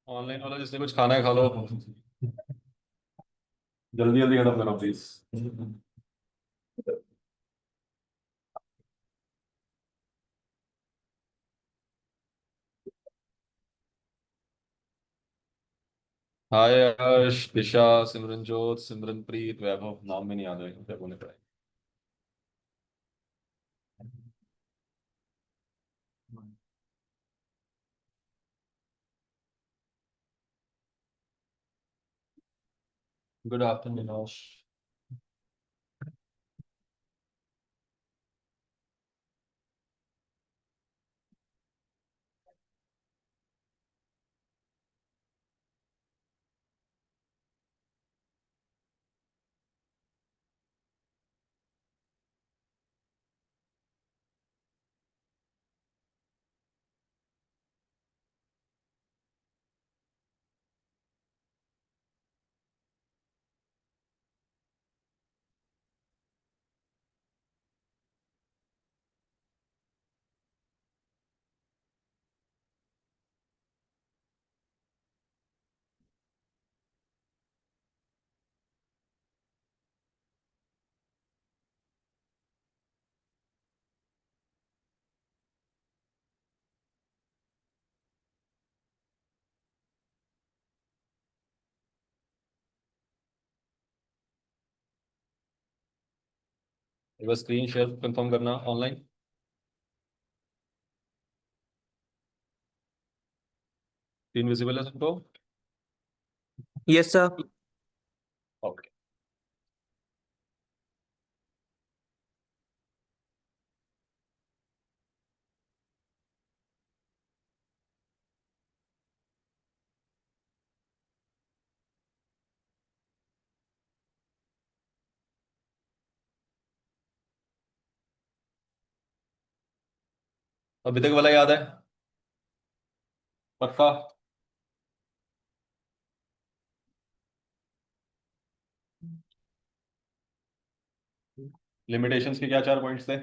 Online वाला जिसने कुछ खाना है खा लो। जल्दी जल्दी खत्म करो प्लीज। हाय यश, दिशा, सिमरनजोत, सिमरनप्रीत, वैभव, नाम में नहीं याद है क्या बोले पड़े। गुड आफ्टरनून यश। एक बार स्क्रीन शेयर कंफर्म करना ऑनलाइन। स्क्रीन विजिबल है सबको? Yes sir. ओके। अभी तक वाला याद है? पक्का? लिमिटेशंस के क्या चार पॉइंट्स थे?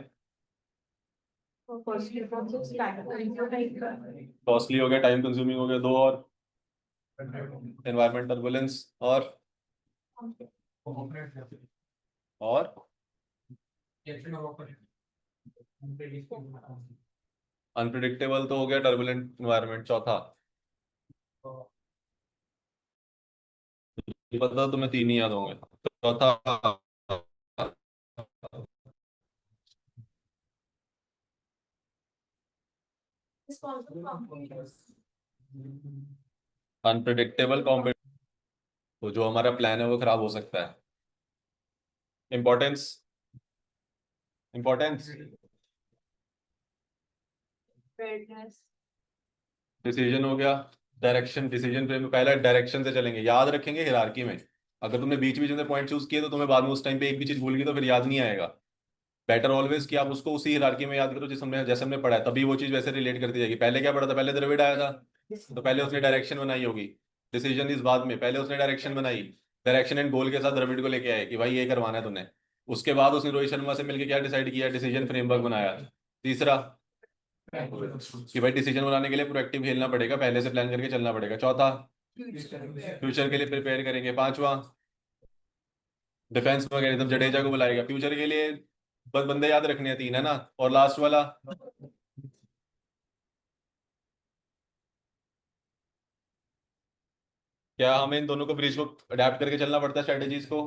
कॉस्टली हो गया, टाइम कंज्यूमिंग हो गया, दो और एनवायरमेंट टर्बुलेंस और अनप्रिडिक्टेबल तो हो गया, टर्बुलेंट एनवायरमेंट चौथा। ये पता तुम्हें तीन ही याद होंगे। चौथा अनप्रिडिक्टेबल कॉम्पिटिशन, तो जो हमारा प्लान है वो खराब हो सकता है। इम्पोर्टेंस, इम्पोर्टेंस, डिसीजन हो गया। डायरेक्शन, डिसीजन फ्रेम में पहले डायरेक्शन से चलेंगे, याद रखेंगे हिरारकी में। अगर तुमने बीच बीच में पॉइंट चूज किए तो तुम्हें बाद में उस टाइम पे एक भी चीज भूल गई तो फिर याद नहीं आएगा। बेटर ऑलवेज कि आप उसको उसी हिरारकी में याद करो जिस हमने जैसे हमने पढ़ा है, तभी वो चीज वैसे रिलेट करती जाएगी। पहले क्या पढ़ा था? पहले द्रविड़ आया था तो पहले उसने डायरेक्शन बनाई होगी। डिसीजन इस बाद में, पहले उसने डायरेक्शन बनाई, डायरेक्शन एंड गोल के साथ द्रविड़ को लेके आए कि भाई ये करवाना है तूने। उसके बाद उसने रोहित शर्मा से मिलकर क्या डिसाइड किया? डिसीजन फ्रेमवर्क बनाया। तीसरा कि भाई डिसीजन बनाने के लिए प्रोएक्टिव खेलना पड़ेगा, पहले से प्लान करके चलना पड़ेगा। चौथा, फ्यूचर के लिए प्रिपेयर करेंगे। पांचवा, डिफेंस मैकेनिज्म, जडेजा को बुलाएगा फ्यूचर के लिए। बस बंदे याद रखने हैं, तीन है ना। और लास्ट वाला, क्या हमें इन दोनों को ब्रिज को अडेप्ट करके चलना पड़ता है स्ट्रेटेजीज को,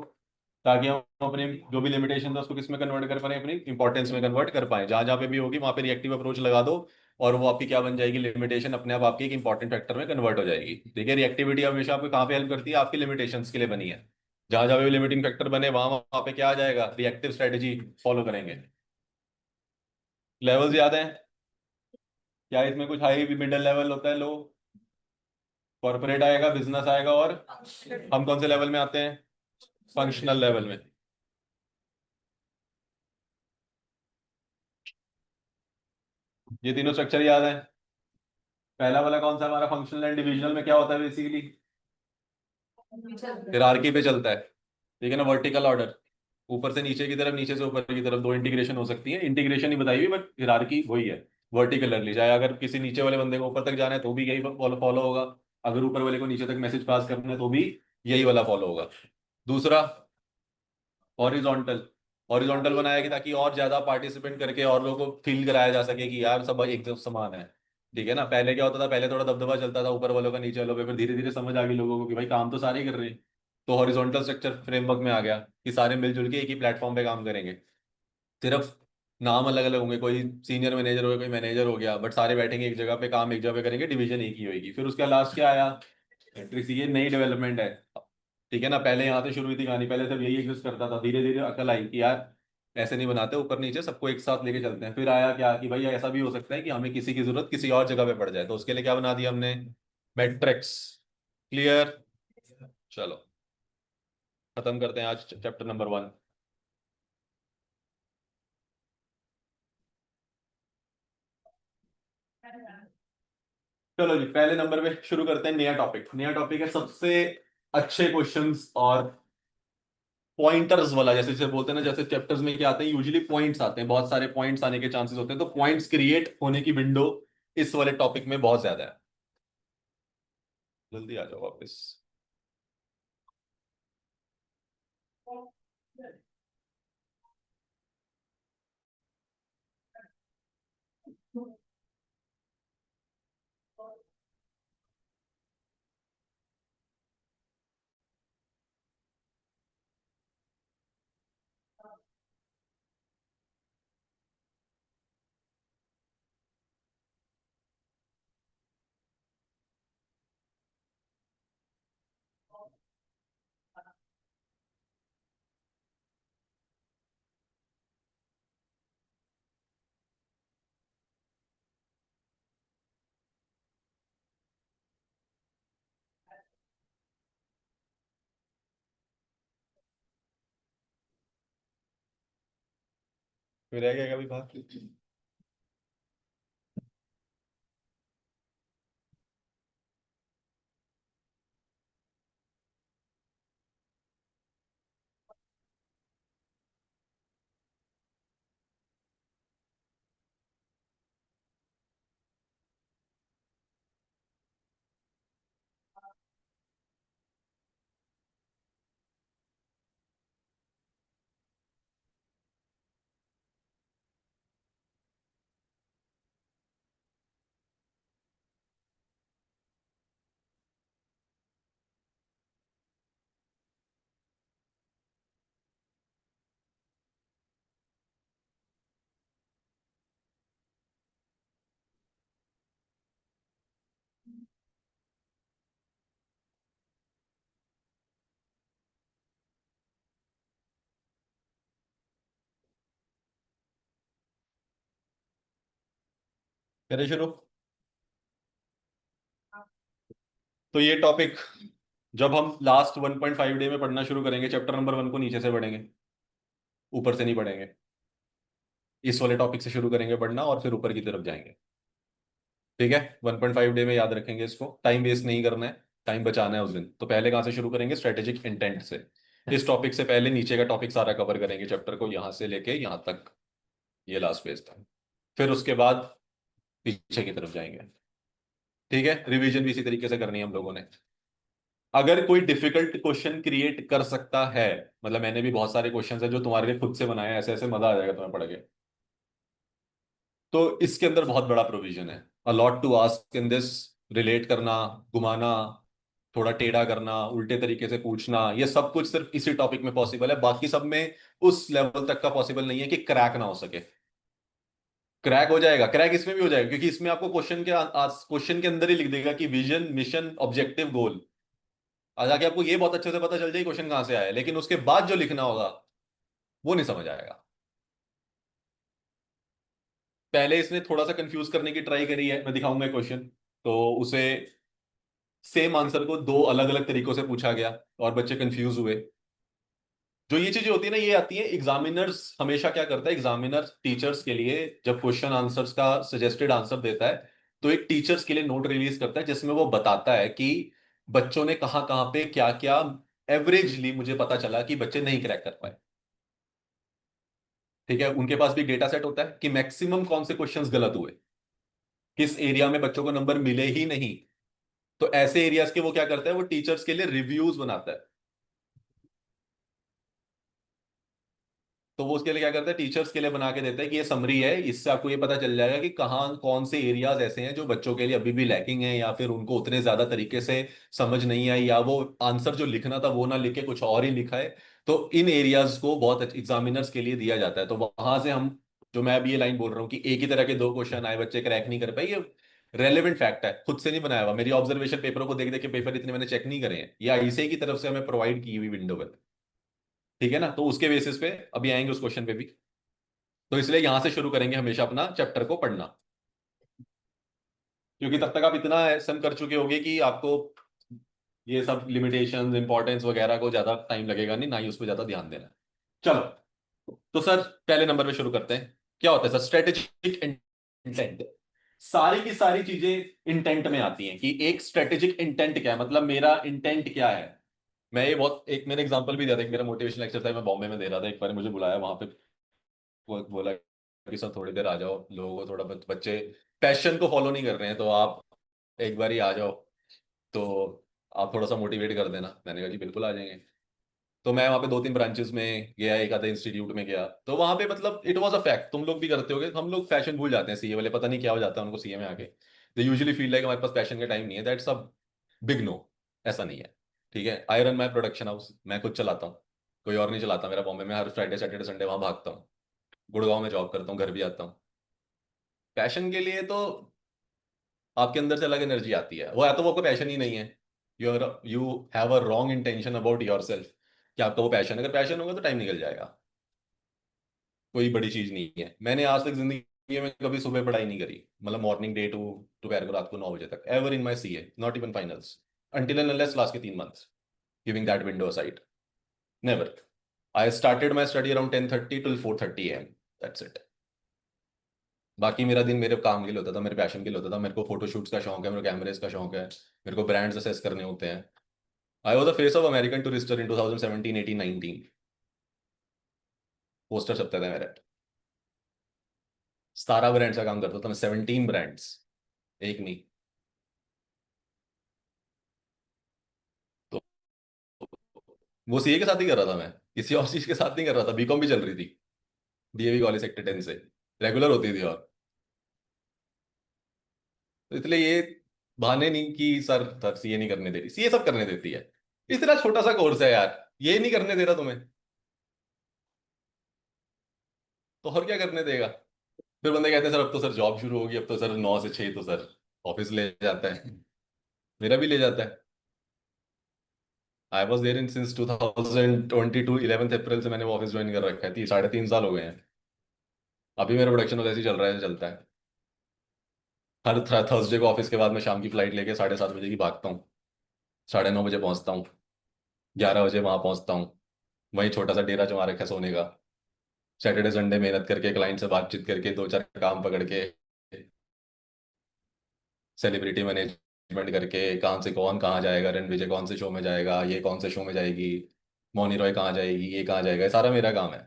ताकि हम अपने जो भी लिमिटेशन है उसको किस में कन्वर्ट कर पाए? अपनी इंपॉर्टेंस में कन्वर्ट कर पाए। जहां जहां पे भी होगी वहां पे रिएक्टिव अप्रोच लगा दो और वो आपकी क्या बन जाएगी? लिमिटेशन अपने आप आपकी एक इंपॉर्टेंट फैक्टर में कन्वर्ट हो जाएगी। देखिए, रिएक्टिविटी हमेशा आपको कहाँ पे हेल्प करती है? आपकी लिमिटेशंस के लिए बनी है। जहां जहां पे भी लिमिटिंग फैक्टर बने वहां वहां पे क्या आ जाएगा? रिएक्टिव स्ट्रेटेजी फॉलो करेंगे। लेवल्स याद है? क्या इसमें कुछ हाई मिडिल लेवल होता है, लो? कॉर्पोरेट आएगा, बिजनेस आएगा, और हम कौन से लेवल में आते हैं? फंक्शनल लेवल में। ये तीनों स्ट्रक्चर याद है? पहला वाला कौन सा हमारा फंक्शनल एंड डिविजनल में क्या होता है बेसिकली? हायरार्की पे चलता है, ठीक है ना, वर्टिकल ऑर्डर, ऊपर से नीचे की तरफ, नीचे से ऊपर की तरफ, दो इंटीग्रेशन हो सकती है, इंटीग्रेशन ही बताई हुई, बट हिरार्की वही है, वर्टिकलरली। चाहे अगर किसी नीचे वाले बंदे को ऊपर तक जाना है तो भी यही फॉलो फॉलो होगा, अगर ऊपर वाले को नीचे तक मैसेज पास करना है तो भी यही वाला फॉलो होगा। दूसरा, हॉरिजॉन्टल। हॉरिजॉन्टल बनाया कि ताकि और ज्यादा पार्टिसिपेंट करके और लोगों को फील कराया जा सके कि यार सब एकदम समान है, ठीक है ना। पहले क्या होता था, पहले थोड़ा दबदबा चलता था ऊपर वालों का नीचे वालों पे, फिर धीरे धीरे समझ आ गई लोगों को कि भाई काम तो सारे ही कर रहे हैं, तो हॉरिजॉन्टल स्ट्रक्चर फ्रेमवर्क में आ गया कि सारे मिलजुल के एक ही प्लेटफॉर्म पे काम करेंगे। सिर्फ नाम अलग अलग होंगे, कोई सीनियर मैनेजर हो गया, कोई मैनेजर हो गया, बट सारे बैठेंगे एक जगह पे, काम एक जगह पे करेंगे, डिवीजन एक ही होगी। फिर उसका लास्ट क्या आया, मैट्रिक्स। ये नई डेवलपमेंट है, ठीक है ना। पहले यहाँ से शुरू हुई थी कहानी, पहले सब यही एग्जिस्ट करता था, धीरे धीरे अकल आई कि यार ऐसे नहीं बनाते, ऊपर नीचे सबको एक साथ लेके चलते हैं। फिर आया क्या कि भाई ऐसा भी हो सकता है कि हमें किसी की जरूरत किसी और जगह पे पड़ जाए, तो उसके लिए क्या बना दिया हमने, मैट्रिक्स। क्लियर? चलो खत्म करते हैं आज चैप्टर नंबर 1। चलो जी, पहले नंबर पे शुरू करते हैं, नया टॉपिक। नया टॉपिक है सबसे अच्छे क्वेश्चंस और पॉइंटर्स वाला, जैसे जैसे बोलते हैं ना, जैसे चैप्टर्स में क्या आते हैं, यूजुअली पॉइंट्स आते हैं, बहुत सारे पॉइंट्स आने के चांसेस होते हैं, तो पॉइंट्स क्रिएट होने की विंडो इस वाले टॉपिक में बहुत ज्यादा है। जल्दी आ जाओ वापस। फिर रह गया कभी बात? करें शुरू? तो ये टॉपिक जब हम लास्ट 1.5 डे में पढ़ना शुरू करेंगे, चैप्टर नंबर 1 को नीचे से पढ़ेंगे, ऊपर से नहीं पढ़ेंगे। इस वाले टॉपिक से शुरू करेंगे पढ़ना और फिर ऊपर की तरफ जाएंगे, ठीक है। 1.5 डे में याद रखेंगे इसको, टाइम वेस्ट नहीं करना है, टाइम बचाना है उस दिन। तो पहले कहाँ से शुरू करेंगे, स्ट्रेटेजिक इंटेंट से। इस टॉपिक से पहले नीचे का टॉपिक सारा कवर करेंगे, चैप्टर को यहाँ से लेके यहाँ तक, ये लास्ट पेज था। फिर उसके बाद पीछे की तरफ जाएंगे, ठीक है। रिवीजन भी इसी तरीके से करनी है हम लोगों ने। अगर कोई डिफिकल्ट क्वेश्चन क्रिएट कर सकता है, मतलब मैंने भी बहुत सारे क्वेश्चंस है जो तुम्हारे लिए खुद से बनाए हैं, ऐसे ऐसे मजा आ जाएगा तुम्हें पढ़ के, तो इसके अंदर बहुत बड़ा प्रोविजन है। A lot to ask in this, relate करना, घुमाना, थोड़ा टेढ़ा करना, उल्टे तरीके से पूछना, ये सब कुछ सिर्फ इसी टॉपिक में पॉसिबल है, बाकी सब में उस लेवल तक का पॉसिबल नहीं है कि क्रैक ना हो सके। क्रैक हो जाएगा, क्रैक इसमें भी हो जाएगा, क्योंकि इसमें आपको क्वेश्चन के अंदर ही लिख देगा कि विजन, मिशन, ऑब्जेक्टिव, गोल। आज आके आपको ये बहुत अच्छे से पता चल जाए क्वेश्चन कहां से आया है, लेकिन उसके बाद जो लिखना होगा वो नहीं समझ आएगा। पहले इसने थोड़ा सा कंफ्यूज करने की ट्राई करी है, मैं दिखाऊंगा क्वेश्चन। तो उसे सेम आंसर को दो अलग अलग तरीकों से पूछा गया और बच्चे कंफ्यूज हुए। जो ये चीजें होती है ना, ये आती है एग्जामिनर्स, हमेशा क्या करता है एग्जामिनर टीचर्स के लिए, जब क्वेश्चन आंसर्स का सजेस्टेड आंसर देता है तो एक टीचर्स के लिए नोट रिलीज करता है जिसमें वो बताता है कि बच्चों ने कहाँ कहाँ पे क्या क्या, एवरेजली मुझे पता चला कि बच्चे नहीं क्रैक कर पाए। ठीक है, उनके पास भी डेटा सेट होता है कि मैक्सिमम कौन से क्वेश्चंस गलत हुए, किस एरिया में बच्चों को नंबर मिले ही नहीं। तो ऐसे एरियाज के वो क्या करता है, वो टीचर्स के लिए रिव्यूज बनाता है। तो वो उसके लिए क्या करता है, टीचर्स के लिए बना के देता है कि ये समरी है, इससे आपको ये पता चल जाएगा कि कहाँ कौन से एरियाज ऐसे हैं जो बच्चों के लिए अभी भी लैकिंग है, या फिर उनको उतने ज्यादा तरीके से समझ नहीं आई, या वो आंसर जो लिखना था वो ना लिख के कुछ और ही लिखा है। तो इन एरियाज को बहुत एग्जामिनर्स के लिए दिया जाता है। तो वहां से हम, जो मैं अभी ये लाइन बोल रहा हूँ कि एक ही तरह के दो क्वेश्चन आए, बच्चे क्रैक नहीं कर पाए, ये रेलेवेंट फैक्ट है, खुद से नहीं बनाया हुआ। मेरी ऑब्जर्वेशन पेपरों को देख देख के पेपर इतने मैंने चेक नहीं करे हैं, ये आईसीएआई की तरफ से हमें प्रोवाइड की हुई विंडो है। ठीक है ना, तो उसके बेसिस पे अभी आएंगे उस क्वेश्चन पे भी। तो इसलिए यहां से शुरू करेंगे हमेशा अपना चैप्टर को पढ़ना, क्योंकि तब तक आप इतना एसएम कर चुके होंगे कि आपको ये सब लिमिटेशंस इंपॉर्टेंस वगैरह को ज्यादा टाइम लगेगा नहीं, ना ही उस पर ज्यादा ध्यान देना है। चलो, तो सर पहले नंबर पे शुरू करते हैं। क्या होता है सर स्ट्रेटेजिक इंटेंट? सारी की सारी चीजें इंटेंट में आती हैं कि एक स्ट्रेटेजिक इंटेंट क्या है, मतलब मेरा इंटेंट क्या है। मैं ये बहुत एक मैंने एग्जांपल भी दिया था, एक मेरा मोटिवेशनल एक्सरसाइज मैं बॉम्बे में दे रहा था, एक बार मुझे बुलाया वहां पे, वो बोला कि सर थोड़ी देर आ जाओ, लोगों को थोड़ा बच्चे पैशन को फॉलो नहीं कर रहे हैं, तो आप एक बार ही आ जाओ, तो आप थोड़ा सा मोटिवेट कर देना। मैंने कहा जी बिल्कुल आ जाएंगे। तो मैं वहाँ पे दो तीन ब्रांचेस में गया, एक आधा इंस्टीट्यूट में गया, तो वहाँ पे मतलब इट वाज अ फैक्ट, तुम लोग भी करते होगे, हम लोग फैशन भूल जाते हैं, सीए वाले पता नहीं क्या हो जाता है उनको सीए में आके। दे यूजुअली फील लाइक हमारे पास पैशन का टाइम नहीं है, दैट्स अ बिग नो। ऐसा नहीं है। ठीक है, I run my production house, मैं खुद चलाता हूँ, कोई और नहीं चलाता मेरा। बॉम्बे में हर फ्राइडे सैटरडे संडे वहाँ भागता हूँ, गुड़गांव में जॉब करता हूँ, घर भी आता हूँ। पैशन के लिए तो आपके अंदर से अलग एनर्जी आती है, वो या तो वो आपको पैशन ही नहीं है, you have a wrong intention about your self, कि आपका वो पैशन, अगर पैशन होगा तो टाइम निकल जाएगा। कोई बड़ी चीज नहीं है। मैंने आज तक जिंदगी में कभी सुबह पढ़ाई नहीं करी, मतलब मॉर्निंग डे टू दोपहर को रात को 9 बजे तक, ever in my CA, not even finals, until and unless last के 3 months, giving that window aside, never. I started my study around 10:30 till 4:30 a.m. That's it. बाकी मेरा दिन मेरे काम के लिए होता था, मेरे पैशन के लिए होता था। मेरे को फोटोशूट्स का शौक है, मेरे को कैमरेज का शौक है, मेरे को ब्रांड्स असेस करने होते हैं। I was the face of American Tourister in 2017, 18, 19। Poster छपते थे मेरे, 17 ब्रांड्स का काम करता था मैं, 17 ब्रांड्स, एक नहीं। तो वो सीए के साथ ही कर रहा था मैं, किसी और चीज के साथ नहीं कर रहा था। बीकॉम भी चल रही थी डीएवी कॉलेज सेक्टर 10 से, रेगुलर होती थी। और तो इसलिए ये बहाने नहीं कि सर सर सीए नहीं करने दे रही, सीए सब करने देती है। इतना छोटा सा कोर्स है यार, ये नहीं करने दे रहा तुम्हें, तो और क्या करने देगा। फिर बंदे कहते हैं सर अब तो सर जॉब शुरू होगी, अब तो सर 9 से 6 तो सर ऑफिस ले जाता है। मेरा भी ले जाता है। I was there in since 2022, 11 April से मैंने वो ऑफिस ज्वाइन कर रखा है, 3.5 साल हो गए हैं। अभी मेरा प्रोडक्शन वैसे ही चल रहा है, चलता है। हर थर्सडे को ऑफिस के बाद मैं शाम की फ्लाइट लेके 7:30 बजे की भागता हूँ, 9:30 बजे पहुंचता हूँ, 11 बजे वहां पहुंचता हूँ। वही छोटा सा डेरा जो वहाँ रखा है सोने का, सैटरडे संडे मेहनत करके, क्लाइंट से बातचीत करके, दो चार काम पकड़ के, सेलिब्रिटी मैनेजमेंट करके, कहाँ से कौन कहाँ जाएगा, रणविजय कौन से शो में जाएगा, ये कौन से शो में जाएगी, मौनी रॉय कहाँ जाएगी, ये कहाँ जाएगा, ये सारा मेरा काम है।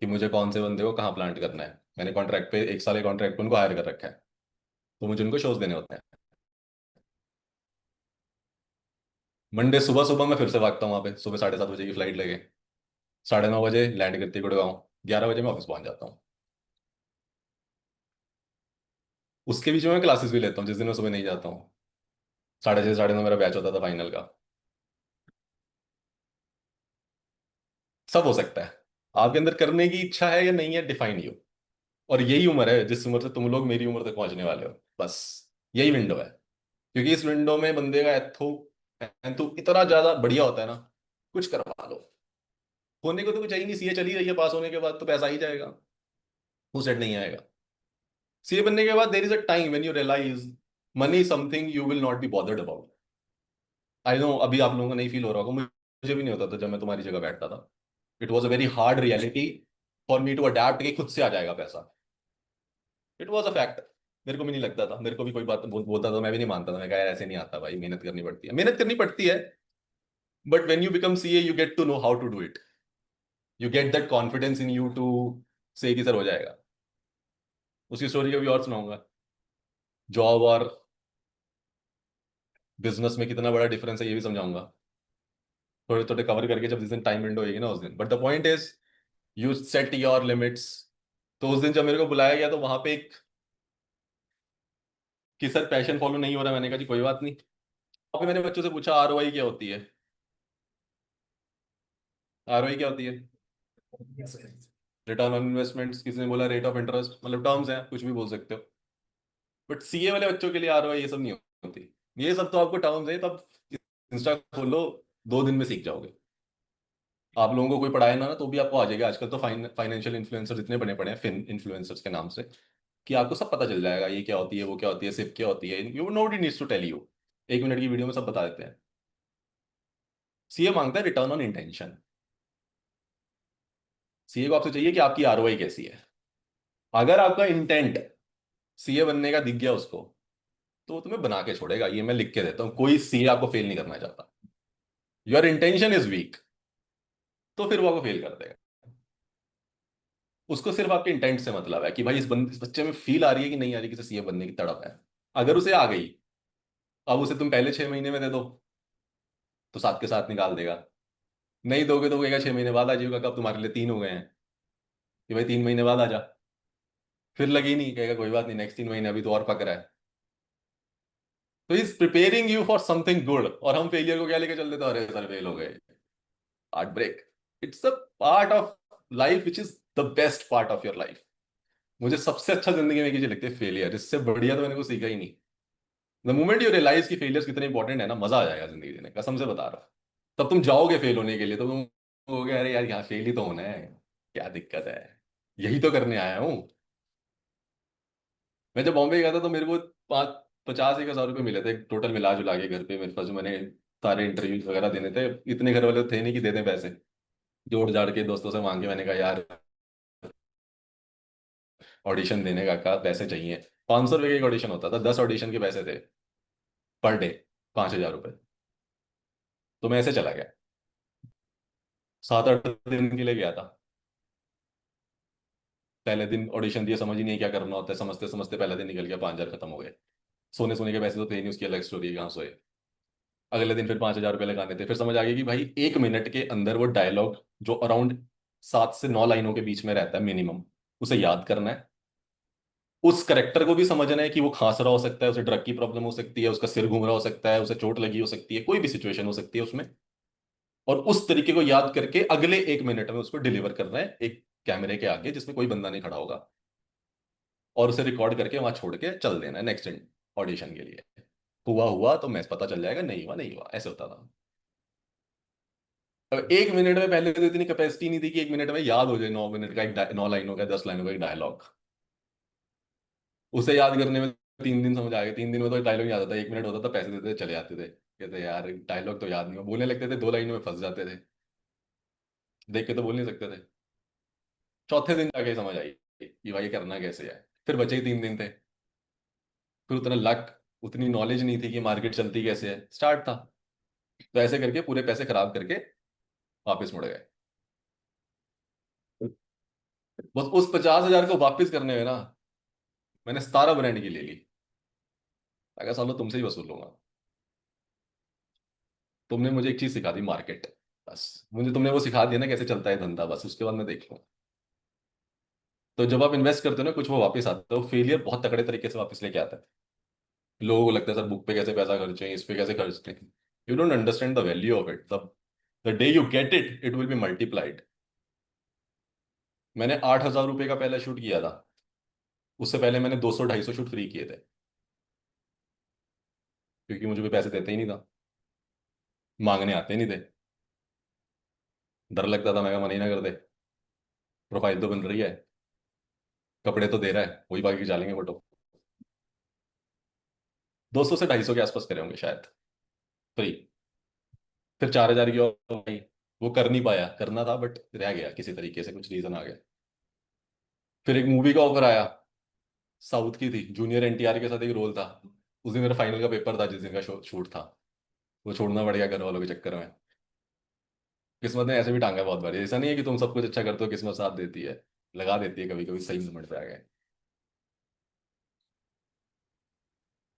कि मुझे कौन से बंदे को कहाँ प्लांट करना है। मैंने कॉन्ट्रैक्ट पे 1 साल के कॉन्ट्रैक्ट पे उनको हायर कर रखा है, तो मुझे उनको शोज देने होते हैं। मंडे सुबह सुबह मैं फिर से भागता हूँ वहाँ पे, सुबह 7:30 बजे की फ्लाइट लगे, 9:30 बजे लैंड करती है गुड़गांव, 11 बजे मैं ऑफिस पहुंच जाता हूँ। उसके बीच में मैं क्लासेस भी लेता हूँ जिस दिन मैं सुबह नहीं जाता हूँ। 6:30 9:30 मेरा बैच होता था फाइनल का। सब हो सकता है, आपके अंदर करने की इच्छा है या नहीं है, डिफाइन यू। और यही उम्र है जिस उम्र से तुम लोग मेरी उम्र तक पहुंचने वाले हो, बस यही विंडो है। क्योंकि इस विंडो में बंदे का एथो एंथु इतना ज्यादा बढ़िया होता है ना, कुछ करवा लो। होने को तो कुछ चाहिए नहीं, सीए चली रही है, पास होने के बाद तो पैसा ही जाएगा, वो सेट नहीं आएगा। सीए बनने के बाद there is a time when you realize money is something you will not be bothered about. I know अभी आप लोगों को नहीं फील हो रहा होगा, मुझे भी नहीं होता था जब मैं तुम्हारी जगह बैठता था। It was a very hard reality for me to adapt कि खुद से आ जाएगा पैसा। It was a fact. मेरे को भी नहीं लगता था, मेरे को भी कोई बात बोलता था, मैं भी नहीं मानता था, मैं कहा यार ऐसे नहीं आता भाई, मेहनत करनी पड़ती है, मेहनत करनी पड़ती है। But when you become CA you get to know how to do it, you get that confidence in you to say कि सर हो जाएगा। उसकी स्टोरी कभी और सुनाऊंगा, जॉब और बिजनेस में कितना बड़ा डिफरेंस है ये भी समझाऊंगा, थोड़े थोड़े कवर करके, जब जिस दिन टाइम विंडो होगी ना उस दिन। But the point is you set your limits. तो उस दिन जब मेरे को बुलाया गया तो वहां पे एक, कि सर पैशन फॉलो नहीं हो रहा, मैंने कहा जी कोई बात नहीं। वहाँ पे मैंने बच्चों से पूछा आरओआई क्या होती है, आरओआई क्या होती है, रिटर्न ऑन इन्वेस्टमेंट्स, किसी ने बोला रेट ऑफ इंटरेस्ट, मतलब टर्म्स हैं, कुछ भी बोल सकते हो। बट सीए वाले बच्चों के लिए आरओआई ये सब नहीं होती, ये सब तो आपको टर्म्स है, तब इंस्टा खोलो, 2 दिन में सीख जाओगे। आप लोगों को कोई पढ़ाए ना तो भी आपको आ जाएगा, आजकल तो फाइनेंशियल इन्फ्लुएंसर्स इतने बने पड़े हैं, फिन इन्फ्लुएंसर्स के नाम से, कि आपको सब पता चल जाएगा, ये क्या होती है, वो क्या होती है, सिप क्या होती है, you nobody needs to tell you, 1 minute की वीडियो में सब बता देते हैं। सीए मांगता है रिटर्न ऑन इंटेंशन। सीए को आपसे चाहिए कि आपकी आरओआई कैसी है। अगर आपका इंटेंट सीए बनने का दिख गया उसको, तो वो तुम्हें बना के छोड़ेगा, ये मैं लिख के देता हूँ, कोई सीए आपको फेल नहीं करना चाहता। योर इंटेंशन इज वीक, तो फिर वो आपको फेल कर देगा। उसको सिर्फ आपके इंटेंट से मतलब है कि भाई इस बच्चे में फील आ रही है कि नहीं आ रही, किसी सीए बनने की तड़प है। अगर उसे आ गई, अब उसे तुम पहले 6 महीने में दे दो तो साथ के साथ निकाल देगा। नहीं दोगे तो वो कहेगा 6 महीने बाद आ जाएगा, कब तुम्हारे लिए 3 हो गए हैं, कि भाई 3 महीने बाद आ जा। फिर लगी नहीं, कहेगा कोई बात नहीं, नेक्स्ट 3 महीने अभी तो और पक रहा है। तो is preparing you for something good, और हम फेलियर को क्या लेके चल देते हैं, अरे सर फेल हो गए, heart break. It's a part of life which is the best part of your life. मुझे सबसे अच्छा जिंदगी में चीज लगती है फेलियर, इससे बढ़िया तो मैंने कुछ सीखा ही नहीं। द मोमेंट यू रियलाइज कि फेलियर्स कितने इंपॉर्टेंट है ना, मजा आ जाएगा जिंदगी जीने, कसम से बता रहा हूं। तब तुम जाओगे फेल होने के लिए तो तुम कहोगे अरे यार यहाँ फेल ही तो होना है, क्या दिक्कत है, यही तो करने आया हूँ। मैं जब बॉम्बे गया था तो मेरे को 50-1 हज़ार रुपये मिले थे टोटल मिला जुला के घर पे मेरे पास, जो मैंने सारे इंटरव्यूज वगैरह देने थे। इतने घर वाले तो थे नहीं कि दे दें पैसे, जोड़ जाड़ के दोस्तों से मांगे, मैंने कहा यार ऑडिशन देने का पैसे चाहिए। 500 रुपये का एक ऑडिशन होता था, 10 ऑडिशन के पैसे थे पर डे, 5,000 रुपये। तो मैं ऐसे चला गया, 7-8 दिन के लिए गया था। पहले दिन ऑडिशन दिया, समझ ही नहीं क्या करना होता है, समझते समझते पहला दिन निकल गया, 5,000 खत्म हो गए। सोने सोने के पैसे तो थे नहीं, उसकी अलग स्टोरी है, कहाँ सोए। अगले दिन फिर 5,000 रुपये लगाने थे, फिर समझ आ गया कि भाई 1 मिनट के अंदर वो डायलॉग जो अराउंड 7 से 9 लाइनों के बीच में रहता है मिनिमम, उसे याद करना है। उस करेक्टर को भी समझना है कि वो खांस रहा हो सकता है, उसे ड्रग की प्रॉब्लम हो सकती है, उसका सिर घूम रहा हो सकता है, उसे चोट लगी हो सकती है, कोई भी सिचुएशन हो सकती है उसमें। और उस तरीके को याद करके अगले 1 मिनट में उसको डिलीवर करना है एक कैमरे के आगे जिसमें कोई बंदा नहीं खड़ा होगा, और उसे रिकॉर्ड करके वहां छोड़ के चल देना है नेक्स्ट ऑडिशन के लिए। हुआ हुआ तो मैच पता चल जाएगा, नहीं हुआ नहीं हुआ, ऐसे होता था। अब 1 मिनट में पहले तो इतनी कैपेसिटी नहीं थी कि 1 मिनट में याद हो जाए 9 मिनट का 9 लाइनों का 10 लाइनों का एक डायलॉग। उसे याद करने में 3 दिन समझ आ गए, 3 दिन में तो डायलॉग याद आता, 1 मिनट होता था, पैसे देते थे, चले जाते थे, कहते यार डायलॉग तो याद नहीं हो, बोलने लगते थे 2 लाइनों में फंस जाते थे, देख के तो बोल नहीं सकते थे। चौथे दिन जाके समझ आई कि भाई ये करना कैसे है। फिर बचे ही 3 दिन थे, फिर उतना लक, उतनी नॉलेज नहीं थी कि मार्केट चलती कैसे है, स्टार्ट था। तो ऐसे करके पूरे पैसे खराब करके वापस मुड़ गए। बस उस 50,000 को वापस करने में ना, मैंने 17 ब्रांड की ले ली। अगर सालों तुमसे ही वसूल लूंगा। तुमने मुझे एक चीज सिखा दी, मार्केट, बस। मुझे तुमने वो सिखा दिया ना कैसे चलता है धंधा, बस उसके बाद मैं देख लूँ। तो जब आप इन्वेस्ट करते हो ना कुछ, वो वापस आता है, तो फेलियर बहुत तगड़े तरीके से वापस लेके आता है। लोगों को लगता है सर बुक पे कैसे पैसा खर्चें, इस पे कैसे खर्चते हैं। You don't understand the value of it, the day you get it it will be multiplied. मैंने 8,000 रुपये का पहला शूट किया था, उससे पहले मैंने 200-250 शूट फ्री किए थे, क्योंकि मुझे कोई पैसे देते ही नहीं था, मांगने आते नहीं थे, डर लगता था मैं मना ही ना कर दे, प्रोफाइल तो बन रही है, कपड़े तो दे रहा है, वही बाकी डालेंगे फोटो। 200 से 250 के आसपास करे होंगे शायद, फ्री। फिर 4,000 की और आई, वो कर नहीं पाया, करना था बट रह गया, किसी तरीके से कुछ रीजन आ गया। फिर एक मूवी का ऑफर आया, साउथ की थी, जूनियर एनटीआर के साथ एक रोल था। उस दिन मेरा फाइनल का पेपर था जिस दिन का शूट था। वो छोड़ना पड़ गया घर वालों के चक्कर में। किस्मत ने ऐसे भी टांगा है बहुत बार, ऐसा नहीं है कि तुम सब कुछ अच्छा करते हो किस्मत साथ देती है, लगा देती है कभी कभी सही मोमेंट पे आ गए।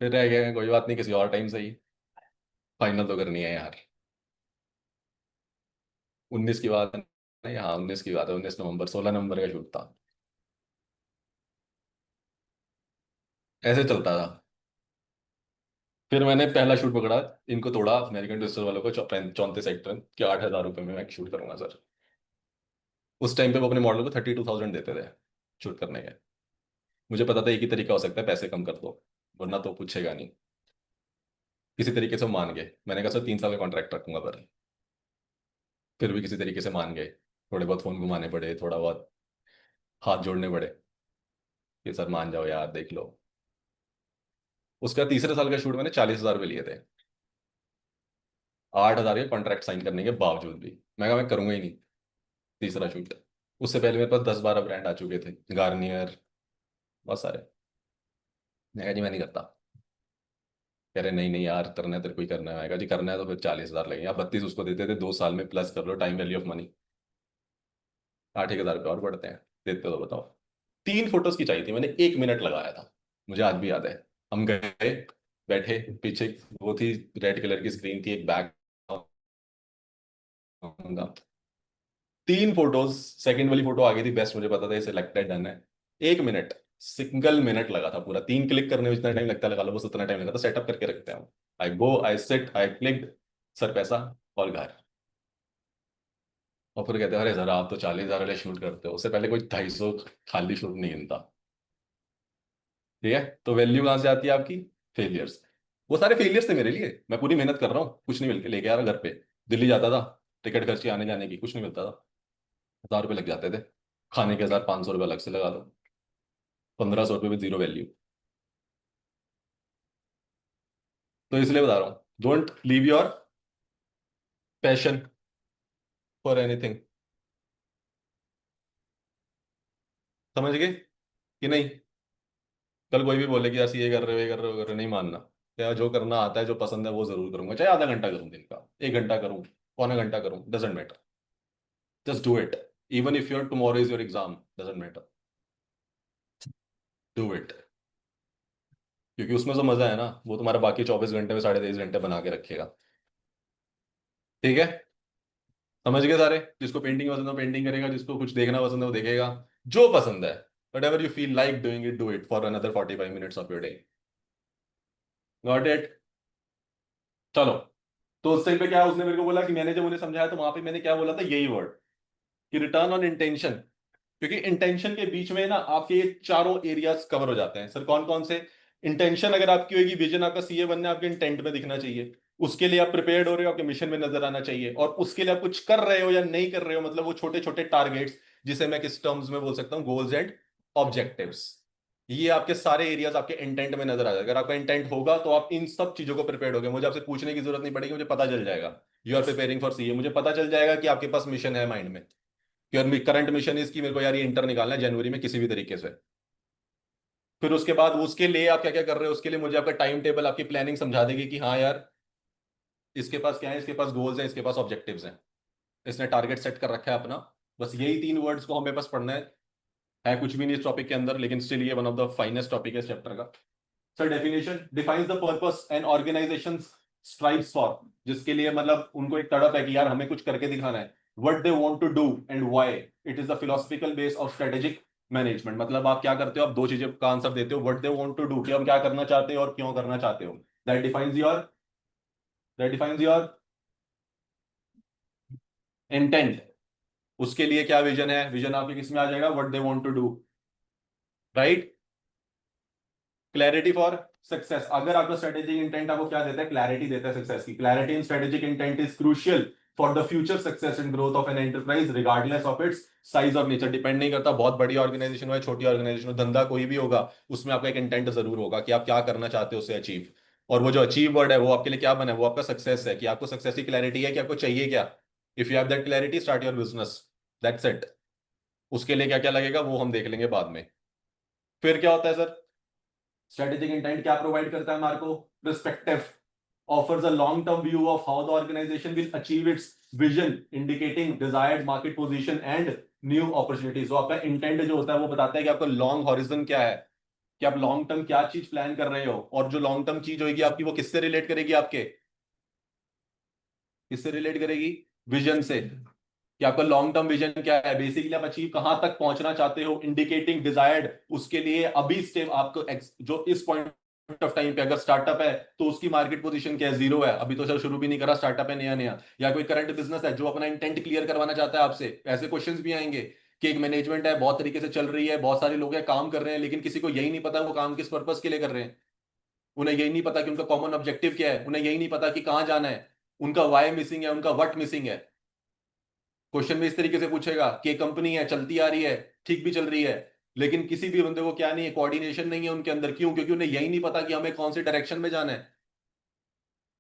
फिर रह गए, कोई बात नहीं, किसी और टाइम सही। फाइनल तो करनी है यार। 19 की बात है। नहीं हाँ 19 की बात है, 19 नवंबर, 16 नवंबर का शूट था। ऐसे चलता था। फिर मैंने पहला शूट पकड़ा, इनको तोड़ा अमेरिकन टूरिस्टर वालों को, 34 सेक्टर के 8,000 रुपये में मैं शूट करूंगा सर। उस टाइम पे वो अपने मॉडल को 32,000 देते थे शूट करने के। मुझे पता था एक ही तरीका हो सकता है, पैसे कम कर दो, वरना तो पूछेगा नहीं। किसी तरीके से वो मान गए, मैंने कहा सर 3 साल का कॉन्ट्रैक्ट रखूंगा पर। फिर भी किसी तरीके से मान गए। थोड़े बहुत फोन घुमाने पड़े, थोड़ा बहुत हाथ जोड़ने पड़े कि सर मान जाओ यार देख लो। उसका तीसरे साल का शूट मैंने 40,000 रुपये लिए थे, 8,000 के कॉन्ट्रैक्ट साइन करने के बावजूद भी। मैं कहा मैं करूंगा ही नहीं तीसरा शूट। उससे पहले मेरे पास 10-12 ब्रांड आ चुके थे, गार्नियर, बहुत सारे। मैं कहा जी मैं नहीं करता। कह रहे नहीं नहीं यार करना है तेरे को ही करना है। मैं कहा जी करना है तो फिर 40,000 लगेंगे। आप 32 उसको देते थे, 2 साल में प्लस कर लो टाइम वैल्यू ऑफ मनी, 8-1 हज़ार रुपये और बढ़ते हैं। देते हो तो बताओ। 3 फोटोज की चाहिए थी, मैंने 1 मिनट लगाया था। मुझे आज भी याद है। हम गए, बैठे, पीछे वो थी, रेड कलर की स्क्रीन थी, एक बैग, 3 फोटोज। सेकंड वाली फोटो आ गई थी बेस्ट, मुझे पता था ये सिलेक्टेड डन है। 1 मिनट, सिंगल मिनट लगा था पूरा। 3 क्लिक करने में जितना टाइम लगता है लगा लो, बस उतना टाइम लगा था। सेटअप करके रखते हैं। I go, I sit, I click, sir पैसा, और घर। और फिर कहते हैं अरे जरा आप तो 40,000 वाले शूट करते हो, उससे पहले कोई 250 खाली शूट नहीं गिनता। ठीक है, तो वैल्यू कहाँ से आती है आपकी? फेलियर्स। वो सारे फेलियर्स थे मेरे लिए। मैं पूरी मेहनत कर रहा हूँ, कुछ नहीं मिलके लेके आ रहा घर पे। दिल्ली जाता था, टिकट खर्ची आने जाने की, कुछ नहीं मिलता था। 1,000 रुपये लग जाते थे। खाने के 1,500 रुपये अलग से लगा दो, 1,500 रुपये में जीरो वैल्यू। तो इसलिए बता रहा हूँ, don't leave your passion for anything. समझ गए कि नहीं? कल कोई भी बोले कि यार ये कर रहे हो, ये कर रहे हो, कर रहे हो, नहीं मानना। क्या जो करना आता है, जो पसंद है वो जरूर करूंगा, चाहे आधा घंटा करूँ दिन का, 1 घंटा करूँ, पौना घंटा करूँ, doesn't matter. Just do it. Even if your tomorrow is your exam, doesn't matter, do it. क्योंकि उसमें जो मजा है ना, वो तुम्हारा बाकी 24 घंटे में 23.5 घंटे बना के रखेगा। ठीक है, समझ गए सारे? जिसको पेंटिंग पसंद है पेंटिंग करेगा, जिसको कुछ देखना पसंद है वो देखेगा, जो पसंद है। What ever you feel like doing it, do it for another 45 minutes of your day. Got it? चलो। तो उस टाइम पे क्या उसने मेरे को बोला कि मैंने जब उन्हें समझाया तो वहां पे मैंने क्या बोला था, यही वर्ड, कि रिटर्न ऑन इंटेंशन। क्योंकि इंटेंशन के बीच में ना आपके ये चारों एरियाज कवर हो जाते हैं। सर कौन कौन से? इंटेंशन अगर आपकी होगी, विजन आपका सीए बनना है, आपके इंटेंट में दिखना चाहिए। उसके लिए आप प्रिपेयर्ड हो रहे हो, आपके मिशन में नजर आना चाहिए। और उसके लिए आप कुछ कर रहे हो या नहीं कर रहे हो, मतलब वो छोटे छोटे टारगेट्स, जिसे मैं किस टर्म्स में बोल सकता हूँ, गोल्स एंड ऑब्जेक्टिव्स। ये आपके सारे एरियाज आपके इंटेंट में नजर आ जाएगा। अगर आपका इंटेंट होगा तो आप इन सब चीजों को प्रिपेयर्ड होगे, मुझे आपसे पूछने की जरूरत नहीं पड़ेगी, मुझे पता चल जाएगा। You are preparing for CA, मुझे पता चल जाएगा कि आपके पास मिशन है माइंड में। कि करंट मिशन इसकी, मेरे को यार ये इंटर निकालना है जनवरी में किसी भी तरीके से। फिर उसके बाद उसके लिए आप क्या क्या कर रहे हो, उसके लिए मुझे आपका टाइम टेबल, आपकी प्लानिंग समझा देगी कि हाँ यार इसके पास क्या है, इसके पास गोल्स हैं, इसके पास ऑब्जेक्टिव्स हैं, इसने टारगेट सेट कर रखा है अपना। बस यही 3 वर्ड्स को हमें बस पढ़ना है कुछ भी नहीं इस टॉपिक के अंदर, लेकिन स्टिल ये one of the finest topic है इस चैप्टर का। Sir definition defines the purpose and organisation strives for, जिसके लिए मतलब उनको एक तड़प है कि यार हमें कुछ करके दिखाना है। What they want to do and why, it is the philosophical base of strategic management. मतलब आप क्या करते हो, आप दो चीजें का आंसर देते हो, what they want to do, कि हम क्या करना चाहते हो और क्यों करना चाहते हो। That defines your that defines your intent. उसके लिए क्या विजन है, विजन आपके किस में आ जाएगा, what they want to do, right? Clarity for success. अगर आपका स्ट्रेटेजिक इंटेंट आपको क्या देता है, क्लैरिटी देता है सक्सेस की। Clarity in strategic intent is crucial for the future success and growth of an enterprise regardless of its size और नेचर। डिपेंड नहीं करता बहुत बड़ी ऑर्गेनाइजेशन हो या छोटी ऑर्गेनाइजेशन हो, धंधा कोई भी होगा, उसमें आपका एक इंटेंट जरूर होगा कि आप क्या करना चाहते हो उसे अचीव। और वो जो अचीव वर्ड है वो आपके लिए क्या बना है, वो आपका सक्सेस है, कि आपको सक्सेस की क्लैरिटी है कि आपको चाहिए क्या। If you have that clarity, start your business, that's it. उसके लिए क्या क्या लगेगा वो हम देख लेंगे बाद में। फिर क्या होता है सर? स्ट्रेटेजिक इंटेंट क्या प्रोवाइड करता है Marco? Perspective, offers a long term view of how the organization will achieve its vision, indicating desired market position and new opportunities. तो आपका इंटेंट जो होता है वो बताता है कि आपका लॉन्ग हॉरिजन क्या है, कि आप लॉन्ग टर्म क्या चीज प्लान कर रहे हो, और जो लॉन्ग टर्म चीज होगी आपकी वो किससे रिलेट करेगी, आपके किससे रिलेट करेगी? विजन से, कि आपका लॉन्ग टर्म विजन क्या है, बेसिकली आप अचीव कहां तक पहुंचना चाहते हो, इंडिकेटिंग डिजायर्ड, उसके लिए अभी स्टेप आपको जो इस पॉइंट ऑफ टाइम पे अगर स्टार्टअप है तो उसकी मार्केट पोजीशन क्या है, 0 है, अभी तो सर शुरू भी नहीं करा, स्टार्टअप है नया नया, या कोई करंट बिजनेस है जो अपना इंटेंट क्लियर करवाना चाहता है आपसे। ऐसे क्वेश्चंस भी आएंगे कि एक मैनेजमेंट है बहुत तरीके से चल रही है, बहुत सारे लोग हैं काम कर रहे हैं, लेकिन किसी को यही नहीं पता वो काम किस पर्पस के लिए कर रहे हैं, उन्हें यही नहीं पता कि उनका कॉमन ऑब्जेक्टिव क्या है, उन्हें यही नहीं पता कि कहाँ जाना है, उनका वाई मिसिंग है, उनका वट मिसिंग है। क्वेश्चन में इस तरीके से पूछेगा कि कंपनी है चलती आ रही है, ठीक भी चल रही है, लेकिन किसी भी बंदे को क्या नहीं है, कोऑर्डिनेशन नहीं है उनके अंदर। क्यों? क्योंकि उन्हें यही नहीं पता कि हमें कौन से डायरेक्शन में जाना है।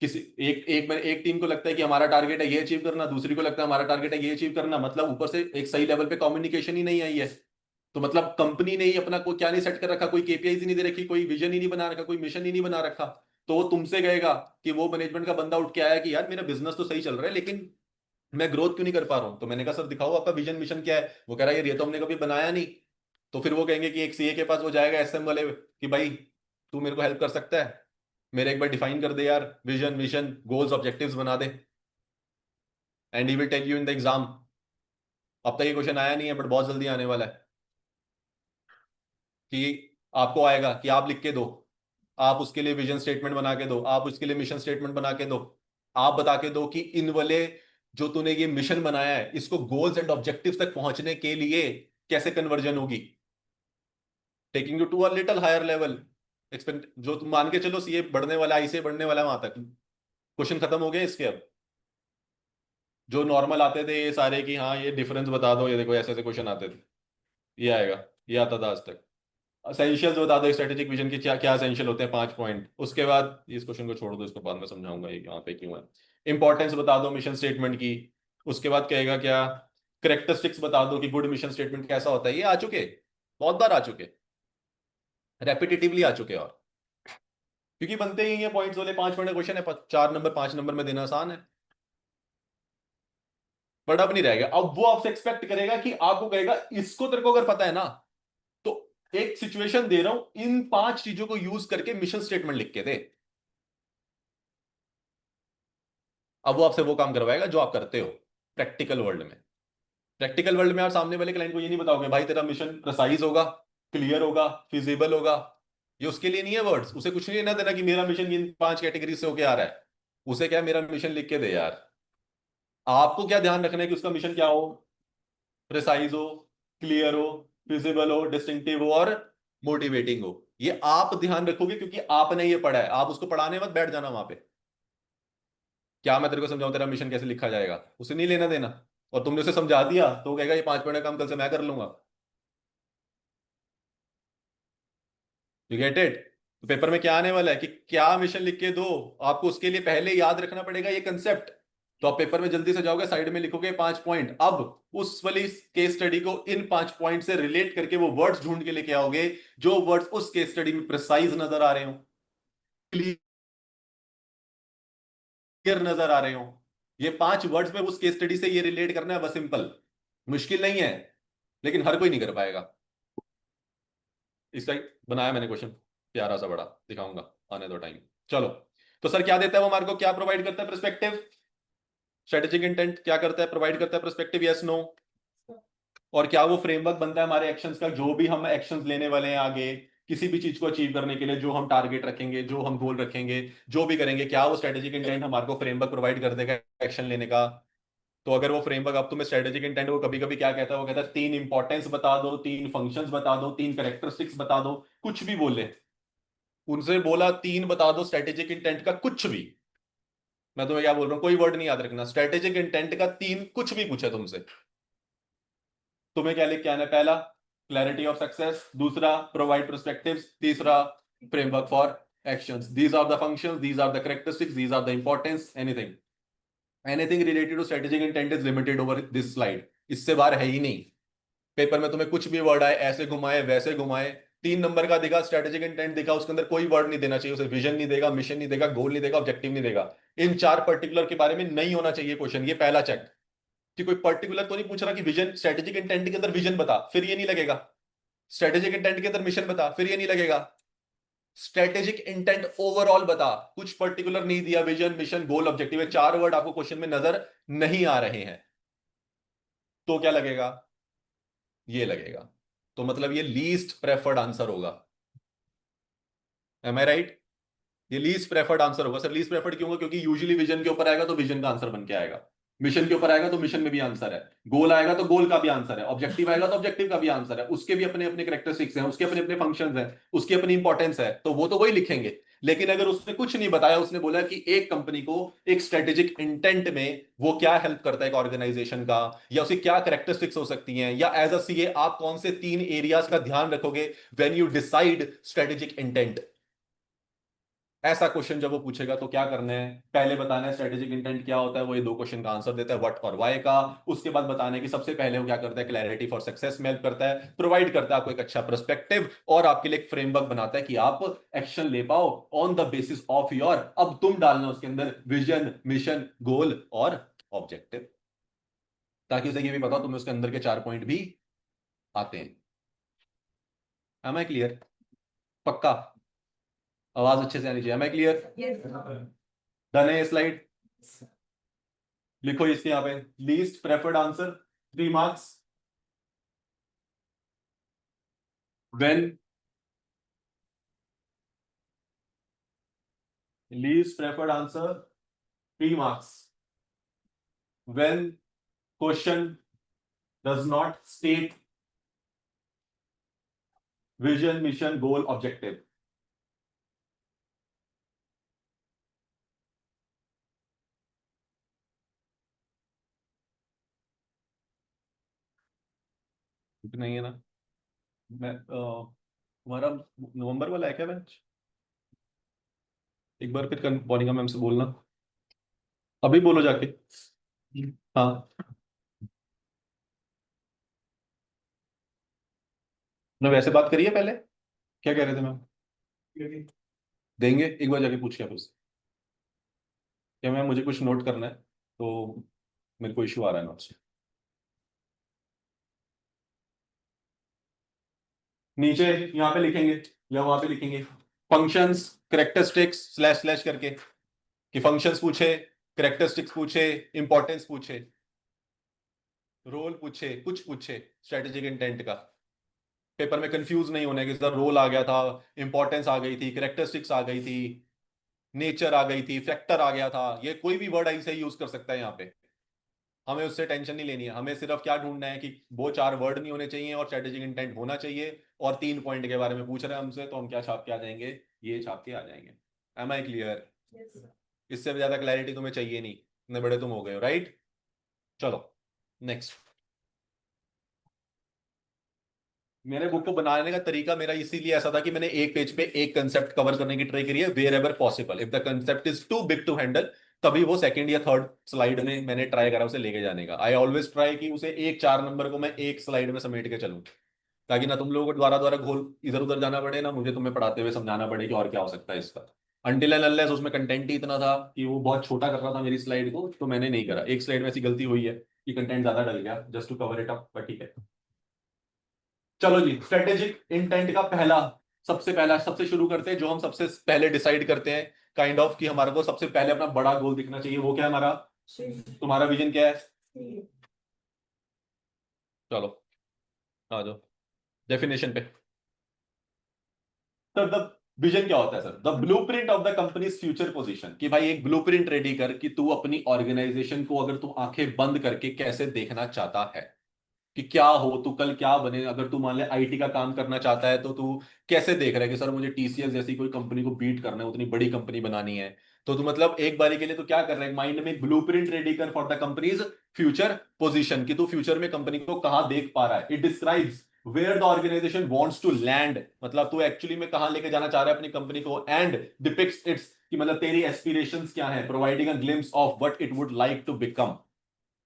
किसी एक टीम को लगता है कि हमारा टारगेट है ये अचीव करना, दूसरी को लगता है हमारा टारगेट है ये अचीव करना, मतलब ऊपर से एक सही लेवल पे कम्युनिकेशन ही नहीं आई है। तो मतलब कंपनी ने ही अपना कोई क्या नहीं सेट कर रखा, कोई केपीआई ही नहीं दे रखी, कोई विजन ही नहीं बना रखा, कोई मिशन ही नहीं बना रखा। तो वो तुमसे कहेगा कि वो मैनेजमेंट का बंदा उठ के आया कि यार मेरा बिजनेस तो सही चल रहा है लेकिन मैं ग्रोथ क्यों नहीं कर पा रहा हूं। तो मैंने कहा सर दिखाओ आपका विजन मिशन क्या है। वो कह रहा है यार ये तो हमने कभी बनाया नहीं। तो फिर वो कहेंगे कि एक सीए के पास वो जाएगा एसएम वाले कि भाई तू मेरे को हेल्प कर सकता है, मेरे एक बार डिफाइन कर दे यार, विजन मिशन गोल्स ऑब्जेक्टिव्स बना दे, and he will tell you in the exam. अब तक ये क्वेश्चन आया नहीं है बट बहुत जल्दी आने वाला है कि आपको आएगा कि आप लिख के दो, आप उसके लिए विजन स्टेटमेंट बना के दो, आप उसके लिए मिशन स्टेटमेंट बना के दो, आप बता के दो कि इन वाले जो तूने ये मिशन बनाया है इसको गोल्स एंड ऑब्जेक्टिव्स तक पहुंचने के लिए कैसे कन्वर्जन होगी, taking you to a little higher level expect. जो तुम मान के चलो सीए बढ़ने वाला है, आईसीए बढ़ने वाला है, वहां तक क्वेश्चन खत्म हो गए इसके। अब जो नॉर्मल आते थे ये सारे कि हाँ ये डिफरेंस बता दो, ये देखो ऐसे ऐसे क्वेश्चन आते थे, ये आएगा, ये आता था आज तक। एसेंशियल्स बता दो स्ट्रेटेजिक विजन के क्या क्या एसेंशियल होते हैं, 5 पॉइंट। उसके बाद इस क्वेश्चन को छोड़ दो, इसको बाद में समझाऊंगा ये यहाँ पे क्यों है। इंपॉर्टेंस बता दो मिशन स्टेटमेंट की। उसके बाद कहेगा क्या, करेक्टरिस्टिक्स बता दो कि गुड मिशन स्टेटमेंट कैसा होता है। ये आ चुके, बहुत बार आ चुके, रेपिटेटिवली आ चुके, और क्योंकि बनते ही ये पॉइंट्स वाले 5 पॉइंट क्वेश्चन है, 4 नंबर 5 नंबर में देना आसान है। बट अब नहीं रहेगा, अब वो आपसे एक्सपेक्ट करेगा कि आपको कहेगा इसको तेरे को अगर पता है ना तो एक सिचुएशन दे रहा हूं, इन 5 चीजों को यूज करके मिशन स्टेटमेंट लिख के दे। अब वो आपसे वो काम करवाएगा जो आप करते हो प्रैक्टिकल वर्ल्ड में। प्रैक्टिकल वर्ल्ड में आप सामने वाले क्लाइंट को ये नहीं बताओगे भाई तेरा मिशन प्रिसाइज होगा, क्लियर होगा, फिजिबल होगा। ये उसके लिए नहीं है वर्ड्स, उसे कुछ नहीं लेना देना कि मेरा मिशन इन 5 कैटेगरी से होके आ रहा है। उसे क्या, मेरा मिशन लिख के दे यार। आपको क्या ध्यान रखना है कि उसका मिशन क्या हो, प्रिसाइज हो, क्लियर हो, फिजिबल हो, डिस्टिंक्टिव हो और मोटिवेटिंग हो। ये आप ध्यान रखोगे क्योंकि आपने ये पढ़ा है। आप उसको पढ़ाने मत बैठ जाना वहां पे, क्या मैं तेरे को समझाऊं तेरा मिशन कैसे लिखा जाएगा, उसे नहीं लेना देना। और तुमने उसे समझा दिया तो वो कहेगा ये 5 पॉइंट का काम कल से मैं कर लूंगा। You get it? तो पेपर में क्या आने वाला है कि क्या मिशन लिख के दो, आपको उसके लिए पहले याद रखना पड़ेगा ये कंसेप्ट। तो आप पेपर में जल्दी से जाओगे, साइड में लिखोगे 5 पॉइंट, अब उस वाली केस स्टडी को इन 5 पॉइंट से रिलेट करके वो वर्ड्स ढूंढ के लेके आओगे जो वर्ड्स उस केस स्टडी में प्रिसाइज नजर आ रहे हो, क्लियर नजर आ रहे हो। ये 5 वर्ड्स में उस केस स्टडी से ये रिलेट करना है, बस सिंपल, मुश्किल नहीं है, लेकिन हर कोई नहीं कर पाएगा। इसका बनाया मैंने क्वेश्चन, प्यारा सा बड़ा, दिखाऊंगा आने दो टाइम। चलो, तो सर क्या देता है वो हमारे को, क्या प्रोवाइड करता है, पर्सपेक्टिव। स्ट्रेटेजिक इंटेंट क्या करता है, प्रोवाइड करता है पर्सपेक्टिव, यस नो। और क्या वो फ्रेमवर्क बनता है हमारे एक्शंस का, जो भी हम एक्शंस लेने वाले हैं आगे किसी भी चीज को अचीव करने के लिए, जो हम टारगेट रखेंगे, जो हम गोल रखेंगे, जो भी करेंगे, क्या वो स्ट्रेटेजिक इंटेंट हमारे को फ्रेमवर्क प्रोवाइड कर देगा एक्शन लेने का। तो अगर वो फ्रेमवर्क, अब तुम्हें स्ट्रेटेजिक इंटेंट वो कभी कभी क्या कहता है, वो कहता है 3 इंपॉर्टेंस बता दो, 3 फंक्शंस बता दो, 3 करेक्टरिस्टिक्स बता दो, कुछ भी बोले। उनसे बोला 3 बता दो स्ट्रेटेजिक इंटेंट का कुछ भी। मैं तुम्हें क्या बोल रहा हूँ, कोई वर्ड नहीं याद रखना, स्ट्रेटेजिक इंटेंट का 3 कुछ भी पूछे तुमसे, तुम्हें क्या लिख के आना है, पहला क्लैरिटी ऑफ सक्सेस, दूसरा प्रोवाइड पर्सपेक्टिव्स, तीसरा framework for actions. These are the functions, these are the characteristics, these are the importance, anything related to strategic intent is limited over this slide. इससे बाहर है ही नहीं। पेपर में तुम्हें कुछ भी वर्ड आए, ऐसे घुमाए वैसे घुमाए, 3 नंबर का दिखा, स्ट्रेटेजिक इंटेंट दिखा, उसके अंदर कोई वर्ड नहीं देना चाहिए उसे, विजन नहीं देगा, मिशन नहीं देगा, गोल नहीं देगा, ऑब्जेक्टिव नहीं देगा। इन 4 पर्टिकुलर के बारे में नहीं होना चाहिए क्वेश्चन। ये पहला चेक, कि कोई पर्टिकुलर तो नहीं पूछ रहा कि विजन, स्ट्रेटेजिक इंटेंट के अंदर विजन बता, फिर ये नहीं लगेगा। स्ट्रेटेजिक इंटेंट के अंदर मिशन बता, फिर ये नहीं लगेगा। स्ट्रेटेजिक इंटेंट ओवरऑल बता, कुछ पर्टिकुलर नहीं दिया, विजन मिशन गोल ऑब्जेक्टिव है, 4 वर्ड आपको क्वेश्चन में नजर नहीं आ रहे हैं, तो क्या लगेगा? ये लगेगा। तो मतलब ये लीस्ट प्रेफर्ड आंसर होगा। एम आई राइट? ये लीस्ट प्रेफर्ड आंसर होगा सर। लीस्ट प्रेफर्ड क्यों होगा? क्योंकि यूजुअली विजन के ऊपर आएगा तो विजन का आंसर बन के आएगा, मिशन के ऊपर आएगा तो मिशन में भी आंसर है, गोल आएगा तो गोल का भी आंसर है, ऑब्जेक्टिव आएगा तो ऑब्जेक्टिव का भी आंसर है। उसके भी अपने अपने कैरेक्टरिस्टिक्स हैं, उसके अपने अपने फंक्शंस हैं, उसकी अपनी इंपॉर्टेंस है, तो वो तो वही लिखेंगे। लेकिन अगर उसने कुछ नहीं बताया, उसने बोला कि एक कंपनी को एक स्ट्रेटेजिक इंटेंट में वो क्या हेल्प करता है एक ऑर्गेनाइजेशन का, या उसकी क्या कैरेक्टरिस्टिक्स हो सकती हैं, या एज अ सीए आप कौन से 3 एरियाज का ध्यान रखोगे when you decide strategic intent, ऐसा क्वेश्चन जब वो पूछेगा तो क्या करना है? पहले बताना है स्ट्रेटेजिक इंटेंट क्या होता है, वो ये 2 क्वेश्चन का आंसर देता है, व्हाट और व्हाई का। उसके बाद बताना है कि सबसे पहले वो क्या करता है, क्लैरिटी फॉर सक्सेस में हेल्प करता है, प्रोवाइड करता है आपको एक अच्छा पर्सपेक्टिव, और आपके लिए एक फ्रेमवर्क बनाता है कि आप एक्शन ले पाओ on the basis of your, अब तुम डालना उसके अंदर विजन मिशन गोल और ऑब्जेक्टिव, ताकि उसे ये भी पता तुम्हें उसके अंदर के 4 पॉइंट भी आते हैं। Am I clear? पक्का? आवाज अच्छे से आनी चाहिए। M I clear? डन है ये स्लाइड? लिखो इसके यहाँ पे, least preferred answer 3 marks, when least preferred answer 3 marks when question does not state vision mission goal objective. नहीं है ना? मैं तुम्हारा नवंबर वाला है क्या बैच? एक बार फिर मोनिका मैम से बोलना, अभी बोलो जाके। हाँ, ने वैसे बात करिए पहले, क्या कह रहे थे मैम? देंगे, एक बार जाके पूछ के आप उससे, क्या मैम मुझे कुछ नोट करना है, तो मेरे को इशू आ रहा है नोट से। नीचे यहाँ पे लिखेंगे या वहां पे लिखेंगे, फंक्शंस करेक्टरिस्टिक्स स्लैश स्लैश करके, कि फंक्शंस पूछे, करेक्टरिस्टिक्स पूछे, इंपॉर्टेंस पूछे, रोल पूछे, कुछ पूछे स्ट्रेटेजिक इंटेंट का, पेपर में कंफ्यूज नहीं होने कि सर रोल आ गया था, इंपॉर्टेंस आ गई थी, करेक्टरिस्टिक्स आ गई थी, नेचर आ गई थी, फैक्टर आ गया था, ये कोई भी वर्ड ऐसे ही यूज कर सकता है यहाँ पे। हमें उससे टेंशन नहीं लेनी है, हमें सिर्फ क्या ढूंढना है कि वो 4 वर्ड नहीं होने चाहिए और स्ट्रेटेजिक इंटेंट होना चाहिए, और 3 पॉइंट के बारे में पूछ रहे हैं हमसे, तो हम क्या छाप के आ जाएंगे? ये छाप के आ जाएंगे। Am I clear? इससे ज्यादा क्लैरिटी तुम्हें चाहिए नहीं, इतने बड़े तुम हो गए हो, राइट? चलो नेक्स्ट। मेरे बुक को बनाने का तरीका मेरा इसीलिए ऐसा था कि मैंने एक पेज पे एक कंसेप्ट कवर करने की ट्राई करी है, wherever possible, if the concept is too big to handle, तभी वो सेकंड या थर्ड स्लाइड में मैंने ट्राई करा उसे लेके जाने का। आई ऑलवेज ट्राई कि उसे एक 4 नंबर को मैं एक स्लाइड में समेट के चलूं, ताकि ना तुम लोगों को द्वारा द्वारा घोल इधर उधर जाना पड़े, ना मुझे तुम्हें पढ़ाते हुए समझाना पड़े कि और क्या हो सकता है इसका। अनटिल एंड अनलेस उसमें कंटेंट ही इतना था कि वो बहुत छोटा कर रहा था मेरी स्लाइड को, तो मैंने नहीं करा। एक स्लाइड में ऐसी गलती हुई है कि कंटेंट ज्यादा डल गया just to cover it up, but ठीक है। चलो जी, स्ट्रेटेजिक इंटेंट का पहला, सबसे पहला सबसे शुरू करते हैं, जो हम सबसे पहले डिसाइड करते हैं काइंड ऑफ कि हमारे को सबसे पहले अपना बड़ा गोल दिखना चाहिए, वो क्या है हमारा? तुम्हारा विजन क्या है? चलो आ जाओ डेफिनेशन पे। तो द विजन क्या होता है sir? The blueprint of the companies future position, कि भाई एक ब्लूप्रिंट रेडी कर कि तू अपनी ऑर्गेनाइजेशन को अगर तू आंखें बंद करके कैसे देखना चाहता है, कि क्या हो तू, कल क्या बने। अगर तू मान ले आईटी का काम करना चाहता है, तो तू कैसे देख रहा है कि सर मुझे टीसीएस जैसी कोई कंपनी को बीट करना है, उतनी बड़ी कंपनी बनानी है, तो तू मतलब एक बारी के लिए तो क्या कर रहा है, माइंड में एक ब्लूप्रिंट रेडी कर for the companies future position, कि तू फ्यूचर में कंपनी को कहां देख पा रहा है। It describes where the organisation wants to land, मतलब तू एक्चुअली में कहां लेके जाना चाह रहा है अपनी कंपनी को, एंड डिपिक्ट्स इट्स, कि मतलब तेरी एस्पिरेशंस क्या है, providing a glimpse of what it would like to become.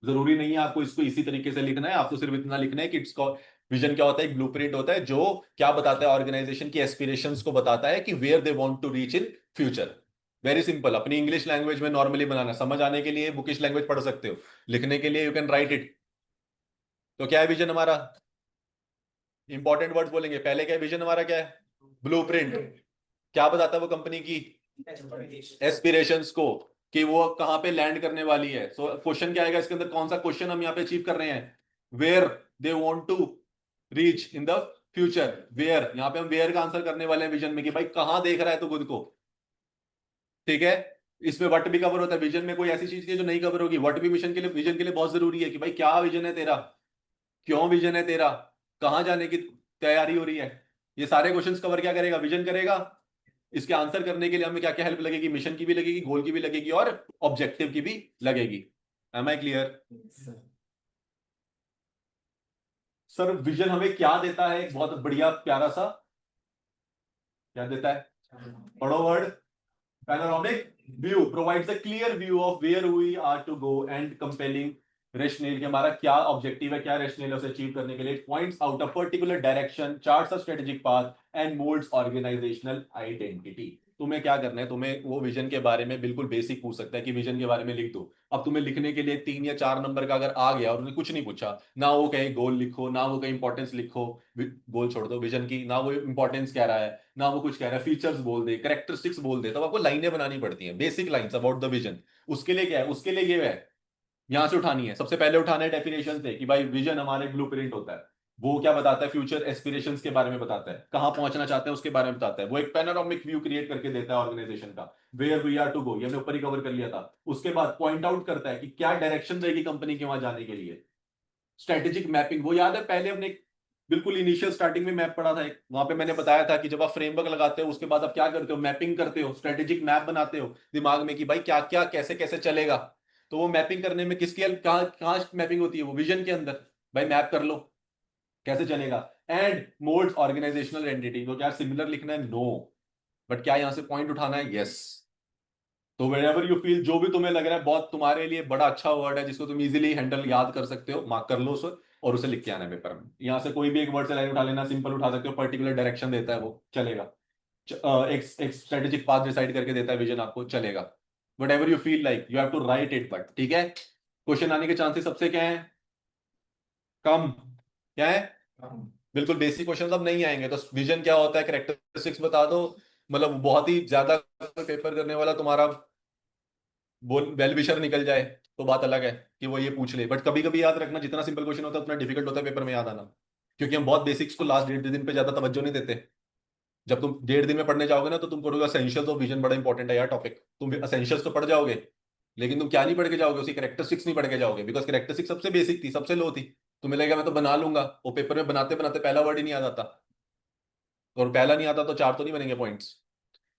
जरूरी नहीं है आपको इसको इसी तरीके से लिखना है, आपको सिर्फ इतना लिखना है कि इट्स विजन क्या होता है? एक ब्लूप्रिंट होता है जो क्या बताता है? ऑर्गेनाइजेशन की एस्पिरेशंस को बताता है कि where they want to reach in future. Very simple, अपनी इंग्लिश लैंग्वेज में नॉर्मली बनाना, समझ आने के लिए बुकिश लैंग्वेज पढ़ सकते हो, लिखने के लिए यू कैन राइट इट। तो क्या है विजन हमारा? इंपॉर्टेंट वर्ड्स बोलेंगे पहले। क्या है विजन हमारा? क्या है? ब्लूप्रिंट। क्या बताता है वो कंपनी की एस्पिरेशंस को, कि वो कहां पे लैंड करने वाली है। सो क्वेश्चन क्या आएगा इसके अंदर? कौन सा क्वेश्चन हम यहाँ पे अचीव कर रहे हैं? Where they want to reach in the future. Where, यहाँ पे हम वेयर का आंसर करने वाले हैं विजन में, कि भाई कहां देख रहा है तू खुद को। ठीक है। इसमें वट भी कवर होता है विजन में। कोई ऐसी चीज की जो नहीं कवर होगी, वट भी मिशन के लिए, विजन के लिए बहुत जरूरी है, कि भाई क्या विजन है तेरा, क्यों विजन है तेरा, कहां जाने की तैयारी हो रही है। ये सारे क्वेश्चंस कवर क्या करेगा? विजन करेगा। इसके आंसर करने के लिए हमें क्या क्या हेल्प लगेगी? मिशन की भी लगेगी, गोल की भी लगेगी, और ऑब्जेक्टिव की भी लगेगी। Am I clear? Sir vision हमें क्या देता है? एक बहुत बढ़िया प्यारा सा, क्या देता है? पढ़ो word. Panoramic view provides a clear view of where we are to go and compelling rationale कि हमारा क्या ऑब्जेक्टिव है, क्या रेशनल है उसे अचीव करने के लिए। Points out a particular direction, charts a strategic path and moulds organisational identity. तुम्हें क्या करना है? तुम्हें वो विजन के बारे में बिल्कुल बेसिक पूछ सकता है कि विजन के बारे में लिख दो। अब तुम्हें लिखने के लिए 3 या 4 नंबर का अगर आ गया और उन्हें कुछ नहीं पूछा, ना वो कहीं गोल लिखो, ना वो कहीं इंपॉर्टेंस लिखो, गोल छोड़ दो विजन की, ना वो इंपॉर्टेंस कह रहा है, ना वो कुछ कह रहा है, फीचर्स बोल दे, कैरेक्टरिस्टिक्स बोल दे, तब आपको लाइनें बनानी पड़ती हैं, basic lines about the vision. उसके लिए क्या है? उसके लिए ये है, यहां से उठानी है। सबसे पहले उठाना है डेफिनेशन से, कि भाई विजन हमारे ब्लूप्रिंट होता है। वो क्या बताता है? फ्यूचर एस्पिरेशंस के बारे में बताता है, कहां पहुंचना चाहते हैं उसके बारे में बताता है। वो एक पैनोरामिक व्यू क्रिएट करके देता है ऑर्गेनाइजेशन का, where we are to go, ये हमने ऊपर ही कवर कर लिया था। उसके बाद पॉइंट आउट करता है कि क्या डायरेक्शन रहेगी कंपनी के वहां जाने के लिए। स्ट्रेटेजिक मैपिंग, वो याद है पहले हमने बिल्कुल इनिशियल स्टार्टिंग में मैप पढ़ा था एक, वहां पे मैंने बताया था कि जब आप फ्रेमवर्क लगाते हो उसके बाद आप क्या करते हो? मैपिंग करते हो, स्ट्रेटेजिक मैप बनाते हो दिमाग में, कि भाई क्या क्या कैसे कैसे चलेगा। तो वो मैपिंग करने में किसकी हेल्प, कहाँ कहाँ मैपिंग होती है? वो विजन के अंदर। भाई मैप कर लो कैसे चलेगा। एंड मोड्स ऑर्गेनाइजेशनल एंटिटी, तो क्या सिमिलर लिखना है? नो। बट क्या यहां से पॉइंट उठाना है? यस। तो वेर एवर यू फील, जो भी तुम्हें लग रहा है बहुत तुम्हारे लिए बड़ा अच्छा वर्ड है जिसको तुम इजीली हैंडल याद कर सकते हो, मार्क कर लो उसे और उसे लिख के आना है पेपर में। यहां से कोई भी एक वर्ड से लाइन उठा लेना, सिंपल उठा सकते हो, पर्टिकुलर डायरेक्शन देता है वो चलेगा। एक स्ट्रेटेजिक पाथ डिसाइड करके देता है विजन आपको, चलेगा। Whatever you feel like you have to write it. But ठीक है, क्वेश्चन आने के चांसेस सबसे क्या है? कम। क्या है? बिल्कुल बेसिक क्वेश्चन अब नहीं आएंगे। तो विजन क्या होता है, कैरेक्टरिस्टिक्स बता दो। मतलब बहुत ही ज्यादा पेपर करने वाला तुम्हारा बोल वेल विशर निकल जाए तो बात अलग है कि वो ये पूछ ले। बट कभी कभी याद रखना, जितना सिंपल क्वेश्चन होता है उतना डिफिकल्ट होता है पेपर में याद आना, क्योंकि हम बहुत बेसिक्स को लास्ट 1.5 दिन पे ज्यादा तवज्जो नहीं देते। जब तुम 1.5 दिन में पढ़ने जाओगे ना, तो तुम पढ़ोगे असेंशियल्स ऑफ विजन, बड़ा इंपॉर्टेंट है यार टॉपिक। तुम असेंशियल्स तो पढ़ जाओगे, लेकिन तुम क्या नहीं पढ़ के जाओगे? उसकी कैरेक्टरिस्टिक्स नहीं पढ़ के जाओगे, बिकॉज कैरेक्टरिस्टिक्स सबसे बेसिक थी, सबसे लो थी। तुम्हें लगेगा मैं तो बना लूंगा, वो पेपर में बनाते बनाते पहला वर्ड ही नहीं आ जाता, और पहला नहीं आता तो चार तो नहीं बनेंगे पॉइंट्स।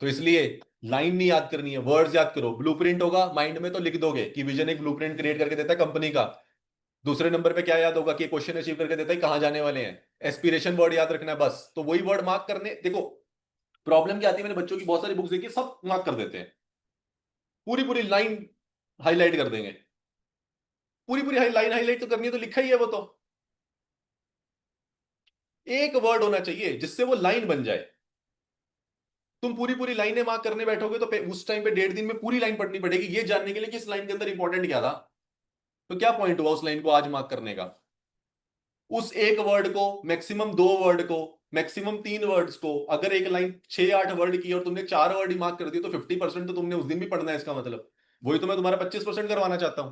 तो इसलिए लाइन नहीं याद करनी है, वर्ड्स याद करो। ब्लूप्रिंट होगा माइंड में तो लिख दोगे कि विजन एक ब्लूप्रिंट क्रिएट करके देता है कंपनी का। दूसरे नंबर पे क्या याद होगा? कि क्वेश्चन अचीव करके देता है कहां जाने वाले हैं। एस्पिरेशन वर्ड याद रखना है बस, तो वही वर्ड मार्क करने। देखो प्रॉब्लम क्या आती है, मैंने बच्चों की बहुत सारी बुक्स देखी, सब मार्क कर देते हैं, पूरी पूरी लाइन हाईलाइट कर देंगे। पूरी पूरी लाइन हाईलाइट तो करनी है, तो लिखा ही है वो तो। एक वर्ड होना चाहिए जिससे वो लाइन बन जाए। तुम पूरी पूरी लाइनें मार्क करने बैठोगे तो उस टाइम पे 1.5 दिन में पूरी लाइन पढ़नी पड़ेगी, ये जानने के लिए कि इस लाइन के अंदर इंपॉर्टेंट क्या था। तो क्या पॉइंट हुआ उस लाइन को आज मार्क करने का? उस एक वर्ड को, मैक्सिमम 2 वर्ड को, मैक्सिमम 3 वर्ड्स को, अगर एक लाइन 6-8 वर्ड की और तुमने 4 वर्ड ही मार्क कर दिए, तो 50% तो तुमने उस दिन भी पढ़ना है, इसका मतलब। वही तो मैं तुम्हारा 25% करवाना चाहता हूं,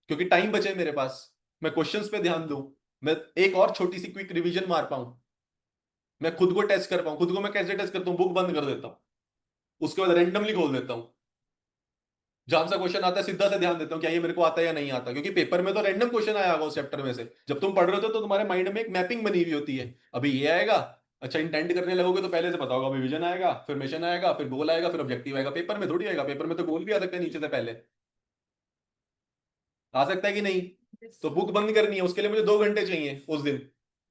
क्योंकि टाइम बचे मेरे पास, मैं क्वेश्चंस पे ध्यान दूं, मैं एक और छोटी सी क्विक रिवीजन मार पाऊं, मैं खुद को टेस्ट कर पाऊं। खुद को मैं कैसे टेस्ट करता हूं? बुक बंद कर देता हूं, उसके बाद रैंडमली खोल देता हूं, जहां सा क्वेश्चन आता है सीधा से ध्यान देता हूँ क्या ये मेरे को आता है या नहीं आता, क्योंकि पेपर में तो रैंडम क्वेश्चन आया होगा उस चैप्टर में से। जब तुम पढ़ रहे हो तो तुम्हारे माइंड में एक मैपिंग बनी हुई होती है, अभी ये आएगा, अच्छा इंटेंड करने लगोगे तो पहले से पता होगा, अभी विजन आएगा, फिर मिशन आएगा, फिर गोल आएगा, फिर ऑब्जेक्टिव आएगा। पेपर में थोड़ी आएगा, पेपर में तो गोल भी आ सकता है नीचे से पहले, आ सकता है कि नहीं? तो बुक बंद करनी है, उसके लिए मुझे 2 घंटे चाहिए उस दिन,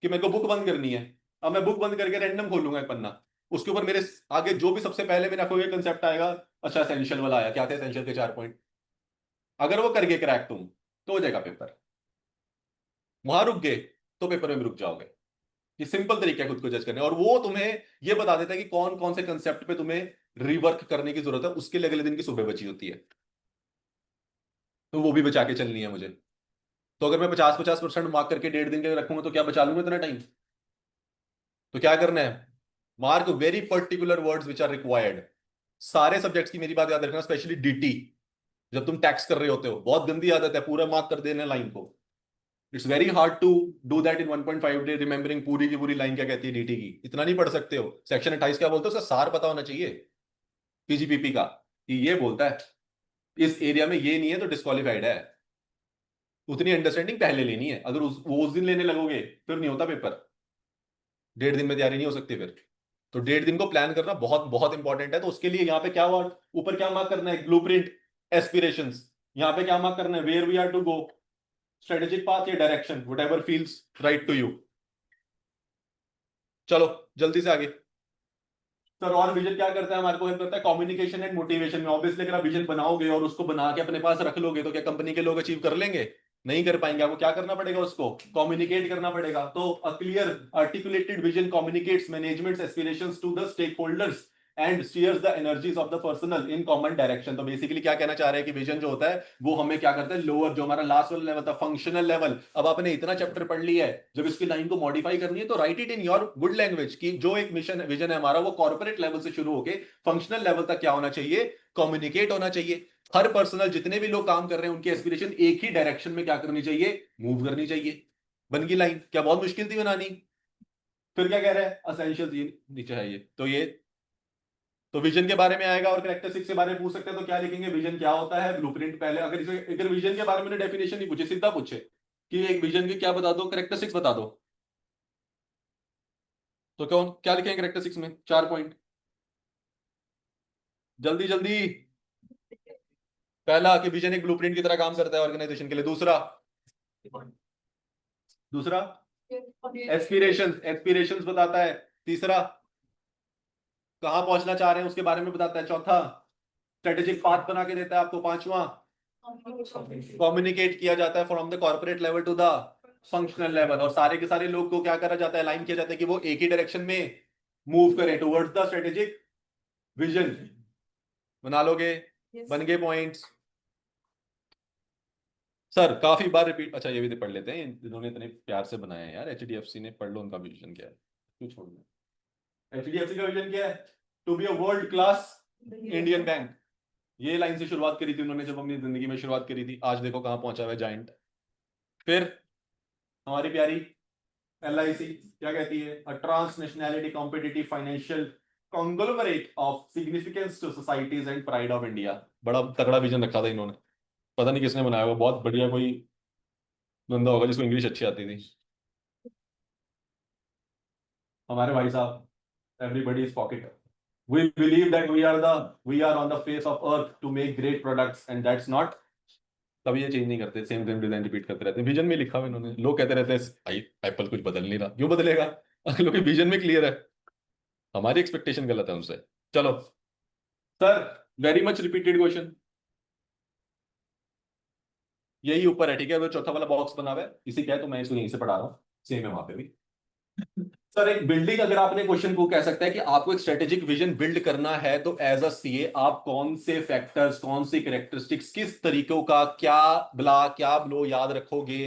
कि मेरे को बुक बंद करनी है। अब मैं बुक बंद करके रैंडम खोलूंगा एक पन्ना, उसके ऊपर मेरे आगे जो भी सबसे पहले मेरे आंखों में कंसेप्ट आएगा, अच्छा एसेंशियल वाला आया, क्या थे एसेंशियल के 4 पॉइंट, अगर वो करके क्रैक तुम, तो हो जाएगा पेपर। वहां रुक गए तो पेपर में भी रुक जाओगे। ये सिंपल तरीका है खुद को जज करने, और वो तुम्हें ये बता देता है कि कौन कौन से कंसेप्ट पे तुम्हें रिवर्क करने की जरूरत है, उसके लिए अगले दिन की सुबह बची होती है, तो वो भी बचा के चलनी है मुझे। तो अगर मैं 50-50% मार्क करके 1.5 दिन के लिए रखूंगा तो क्या बचा लूंगा इतना टाइम? तो क्या करना है, mark very particular words which are required. सारे सब्जेक्ट्स की मेरी बात याद रखना, स्पेशली डीटी। जब तुम टैक्स कर रहे होते हो, बहुत गंदी आदत है पूरा मार्क कर देना लाइन को। It's very hard to do that in 1.5 day, remembering पूरी की पूरी लाइन क्या कहती है डीटी की, इतना नहीं पढ़ सकते हो। सेक्शन 28 क्या बोलते हो, उसका सार पता होना चाहिए पीजीपीपी का, कि ये बोलता है इस एरिया में ये नहीं है तो डिस्क्वालिफाइड है। उतनी अंडरस्टैंडिंग पहले लेनी है, अगर वो उस दिन लेने लगोगे फिर नहीं होता पेपर, 1.5 दिन में तैयारी नहीं हो सकती फिर। तो 1.5 दिन को प्लान करना बहुत बहुत इंपॉर्टेंट है। तो उसके लिए यहाँ पे क्या हुआ, ऊपर क्या मार्क करना है, ब्लूप्रिंट, एस्पिरेशंस। यहाँ पे क्या मार्क करना है, where we are to go, strategic path या direction, whatever feels right to you. चलो जल्दी से आगे। सर और विजन क्या करता है, हमारे को हेल्प करता है कम्युनिकेशन एंड मोटिवेशन में। ऑब्वियसली अगर आप विजन बनाओगे और उसको बना के अपने पास रख लोगे तो क्या कंपनी के लोग अचीव कर लेंगे? नहीं कर पाएंगे। आपको क्या करना पड़ेगा, उसको कम्युनिकेट करना पड़ेगा। तो a clear articulated vision communicates management's aspirations to the stake holders and steers the energies of the personnel in common direction. तो बेसिकली क्या कहना चाह रहे हैं कि विजन जो होता है वो हमें क्या करता है, लोअर जो हमारा लास्ट वाला लेवल था, फंक्शनल लेवल। अब आपने इतना चैप्टर पढ़ लिया है, जब इसकी लाइन को मॉडिफाई करनी है तो right it in your good language कि जो एक मिशन विजन है हमारा वो कॉर्पोरेट लेवल से शुरू होके फंक्शनल लेवल तक क्या होना चाहिए, कम्युनिकेट होना चाहिए। हर पर्सनल जितने भी लोग काम कर रहे हैं उनकी एस्पिरेशन एक ही डायरेक्शन में क्या करनी चाहिए, मूव करनी चाहिए। बन गई लाइन, क्या बहुत मुश्किल थी बनानी? फिर क्या कह रहे हैं, असेंशियल नीचे है ये, तो ये तो विजन के बारे में आएगा। और कैरेक्टरिस्टिक्स के बारे में पूछ सकते हैं तो क्या लिखेंगे, विजन क्या होता है, ब्लूप्रिंट पहले। अगर इसे अगर विजन के बारे में डेफिनेशन नहीं पूछे, सीधा पूछे कि एक विजन की क्या बता दो, कैरेक्टरिस्टिक्स बता दो, तो कौन क्या लिखेंगे कैरेक्टरिस्टिक्स में? 4 पॉइंट, जल्दी जल्दी। पहला कि विजन एक ब्लूप्रिंट की तरह काम करता है ऑर्गेनाइजेशन के लिए। दूसरा, दूसरा एस्पिरेशंस, एस्पिरेशंस बताता है। तीसरा, कहां पहुंचना चाह रहे हैं उसके बारे में बताता है। चौथा, स्ट्रेटेजिक पाथ बना के देता है आपको। पांचवा, कम्युनिकेट किया जाता है from the corporate level to the functional level, और सारे के सारे लोग को क्या करा जाता है, लाइन किया जाता है कि वो एक ही डायरेक्शन में मूव करें टुवर्ड्स द स्ट्रेटेजिक विजन। बना लोगे? बन गए पॉइंट्स। सर काफी बार रिपीट, अच्छा ये भी तो पढ़ लेते हैं, इन्होंने इतने प्यार से बनाया है यार, एचडीएफसी ने, पढ़ लो उनका विजन क्या है, क्यों छोड़ना। एचडीएफसी का विजन क्या है, to be a world class Indian bank. ये लाइन से शुरुआत करी थी उन्होंने जब अपनी जिंदगी में शुरुआत करी थी, आज देखो कहां पहुंचा हुआ है, जाइंट। फिर हमारी प्यारी एलआईसी क्या कहती है, a transnationality competitive financial conglomerate of significance to societies and pride of India. बड़ा तगड़ा विजन रखा था इन्होंने, पता नहीं किसने बनाया हुआ, बहुत बढ़िया कोई बंदा होगा जिसको इंग्लिश अच्छी आती थी। हमारे भाई साहब, everybody is pocket. We believe that we are on the face of earth to make great products and that's not। कभी ये चेंज नहीं करते, सेम सेम डिजाइन रिपीट करते रहते हैं। विजन में लिखा हुआ इन्होंने, लोग कहते रहते हैं भाई एप्पल कुछ बदल नहीं रहा, क्यों बदलेगा? अगर लोग विजन में क्लियर है, हमारी एक्सपेक्टेशन गलत है उनसे। चलो sir, very much repeated question, यही ऊपर है ठीक है, वो चौथा वाला बॉक्स बना हुआ है, इसी क्या है, तो मैं इसको यहीं से पढ़ा रहा हूँ, सेम है वहां पे भी। सर एक बिल्डिंग, अगर आपने क्वेश्चन को कह सकता है कि आपको एक स्ट्रेटेजिक विजन बिल्ड करना है तो एज अ सीए आप कौन से फैक्टर्स, कौन सी कैरेक्टरिस्टिक्स, किस तरीकों का क्या ब्ला क्या ब्लो याद रखोगे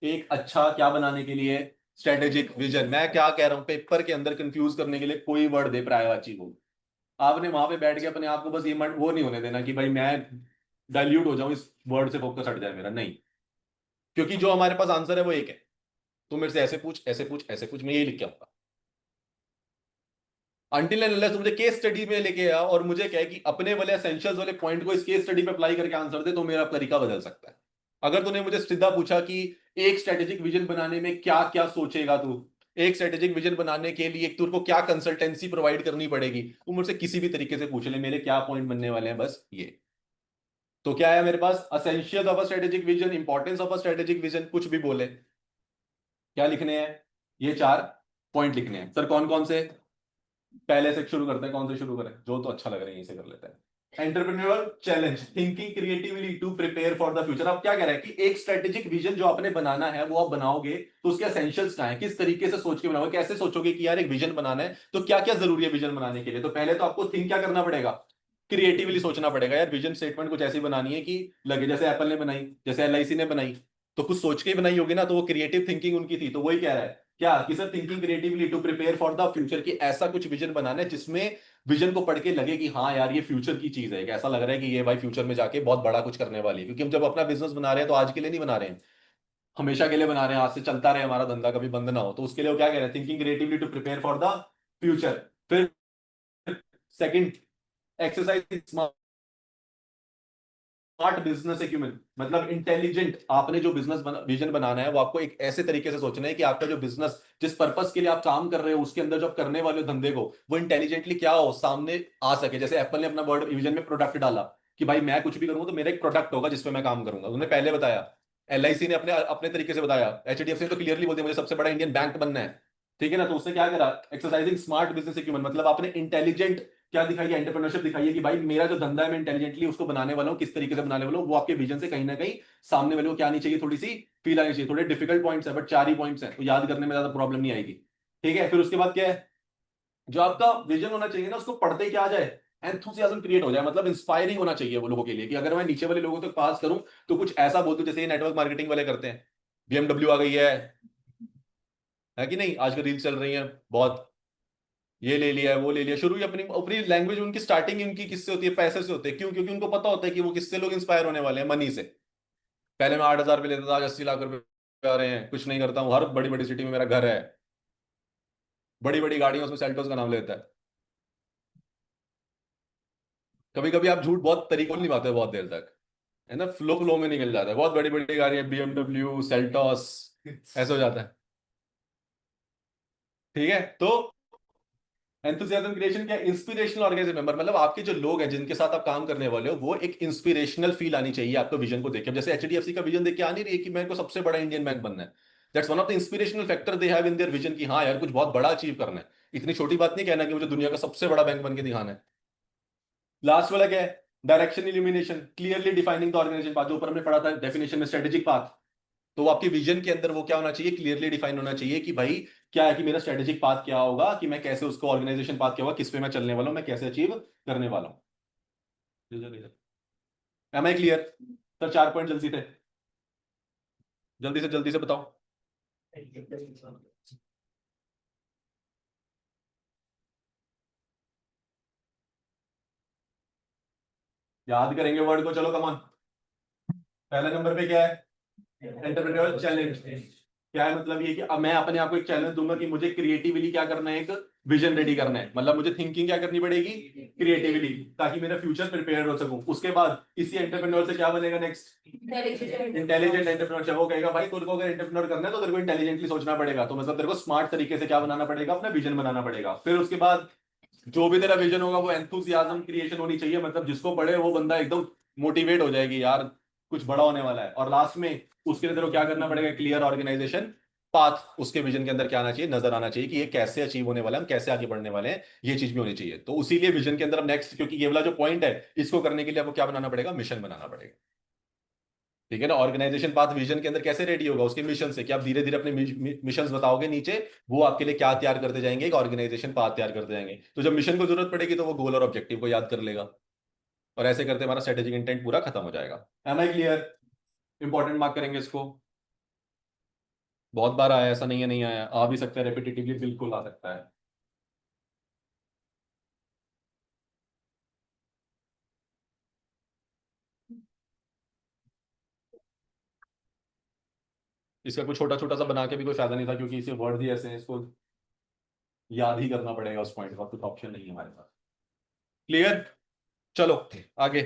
एक अच्छा क्या बनाने के लिए स्ट्रेटेजिक विजन। मैं क्या कह रहा हूं, पेपर के अंदर कंफ्यूज करने के लिए कोई वर्ड दे पर्यायवाची को, आपने वहां पे बैठ के अपने आप को बस ये वो नहीं होने देना कि भाई मैं डाइल्यूट हो जाऊं, इस वर्ड से फोकस हट जाए मेरा, नहीं। क्योंकि जो हमारे पास आंसर है वो एक है, तू मेरे से ऐसे पूछ ऐसे पूछ ऐसे पूछ, मैं यही लिख के आऊंगा। अनटिल एंड अनलेस मुझे केस स्टडी में लेके आ और मुझे कहे कि अपने वाले एसेंशियल्स वाले पॉइंट को इस केस स्टडी पे अप्लाई करके आंसर दे, तो मेरा तरीका बदल सकता है। अगर तूने मुझे सीधा पूछा कि एक स्ट्रेटेजिक विजन बनाने में क्या क्या सोचेगा तू, एक स्ट्रेटेजिक विजन बनाने के लिए तुझको को क्या कंसल्टेंसी प्रोवाइड करनी पड़ेगी, तू मुझसे किसी भी तरीके से पूछ ले, मेरे क्या पॉइंट बनने वाले हैं बस ये। तो क्या है मेरे पास, essentials of a strategic vision, importance of a strategic vision, कुछ भी बोले, क्या लिखने हैं, ये 4 पॉइंट लिखने हैं। सर कौन कौन से, पहले से शुरू करते हैं, कौन से शुरू करें, जो तो अच्छा लग रहा है यहीं से कर लेते हैं। Entrepreneurial challenge, thinking creatively to prepare for the future. अब क्या कह रहा है कि एक स्ट्रेटेजिक विजन जो आपने बनाना है वो आप बनाओगे तो उसके एसेंशियल्स क्या है, किस तरीके से सोच के बनाओगे, कैसे सोचोगे कि यार एक विजन बनाना है तो क्या क्या जरूरी है विजन बनाने के लिए। तो पहले तो आपको थिंक क्या करना पड़ेगा, क्रिएटिवली सोचना पड़ेगा। यार विजन स्टेटमेंट कुछ ऐसी बनानी है कि लगे जैसे एप्पल ने बनाई, जैसे एलआईसी ने बनाई, तो कुछ सोच के ही बनाई होगी ना, तो वो क्रिएटिव थिंकिंग उनकी थी। तो वही कह रहा है क्या कि sir thinking creatively to prepare for the future, की ऐसा कुछ विजन बनाना है जिसमें विजन को पढ़ के लगे कि हाँ यार ये फ्यूचर की चीज है, कि ऐसा लग रहा है कि ये भाई फ्यूचर में जाके बहुत बड़ा कुछ करने वाली है। क्योंकि हम जब अपना बिजनेस बना रहे हैं तो आज के लिए नहीं बना रहे हैं, हमेशा के लिए बना रहे हैं, आज से चलता रहे हमारा धंधा, कभी बंद ना हो। तो उसके लिए वो क्या कह रहे हैं, thinking creatively to prepare for the future. फिर second, exercise smart business acumen, मतलब इंटेलिजेंट। आपने जो बिजनेस विजन बनाना है वो आपको एक ऐसे तरीके से सोचना है कि आपका जो बिजनेस, जिस पर्पस के लिए आप काम कर रहे हो, उसके अंदर जो आप करने वाले हो धंधे को, वो इंटेलिजेंटली क्या हो, सामने आ सके। जैसे एप्पल ने अपना वर्ड विजन में प्रोडक्ट डाला कि भाई मैं कुछ भी करूंगा तो मेरा एक प्रोडक्ट होगा जिसपे मैं काम करूंगा, उन्होंने पहले बताया। एलआईसी ने अपने अपने तरीके से बताया, एचडीएफसी ने तो क्लियरली बोल दिया मुझे सबसे बड़ा इंडियन बैंक बनना है। ठीक है ना, तो उसने क्या करा, एक्सरसाइजिंग स्मार्ट बिजनेस एक्यूमेन, मतलब आपने इंटेलिजेंट क्या दिखाई, एंटरप्रेन्योरशिप दिखाई है कि भाई मेरा जो धंधा है मैं इंटेलिजेंटली उसको बनाने वाला हूँ, किस तरीके से बनाने वाला हूँ, वो आपके विजन से कहीं ना कहीं सामने वाले को क्या नहीं चाहिए, थोड़ी सी फील आनी चाहिए। थोड़े डिफिकल्ट पॉइंट्स है बट 4 ही पॉइंट्स हैं, तो याद करने में ज्यादा प्रॉब्लम नहीं आएगी। ठीक है, फिर उसके बाद क्या है, जो आपका विजन होना चाहिए ना, उसको पढ़ते ही क्या आ जाए, एंथुसियाज्म क्रिएट हो जाए, मतलब इंस्पायरिंग होना चाहिए वो लोगों के लिए, कि अगर मैं नीचे वाले लोगों तक पास करूं तो कुछ ऐसा बोल दूं जैसे ये नेटवर्क मार्केटिंग वाले करते हैं, बीएमडब्ल्यू आ गई है कि नहीं, आजकल रील्स चल रही हैं बहुत, ये ले लिया है वो ले लिया, शुरू ही अपनी अपनी लैंग्वेज, उनकी स्टार्टिंग उनकी किससे होती है, पैसे से होते हैं। क्यों? क्योंकि उनको पता होता है कि वो किससे लोग इंस्पायर होने वाले हैं, मनी से। पहले मैं 8,000 रुपये लेता था, आज 80 लाख रुपए आ रहे हैं, कुछ नहीं करता हूँ, हर बड़ी बड़ी सिटी में मेरा घर है, बड़ी बड़ी गाड़ियां, उसमें सेल्टोस का नाम लेता है। कभी कभी आप झूठ बहुत तरीकों से निभाते हो बहुत देर तक, है ना, फ्लो फ्लो में निकल जाता है, बहुत बड़ी बड़ी गाड़ियां, बीएमडब्ल्यू सेल्टोस, ऐसे हो जाता है। ठीक है, तो एंथुसियाज्म क्रिएशन क्या, इंस्पिरेशनल ऑर्गेनाइजेशन मेंबर, मतलब आपके जो लोग हैं जिनके साथ आप काम करने वाले हो, वो एक इंस्पिरेशनल फील आनी चाहिए आपको विजन को देख के। जैसे एचडीएफसी का विजन देख के आ नहीं रही है कि मेरे को सबसे बड़ा इंडियन बैंक बनना है, that's one of the inspirational factor they have in their vision, की हाँ यार कुछ बहुत बड़ा अचीव करना है। इतनी छोटी बात नहीं कहना कि मुझे दुनिया का सबसे बड़ा बैंक बन के दिखाना है। लास्ट वाला क्या है, direction illumination, clearly defining the organisation path, जो ऊपर हमने पढ़ा था डेफिनेशन में, स्ट्रेटेजिक पाथ। तो वो आपके विजन के अंदर वो क्या होना चाहिए, क्लियरली डिफाइन होना चाहिए कि भाई क्या है, कि मेरा स्ट्रेटेजिक पाथ क्या होगा, कि मैं कैसे उसको, ऑर्गेनाइजेशन पाथ क्या होगा, किस पे मैं चलने वाला हूं, मैं कैसे अचीव करने वाला हूँ। Am I clear sir? 4 point जल्दी से, जल्दी से बताओ। याद करेंगे वर्ड को, चलो कमान। पहले नंबर पे क्या है, एंटरप्रेन्योर चैलेंज। क्या है मतलब, ये कि अब मैं अपने आप को एक चैलेंज दूंगा कि मुझे क्रिएटिवली क्या करना है, एक विजन रेडी करना है, मतलब मुझे थिंकिंग क्या करनी पड़ेगी, क्रिएटिवली, ताकि मेरा फ्यूचर प्रिपेयर हो सकूं। उसके बाद इसी एंटरप्रेन्योर से क्या बनेगा नेक्स्ट, इंटेलिजेंट एंटरप्रेन्योर। वो कहेगा भाई तेरे को अगर एंटरप्रेन्योर करना है तो तेरे को इंटेलिजेंटली सोचना पड़ेगा, तो मतलब तेरे को स्मार्ट तरीके से क्या बनाना पड़ेगा, अपना विजन बनाना पड़ेगा। फिर उसके बाद जो भी तेरा विजन होगा वो एंथुसियाज्म क्रिएशन होनी चाहिए, मतलब जिसको पढ़े वो बंदा एकदम मोटिवेट हो जाएगी यार, कुछ बड़ा होने वाला है। और लास्ट में उसके लिए तेरे को क्या करना पड़ेगा, क्लियर ऑर्गेनाइजेशन पाथ, उसके विजन के अंदर क्या आना चाहिए, नजर आना चाहिए कि ये कैसे अचीव होने वाला है, हम कैसे आगे बढ़ने वाले हैं, ये चीज भी होनी चाहिए। तो उसीलिए विजन के अंदर हम नेक्स्ट, क्योंकि ये वाला जो पॉइंट है, इसको करने के लिए आपको क्या बनाना पड़ेगा, मिशन बनाना पड़ेगा। ठीक है ना, ऑर्गेनाइजेशन पाथ विजन के अंदर कैसे रेडी होगा, उसके मिशन से, कि आप धीरे धीरे अपने मिशन बताओगे नीचे, वो आपके लिए क्या तैयार करते जाएंगे, एक ऑर्गेनाइजेशन पाथ तैयार करते जाएंगे। तो जब मिशन को जरूरत पड़ेगी तो वो गोल और ऑब्जेक्टिव को याद कर लेगा, और ऐसे करते हमारा स्ट्रेटेजिक इंटेंट पूरा खत्म हो जाएगा। Am I clear? Important mark करेंगे इसको, बहुत बार आया, ऐसा नहीं है नहीं आया, आ भी सकता है रेपिटेटिवली, बिल्कुल आ सकता है। इसका कुछ छोटा छोटा सा बना के भी कोई फायदा नहीं था, क्योंकि इसे वर्ड ही ऐसे हैं, इसको याद ही करना पड़ेगा उस पॉइंट का, कुछ ऑप्शन नहीं है हमारे पास। क्लियर? चलो आगे।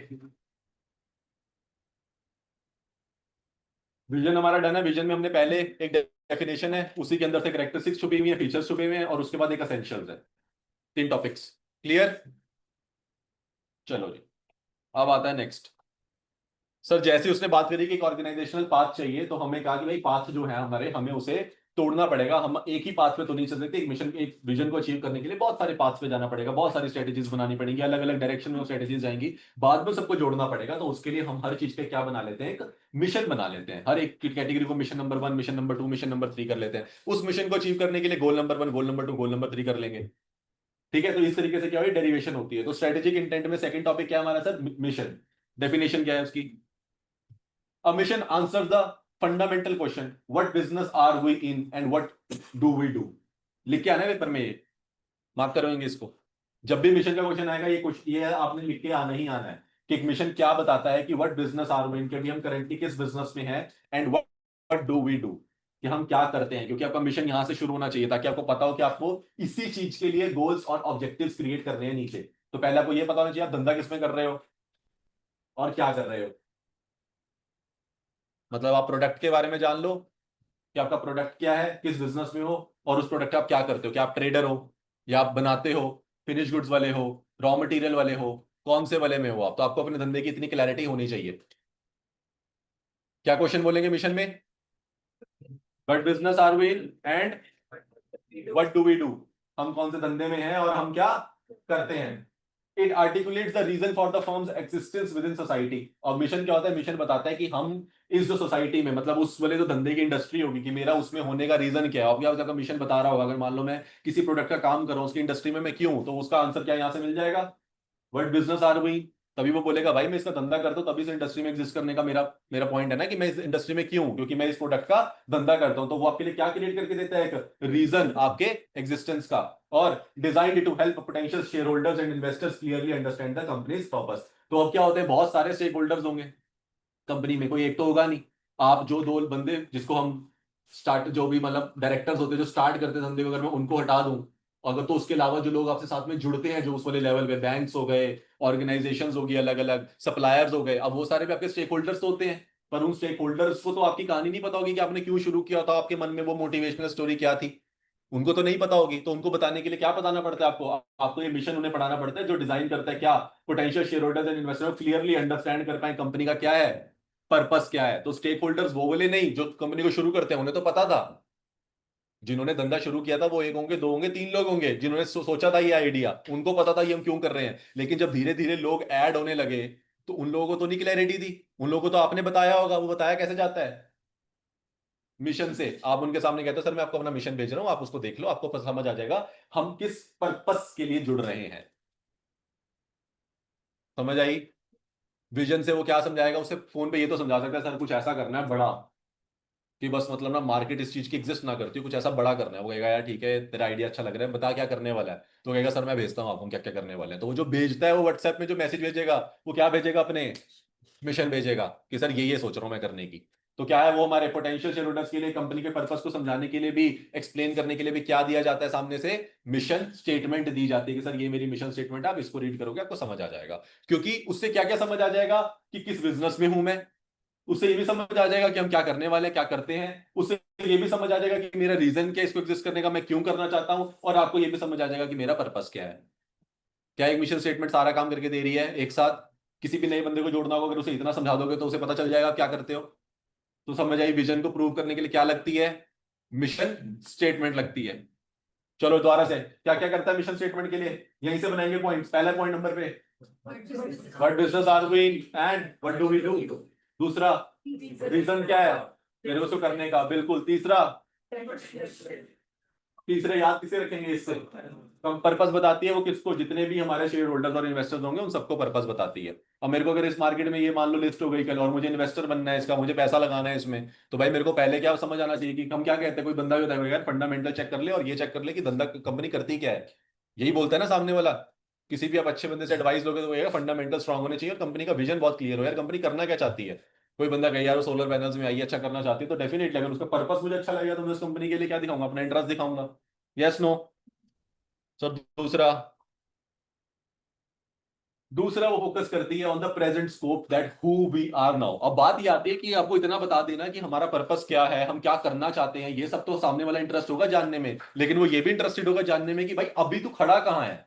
विजन हमारा डन है। विजन में हमने पहले एक डेफिनेशन है, उसी के अंदर से कैरेक्टरिस्टिक्स छुपी हुई है, फीचर्स छुपे हुए हैं, और उसके बाद एक एसेंशियल्स है। 3 टॉपिक्स क्लियर। चलो जी, अब आता है नेक्स्ट। सर जैसे उसने बात करी कि एक ऑर्गेनाइजेशनल पाथ चाहिए, तो हमें कहा कि भाई पाथ जो है हमारे, हमें उसे तोड़ना पड़ेगा। हम एक ही पाथ पे तो नहीं चल सकते। एक मिशन, एक विजन को अचीव करने के लिए बहुत सारे पाथ पे जाना पड़ेगा, बहुत सारी स्ट्रेटेजीज बनानी पड़ेंगी, अलग अलग डायरेक्शन में स्ट्रेटेजीज जाएंगी, बाद में सबको जोड़ना पड़ेगा। तो उसके लिए हम हर चीज पे क्या बना लेते हैं, एक मिशन बना लेते हैं। हर एक कैटेगरी को mission number 1, mission number 2, mission number 3 कर लेते हैं। उस मिशन को अचीव करने के लिए goal number 1, goal number 2, goal number 3 कर लेंगे। ठीक है, तो इस तरीके से क्या होगी, डेरिवेशन होती है। तो स्ट्रेटेजिक इंटेंट में सेकंड टॉपिक क्या है हमारा सर, मिशन। डेफिनेशन क्या है उसकी, a mission answers the fundamental question what business are we in and what do we do. लिख के आना है पेपर में, ये मार्क करोगे इसको। जब भी मिशन का क्वेश्चन आएगा, ये कुछ ये आपने लिख के आना ही आना है कि एक मिशन क्या बताता है, कि what business are we in, क्योंकि हम करेंटली किस बिजनेस में हैं, and what do we do, कि हम क्या करते हैं। क्योंकि आपका मिशन यहां से शुरू होना चाहिए ताकि आपको पता हो कि आपको इसी चीज के लिए गोल्स और ऑब्जेक्टिव्स क्रिएट करने हैं नीचे। तो पहले आपको ये पता होना चाहिए आप धंधा किसमें कर रहे हो और क्या कर रहे हो। मतलब आप प्रोडक्ट के बारे में जान लो कि आपका प्रोडक्ट क्या है, किस बिजनेस में हो, और उस प्रोडक्ट का आप क्या करते हो। क्या आप ट्रेडर हो, या आप बनाते हो, फिनिश गुड्स वाले हो, रॉ मटेरियल वाले हो, कौन से वाले में हो आप। तो आपको अपने धंधे की इतनी क्लैरिटी होनी चाहिए। क्या क्वेश्चन बोलेंगे मिशन में, what business are we in and what do we do, हम कौन से धंधे में हैं और हम क्या करते हैं। It articulates the reason for the firm's existence within society. और मिशन क्या होता है, मिशन बताता है कि हम इस जो सोसाइटी में, मतलब उस वाले जो धंधे की इंडस्ट्री होगी, कि मेरा उसमें होने का रीजन क्या है। अब क्या का मिशन बता रहा होगा, अगर मान लो मैं किसी प्रोडक्ट का काम कर रहा हूं, उसकी इंडस्ट्री में मैं क्यों, तो उसका आंसर क्या यहां से मिल जाएगा, व्हाट बिजनेस आर वी। तभी वो बोलेगा भाई मैं इसका धंधा करता हूं, तभी इस इंडस्ट्री में एग्जिस्ट करने का मेरा मेरा पॉइंट है ना, कि मैं इस इंडस्ट्री में क्यों, क्योंकि मैं इस प्रोडक्ट का धंधा करता हूं। तो वो आपके लिए क्या क्रिएट करके देता है, एक रीजन आपके एग्जिस्टेंस का। और design to help potential share holders and investors clearly understand the company's purpose. तो अब क्या होते हैं, बहुत सारे स्टेक होल्डर्स होंगे कंपनी में, कोई एक तो होगा नहीं। आप जो दो बंदे जिसको हम स्टार्ट, जो भी मतलब डायरेक्टर्स होते हैं जो स्टार्ट करते हैं धंधे को, अगर मैं उनको हटा दूं, अगर तो उसके अलावा जो लोग आपसे साथ में जुड़ते हैं, जो उस वाले लेवल पे, बैंक्स हो गए, ऑर्गेनाइजेशंस होगी अलग अलग, सप्लायर्स हो गए, अब वो सारे भी आपके स्टेक होल्डर्स तो होते हैं। पर उन स्टेक होल्डर्स को तो आपकी कहानी नहीं पता होगी कि आपने क्यों शुरू किया था, आपके मन में वो मोटिवेशनल स्टोरी क्या थी, उनको तो नहीं पता होगी। तो उनको बताने के लिए क्या बताना पड़ता है आपको, आपको ये मिशन उन्हें पढ़ाना पड़ता है जो डिजाइन करता है क्या, potential share holders and investor clearly understand कर पाए कंपनी का क्या है, पर्पस क्या है। तो स्टेक होल्डर्स वो बोले नहीं जो कंपनी को शुरू करते हैं, उन्हें तो पता था। जिन्होंने धंधा शुरू किया था वो एक होंगे, दो होंगे, तीन लोग होंगे, जिन्होंने सोचा था ये आइडिया, उनको पता था ये हम क्यों कर रहे हैं। लेकिन जब धीरे धीरे लोग ऐड होने लगे, तो उन लोगों को तो नहीं क्लैरिटी थी। उन लोगों को तो आपने बताया होगा, वो बताया कैसे जाता है, मिशन से। आप उनके सामने कहते हो सर मैं आपको अपना मिशन भेज रहा हूं, आप उसको देख लो, आपको समझ आ जाएगा हम किस पर्पस के लिए जुड़ रहे हैं। समझ आई। विजन से वो क्या समझाएगा, उसे फोन पे ये तो समझा सकता है सर कुछ ऐसा करना है बड़ा, कि बस मतलब ना मार्केट इस चीज की एग्जिस्ट ना करती हो, कुछ ऐसा बड़ा करना है। वो कहेगा यार ठीक है तेरा आइडिया अच्छा लग रहा है, बता क्या करने वाला है। तो कहेगा सर मैं भेजता हूँ आपको क्या क्या करने वाले हैं। तो वो जो भेजता है, वो व्हाट्सएप में जो मैसेज भेजेगा, वो क्या भेजेगा, अपने मिशन भेजेगा कि सर ये सोच रहा हूं मैं करने की। तो क्या है, वो हमारे पोटेंशियल शेयर होल्डर्स के लिए कंपनी के पर्पस को समझाने के लिए भी, एक्सप्लेन करने के लिए भी क्या दिया जाता है सामने से, मिशन स्टेटमेंट दी जाती है कि सर ये मेरी मिशन स्टेटमेंट है, आप इसको रीड करोगे आपको समझ आ जाएगा। क्योंकि उससे क्या क्या समझ आ जाएगा, कि किस बिजनेस में हूं मैं, उससे ये भी समझ आ जाएगा कि हम क्या करने वाले हैं, क्या करते हैं। उससे ये भी समझ आ जाएगा कि मेरा रीजन क्या है इसको एग्जिस्ट करने का, मैं क्यों करना चाहता हूं, और आपको ये भी समझ आ जाएगा कि मेरा पर्पस क्या है। क्या एक मिशन स्टेटमेंट सारा काम करके दे रही है एक साथ। किसी भी नए बंदे को जोड़ना होगा, अगर उसे इतना समझा दोगे तो उसे पता चल जाएगा आप क्या करते हो। तो समझ आई, विजन को प्रूव करने के लिए क्या लगती है, मिशन स्टेटमेंट लगती है। चलो दोबारा से, क्या क्या करता है मिशन स्टेटमेंट के लिए, यहीं से बनाएंगे पॉइंट्स। पहला पॉइंट नंबर पे, what business are we and what do we do. दूसरा, रीजन क्या है मेरे को उसको करने का, बिल्कुल। तीसरा, तीसरे याद किसे रखेंगे इससे, कम पर्पस बताती है वो किसको, जितने भी हमारे शेयर होल्डर्स और इन्वेस्टर्स होंगे उन सबको पर्पस बताती है। अब मेरे को अगर इस मार्केट में ये मान लो लिस्ट हो गई कल, और मुझे इन्वेस्टर बनना है इसका, मुझे पैसा लगाना है इसमें, तो भाई मेरे को पहले क्या समझ आना चाहिए कि हम क्या कहते हैं। कोई बंदा भी होता है यार फंडामेंटल चेक कर ले और ये चेक कर ले कि धंधा कंपनी करती क्या है, यही बोलता है ना सामने वाला। किसी भी आप अच्छे बंदे से एडवाइस लोगे तो फंडामेंटल स्ट्रांग होने चाहिए और कंपनी का विजन बहुत क्लियर हो, यार कंपनी करना क्या चाहती है। कोई बंदा कहे यार वो सोलर पैनल्स में आई अच्छा करना चाहती है, तो डेफिनेटली अगर उसका पर्पस मुझे अच्छा लगेगा तो मैं उस कंपनी के लिए क्या दिखाऊंगा, अपना इंटरेस्ट दिखाऊंगा। Yes no. सर दूसरा, दूसरा वो फोकस करती है on the present scope that who we are now. अब बात ये आती है कि आपको इतना बता देना कि हमारा पर्पस क्या है, हम क्या करना चाहते हैं, ये सब तो सामने वाला इंटरेस्ट होगा जानने में, लेकिन वो ये भी इंटरेस्टेड होगा जानने में कि भाई अभी तू खड़ा कहाँ है।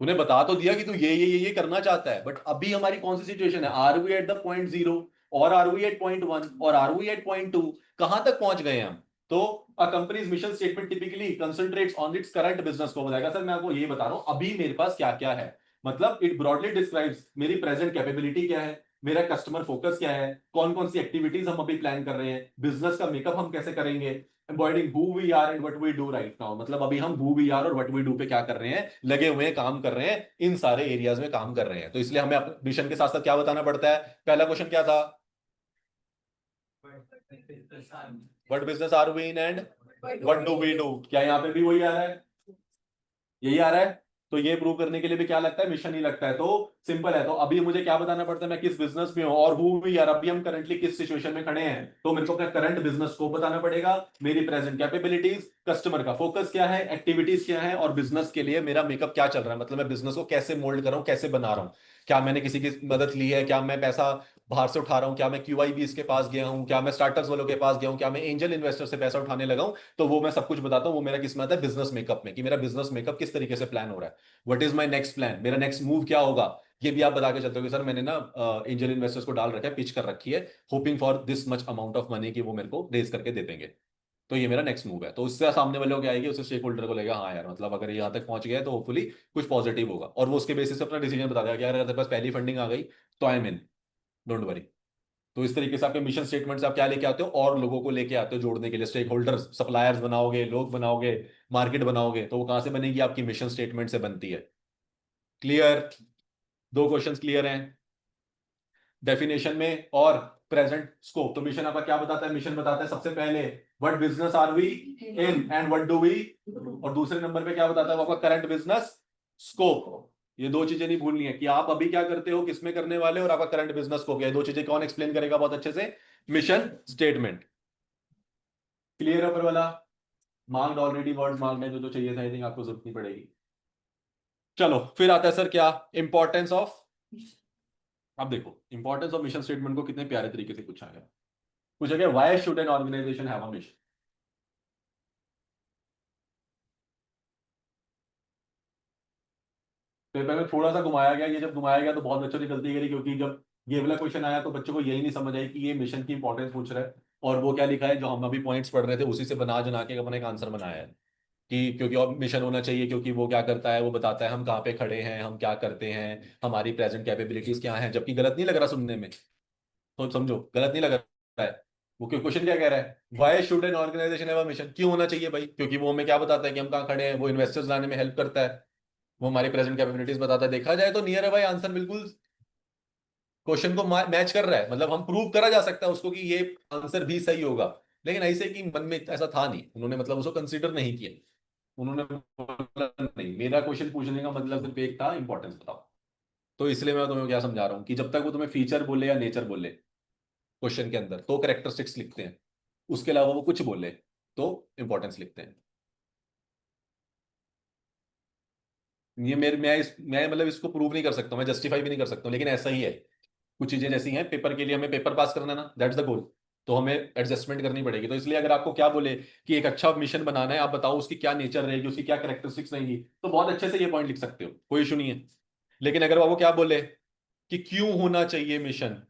उन्हें बता तो दिया कि तू ये करना चाहता है, बट अभी हमारी कौन सी सिचुएशन है, are we at the point zero, और are we at point one, और are we at point two, कहां तक पहुंच गए हम। तो a company's mission statement typically concentrates on its current business को बताएगा। सर मैं आपको ये बता रहा हूं अभी मेरे पास क्या क्या है, मतलब इट ब्रॉडली डिस्क्राइब्स मेरी प्रेजेंट कैपेबिलिटी क्या है, मेरा कस्टमर फोकस क्या है, कौन कौन सी एक्टिविटीज हम अभी प्लान कर रहे हैं, बिजनेस का मेकअप हम कैसे करेंगे, embodying who we are and what we do right now, मतलब अभी हम हु वी आर और व्हाट वी डू पे क्या कर रहे हैं, लगे हुए हैं, काम कर रहे हैं, इन सारे एरियाज में काम कर रहे हैं। तो इसलिए हमें अपने मिशन के साथ साथ क्या बताना पड़ता है। पहला क्वेश्चन क्या था, what business are we in and what do we do, क्या यहाँ पे भी वही आ रहा है, यही आ रहा है। तो ये प्रूव करने के लिए भी क्या लगता है, मिशन ही लगता है। तो सिंपल है, तो अभी मुझे क्या बताना पड़ता है, मैं किस बिजनेस में हूं और हु वी आर, अभी हम करंटली किस सिचुएशन में खड़े हैं। तो मेरे को अपना करंट बिजनेस स्कोप बताना पड़ेगा, मेरी प्रेजेंट कैपेबिलिटीज, कस्टमर का फोकस क्या है, एक्टिविटीज क्या है, और बिजनेस के लिए मेरा मेकअप क्या चल रहा है, मतलब मैं बिजनेस को कैसे मोल्ड कर रहा हूं, कैसे बना रहा हूं, क्या मैंने किसी की मदद ली है, क्या मैं पैसा बाहर से उठा रहा हूं, क्या मैं QIBs के पास गया हूं, क्या मैं स्टार्टअप्स वालों के पास गया हूं, क्या मैं एंजल इन्वेस्टर से पैसा उठाने लगा हूं। तो वो मैं सब कुछ बताता हूं, वो मेरा किस में आता है, बिजनेस मेकअप में, कि मेरा बिजनेस मेकअप किस तरीके से प्लान हो रहा है, what is my next plan, मेरा नेक्स्ट मूव क्या होगा। ये भी आप बता के चलते हो कि सर मैंने ना एंजल इन्वेस्टर्स को डाल रखा है, पिच कर रखी है, hoping for this much amount of money कि वो मेरे को रेज करके दे देंगे। तो ये मेरा नेक्स्ट मूव है। तो उससे सामने वाले को क्या आएगी, उससे स्टेक होल्डर को लगेगा हाँ यार, मतलब अगर यहाँ तक पहुंच गया है तो होपफुली कुछ पॉजिटिव होगा, और वो उसके बेसिस पे अपना डिसीजन बता देगा कि यार अगर तेरे पास पहली फंडिंग आ गई तो I am in, don't worry. तो इस तरीके से आपके मिशन स्टेटमेंट से आप क्या लेके आते हो, और लोगों को लेके आते हो जोड़ने के लिए, स्टेक होल्डर्स, सप्लायर्स बनाओगे, लोग बनाओगे, मार्केट बनाओगे, तो वो कहां से बनेगी, आपकी मिशन स्टेटमेंट से बनती है। क्लियर, दो क्वेश्चंस क्लियर हैं। डेफिनेशन में और प्रेजेंट स्कोप, तो मिशन आपका क्या बताता है, मिशन बताता है सबसे पहले what business are we in and what do we, और दूसरे नंबर पे क्या बताता है वो आपका करंट बिजनेस स्कोप। ये दो चीजें नहीं भूलनी है कि आप अभी क्या करते हो, किसमें करने वाले हो, और आपका करंट बिजनेस स्कोप क्या है। दो चीजें कौन एक्सप्लेन करेगा बहुत अच्छे से, मिशन स्टेटमेंट। क्लियर है ऊपर वाला, मार्क्ड ऑलरेडी, वर्ड मार्क्ड है, जो जो चाहिए था, आई थिंक आपको जरूरत नहीं पड़ेगी। चलो फिर आता है सर क्या, इंपॉर्टेंस ऑफ, अब देखो इंपॉर्टेंस ऑफ मिशन स्टेटमेंट को कितने प्यारे तरीके से पूछा गया। पूछा गया why should an organisation have a mission. Paper में थोड़ा सा घुमाया गया, ये जब घुमाया गया तो बहुत बच्चों ने गलती करी, क्योंकि जब ये वाला क्वेश्चन आया तो बच्चों को यही नहीं समझ आई कि ये मिशन की इंपॉर्टेंस पूछ रहा है, और वो क्या लिखा है जो हम अभी पॉइंट्स पढ़ रहे थे उसी से बना जना के अपना एक आंसर बनाया है, कि क्योंकि और मिशन होना चाहिए, क्योंकि वो क्या करता है, वो बताता है हम कहाँ पे खड़े हैं, हम क्या करते हैं, हमारी प्रेजेंट कैपेबिलिटीज क्या हैं। जबकि गलत नहीं लग रहा सुनने में, तो समझो गलत नहीं लग रहा है। वो क्यों क्वेश्चन क्या कह रहा है, why should an organisation have a mission, क्यों होना चाहिए भाई, क्योंकि वो हमें क्या बताता है कि हम कहाँ खड़े हैं, वो इन्वेस्टर्स लाने में हेल्प करता है, वो हमारी प्रेजेंट कैपेबिलिटीज बताता है। देखा जाए तो नियर है भाई, आंसर बिल्कुल क्वेश्चन को मैच कर रहा है, मतलब हम प्रूव करा जा सकता है उसको कि ये आंसर भी सही होगा। लेकिन ऐसे कि मन में ऐसा था नहीं, उन्होंने मतलब उसको कंसीडर नहीं किया, उन्होंने बोला नहीं, मेरा क्वेश्चन पूछने का मतलब सिर्फ एक था, इंपॉर्टेंस बताओ। तो इसलिए मैं तुम्हें क्या समझा रहा हूँ कि जब तक वो तुम्हें फीचर बोले या नेचर बोले क्वेश्चन के अंदर, तो कैरेक्टरिस्टिक्स लिखते हैं, उसके अलावा वो कुछ बोले तो इंपॉर्टेंस लिखते हैं। ये मैं मतलब इसको प्रूव नहीं कर सकता, मैं जस्टिफाई भी नहीं कर सकता हूं, लेकिन ऐसा ही है। कुछ चीजें जैसी हैं, पेपर के लिए हमें पेपर पास करना है ना, दैट्स द गोल, तो हमें एडजस्टमेंट करनी पड़ेगी। तो इसलिए अगर आपको क्या बोले कि एक अच्छा मिशन बनाना है, आप बताओ उसकी क्या नेचर रहेगी, उसकी क्या कैरेक्टरिस्टिक्स रहेंगी, तो बहुत अच्छे से ये पॉइंट लिख सकते हो, कोई इशू नहीं है। लेकिन अगर वो आपको क्या बोले कि क्यों होना चाहिए mission,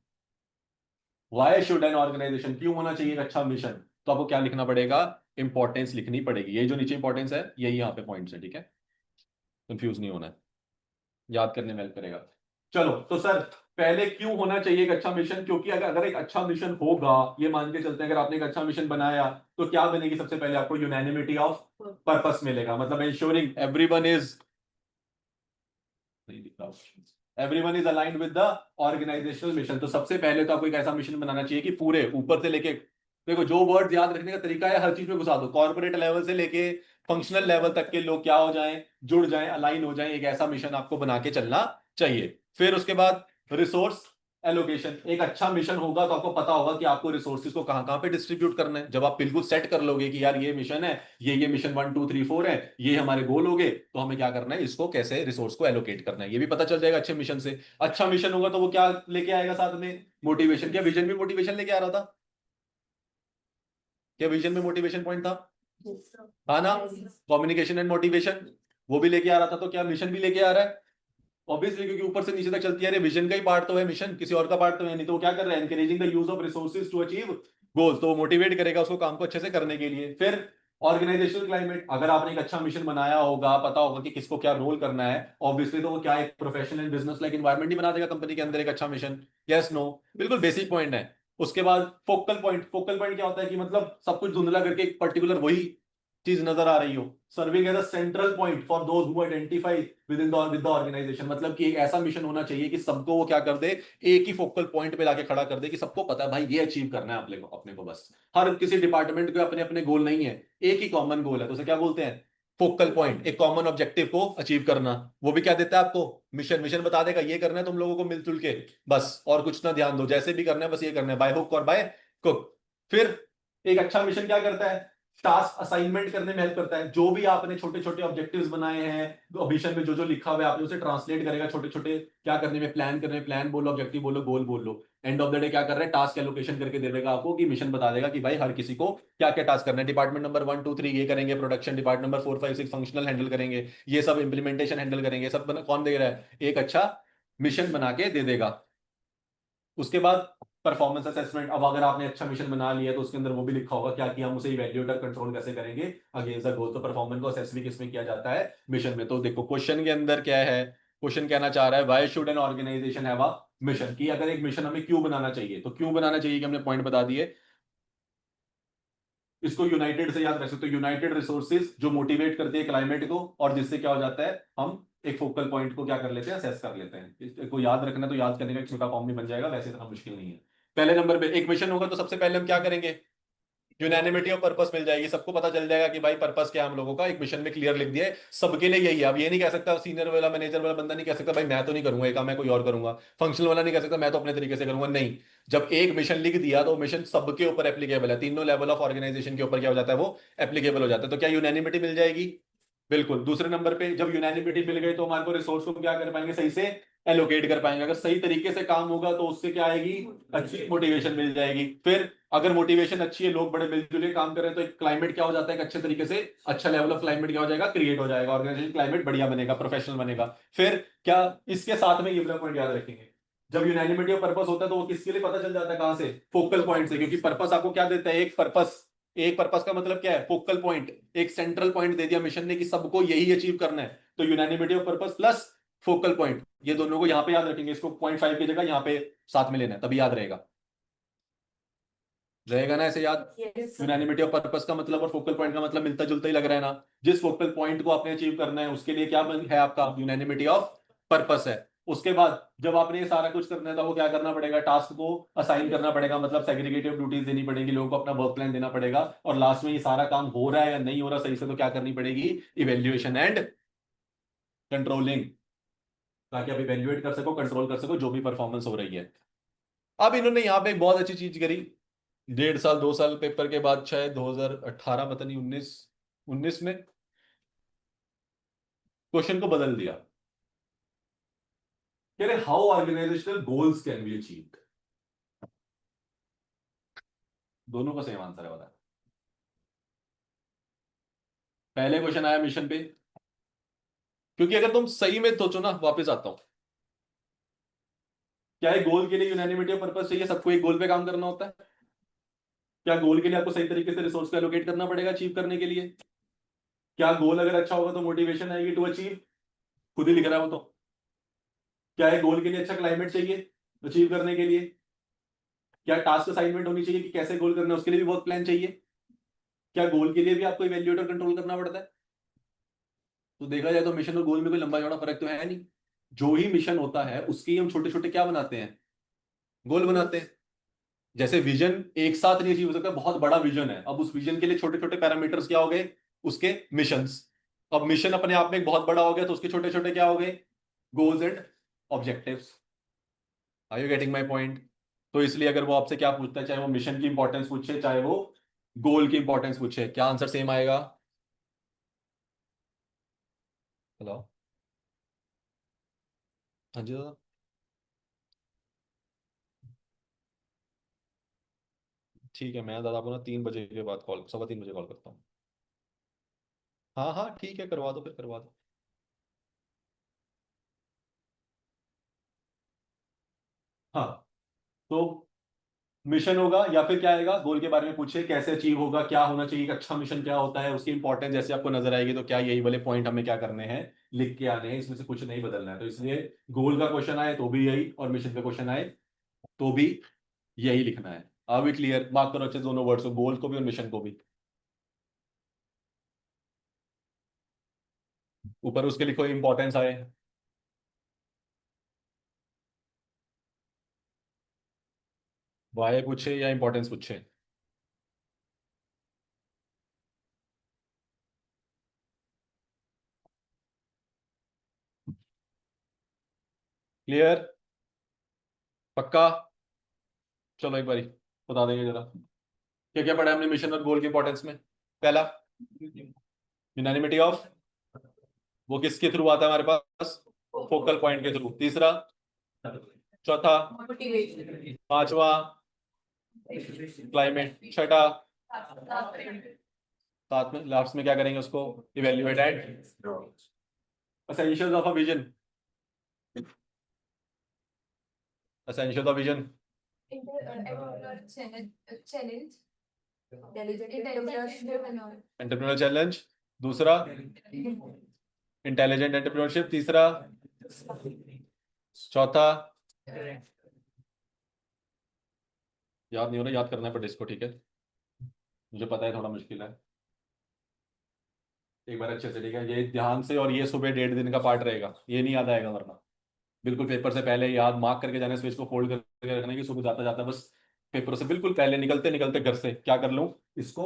why should an organisation, क्यों होना चाहिए एक अच्छा मिशन, तो आपको क्या लिखना पड़ेगा, इंपॉर्टेंस लिखनी पड़ेगी। ये जो नीचे इंपॉर्टेंस है यही यहाँ पे पॉइंट्स है, ठीक है, कंफ्यूज नहीं होना है, याद करने में हेल्प करेगा। चलो तो सर पहले क्यों होना चाहिए एक अच्छा मिशन, क्योंकि अगर एक अच्छा मिशन होगा, ये मान के चलते हैं अगर आपने एक अच्छा मिशन बनाया, तो क्या बनेगी, सबसे पहले आपको यूनैनिमिटी ऑफ पर्पस मिलेगा, मतलब ensuring everyone is aligned with the organisational mission. तो सबसे पहले तो आपको एक ऐसा मिशन बनाना चाहिए कि पूरे ऊपर से लेके, देखो जो वर्ड याद रखने का तरीका है हर चीज में घुसा दो, कॉर्पोरेट लेवल से लेके फंक्शनल लेवल तक के लोग क्या हो जाएं, जुड़ जाएं, अलाइन हो जाएं, एक ऐसा मिशन आपको बना के चलना चाहिए। फिर उसके बाद रिसोर्स एलोकेशन, एक अच्छा मिशन होगा तो आपको पता होगा कि आपको रिसोर्सेज को कहां कहां पे डिस्ट्रीब्यूट करना है। जब आप बिल्कुल सेट कर लोगे कि यार ये मिशन है, ये मिशन 1 2 3 4 है, ये हमारे गोल हो गए, तो हमें क्या करना है, इसको कैसे रिसोर्स को एलोकेट करना है, ये भी पता चल जाएगा अच्छे मिशन से। अच्छा मिशन होगा तो वो क्या लेके आएगा साथ में, मोटिवेशन। क्या विजन भी मोटिवेशन लेके आ रहा था, क्या विजन में मोटिवेशन पॉइंट था, हाँ ना, कम्युनिकेशन एंड मोटिवेशन वो भी लेके आ रहा था, तो क्या मिशन भी लेके आ रहा है, ऑब्वियसली, क्योंकि ऊपर से नीचे तक चलती है, अरे विजन का ही पार्ट तो है मिशन, किसी और का पार्ट तो है नहीं। तो वो क्या कर रहा है, encouraging the use of resources to achieve goals, तो वो मोटिवेट करेगा उसको काम को अच्छे से करने के लिए। फिर ऑर्गेनाइजेशनल क्लाइमेट, अगर आपने एक अच्छा मिशन बनाया होगा, पता होगा कि किसको क्या रोल करना है, ऑब्वियसली तो वो क्या एक professional and business like environment ही बना देगा कंपनी के अंदर एक अच्छा मिशन। यस नो, बिल्कुल बेसिक पॉइंट है। उसके बाद फोकल पॉइंट, फोकल पॉइंट क्या होता है कि मतलब सब कुछ धुंधला करके एक पर्टिकुलर वही चीज नजर आ रही हो। Serving as a central point for those who identify with the organisation, मतलब कि एक ऐसा मिशन होना चाहिए कि सबको वो क्या कर दे, एक ही फोकल पॉइंट पे लाके खड़ा कर दे कि सबको पता है भाई ये अचीव करना है अपने को बस। हर किसी डिपार्टमेंट के अपने अपने गोल नहीं है, एक ही कॉमन गोल है, तो उसे क्या बोलते हैं, फोकल पॉइंट। एक कॉमन ऑब्जेक्टिव को अचीव करना, वो भी क्या देता है आपको, मिशन। मिशन बता देगा ये करना है तुम लोगों को मिलजुल के, बस और कुछ ना ध्यान दो, जैसे भी करना है बस ये करना है, बाय हुक और बाय कुक। फिर एक अच्छा मिशन क्या करता है, टास्क असाइनमेंट करने में हेल्प करता है। जो भी आपने छोटे छोटे ऑब्जेक्टिव्स बनाए हैं मिशन में, जो जो लिखा हुआ है आपने उसे ट्रांसलेट करेगा छोटे छोटे क्या करने में, प्लान करने में, प्लान बोलो, ऑब्जेक्टिव बोलो, गोल बोल लो। एंड ऑफ द डे क्या कर रहे हैं, टास्क एलोकेशन करके दे देगा आपको, कि मिशन बता देगा कि भाई हर किसी को क्या क्या टास्क करना है। डिपार्टमेंट नंबर 1 2 3 ये करेंगे production, department number 4 5 6 functional handle करेंगे, ये सब इंप्लीमेंटेशन हैंडल करेंगे, सब कौन दे रहा है, एक अच्छा मिशन बना के दे देगा। उसके बाद परफॉर्मेंस असेसमेंट, अब अगर आपने अच्छा मिशन बना लिया तो उसके अंदर वो भी लिखा होगा क्या कि हम उसे इवेल्युएट और कंट्रोल कैसे करेंगे अगेंस्ट द गोल। तो परफॉर्मेंस को असेस भी किसमें किया जाता है, मिशन में। तो देखो क्वेश्चन के अंदर क्या है, क्वेश्चन कहना चाह रहा है why should an organisation have a mission, कि अगर एक मिशन हमें क्यों बनाना चाहिए, तो क्यों बनाना चाहिए कि हमने पॉइंट बता दिए। इसको यूनाइटेड से याद रख सकते हो, यूनाइटेड रिसोर्सेज जो मोटिवेट करती है क्लाइमेट को, और जिससे क्या हो जाता है, हम एक फोकल पॉइंट को क्या कर लेते हैं, असेस कर लेते हैं। इसको याद रखना, तो याद करने का एक छोटा फॉर्म भी बन जाएगा, वैसे इतना मुश्किल नहीं है। पहले नंबर पे एक मिशन होगा तो सबसे पहले हम क्या करेंगे, यूनानिमिटी ऑफ पर्पस मिल जाएगी, सबको पता चल जाएगा कि भाई पर्पस क्या है हम लोगों का, एक मिशन में क्लियर लिख दिया है सबके लिए यही है। अब ये नहीं कह सकता सीनियर वाला मैनेजर वाला बंदा नहीं कह सकता भाई मैं तो नहीं करूंगा ये काम, मैं कोई और करूंगा। फंक्शनल वाला नहीं कह सकता मैं तो अपने तरीके से करूंगा, नहीं। जब एक मिशन लिख दिया तो मिशन सबके ऊपर एप्लीकेबल है, तीनों लेवल ऑफ ऑर्गेनाइजेशन के ऊपर क्या हो जाता है, वो एप्लीकेबल हो जाता है। तो क्या यूनानिमिटी मिल जाएगी, बिल्कुल। दूसरे नंबर पे जब यूनानिमिटी मिल गई तो हमारे को रिसोर्स को क्या कर पाएंगे, सही से एलोकेट कर पाएंगे। अगर सही तरीके से काम होगा तो उससे क्या आएगी, अच्छी मोटिवेशन मिल जाएगी। फिर अगर मोटिवेशन अच्छी है, लोग बड़े मिलजुल के काम कर रहे हैं, तो एक क्लाइमेट क्या हो जाता है, एक अच्छे तरीके से अच्छा लेवल ऑफ क्लाइमेट क्या हो जाएगा, क्रिएट हो जाएगा, ऑर्गेनाइजेशन क्लाइमेट बढ़िया बनेगा, प्रोफेशनल बनेगा। फिर क्या, इसके साथ में ये पॉइंट याद रखेंगे, जब यूनानिमिटी ऑफ पर्पस होता है तो वो किसके लिए पता चल जाता है, कहां से, फोकल पॉइंट से। क्योंकि पर्पस आपको क्या देता है, एक पर्पस, एक पर्पस का मतलब क्या है, फोकल पॉइंट, एक सेंट्रल पॉइंट दे दिया मिशन ने कि सबको यही अचीव करना है। तो unanimity of purpose plus focal point, ये दोनों को यहां पे याद रखेंगे, इसको 0.5 की जगह यहां पे साथ में लेना है, तभी याद रहेगा। रहेगा ना ऐसे याद, यूनानिमिटी ऑफ पर्पस का मतलब और फोकल पॉइंट का मतलब मिलता जुलता ही लग रहा है ना। जिस फोकल पॉइंट को आपने अचीव करना है उसके लिए क्या है आपका, यूनानिमिटी ऑफ पर्पस है। उसके बाद जब आपने ये सारा कुछ करना है तो वो क्या करना पड़ेगा, टास्क को असाइन करना पड़ेगा, मतलब सेग्रीगेटिव ड्यूटीज देनी पड़ेगी, लोगों को अपना वर्क प्लान देना पड़ेगा, और लास्ट में ये सारा काम हो रहा है या नहीं हो रहा सही से तो क्या करनी पड़ेगी, इवेल्युएशन एंड कंट्रोलिंग, ताकि आप इवेल्युएट कर सको, कंट्रोल कर सको जो भी परफॉर्मेंस हो रही है। अब इन्होंने यहाँ पे एक बहुत अच्छी चीज करी, 1.5 साल 2 साल पेपर के बाद, शायद 2018 पता नहीं 19 19 में क्वेश्चन को बदल दिया। कह रहे how organisational goals can be achieved, दोनों का सेम आंसर है, बता। पहले क्वेश्चन आया मिशन पे, क्योंकि अगर तुम सही में सोचो ना, वापस आता हूं, क्या एक गोल के लिए यूनानिमिटी ऑफ पर्पस चाहिए, सबको एक गोल पे काम करना होता है। क्या गोल के लिए आपको सही तरीके से रिसोर्स को एलोकेट करना पड़ेगा अचीव करने के लिए। क्या गोल अगर अच्छा होगा तो मोटिवेशन आएगी टू अचीव, खुद ही लिख रहा है वो तो। क्या है, गोल के लिए अच्छा क्लाइमेट चाहिए अचीव करने के लिए। क्या टास्क असाइनमेंट होनी चाहिए कि कैसे गोल करना है, उसके लिए भी वर्क प्लान चाहिए। क्या गोल के लिए भी आपको इवेल्युएट और कंट्रोल करना पड़ता है। तो देखा जाए तो मिशन और गोल में कोई लंबा चौड़ा फर्क तो है नहीं। जो ही मिशन होता है उसके ही हम छोटे छोटे क्या बनाते हैं, गोल बनाते हैं। जैसे विजन एक साथ नहीं अचीव हो सकता, बहुत बड़ा विजन है, अब उस विजन के लिए छोटे छोटे पैरामीटर्स क्या हो गए, उसके मिशंस। अब मिशन अपने आप में एक बहुत बड़ा हो गया तो उसके छोटे छोटे क्या हो गए, goals and objectives. Are you getting my point. तो इसलिए अगर वो आपसे क्या पूछता है, चाहे वो मिशन की इंपॉर्टेंस पूछे चाहे वो गोल की इंपॉर्टेंस पूछे, क्या आंसर सेम आएगा। हेलो, हाँ जी दादा। ठीक है, मैं दादा आपको ना 3 बजे के बाद कॉल, 3:15 बजे कॉल करता हूँ। हाँ हाँ ठीक है, करवा दो फिर, करवा दो। हाँ, तो मिशन होगा या फिर क्या आएगा, गोल के बारे में पूछे कैसे अचीव होगा, क्या होना चाहिए, एक अच्छा मिशन क्या होता है, उसकी इंपॉर्टेंस जैसे आपको नजर आएगी, तो क्या यही वाले पॉइंट हमें क्या करने हैं, लिख के आने हैं, इसमें से कुछ नहीं बदलना है। तो इसलिए गोल का क्वेश्चन आए तो भी यही, और मिशन का क्वेश्चन आए तो भी यही लिखना है। Are we clear? मार्क करो अच्छे दोनों वर्ड्स को, गोल को भी और मिशन को भी। ऊपर उसके लिखो इंपॉर्टेंस आए। वाई पूछे या इंपॉर्टेंस पूछे? क्लियर? पक्का? चलो एक बारी बता देंगे जरा क्या क्या पढ़ा है हमने मिशन और गोल के इंपॉर्टेंस में। पहला, यूनानिमिटी ऑफ, वो किसके थ्रू आता है हमारे पास, फोकल पॉइंट के थ्रू। तीसरा, चौथा, पांचवा, क्लाइमेट। छठा, साथ में लास्ट में क्या करेंगे उसको, evaluate and essentials of a vision. Essentials of vision, entrepreneur challenge. दूसरा, इंटेलिजेंट एंटरप्रेन्योरशिप। तीसरा, चौथा, याद नहीं हो रहा, याद करना है बट इसको, ठीक है मुझे पता है थोड़ा मुश्किल है। एक बार अच्छे से, ठीक है, ये ध्यान से, और ये सुबह 1.5 दिन का पार्ट रहेगा, ये नहीं याद आएगा वरना। बिल्कुल पेपर से पहले याद मार्क करके जाने से, इसको फोल्ड करके रखना कि सुबह जाता जाता बस पेपर से बिल्कुल पहले निकलते निकलते घर से क्या कर लूं, इसको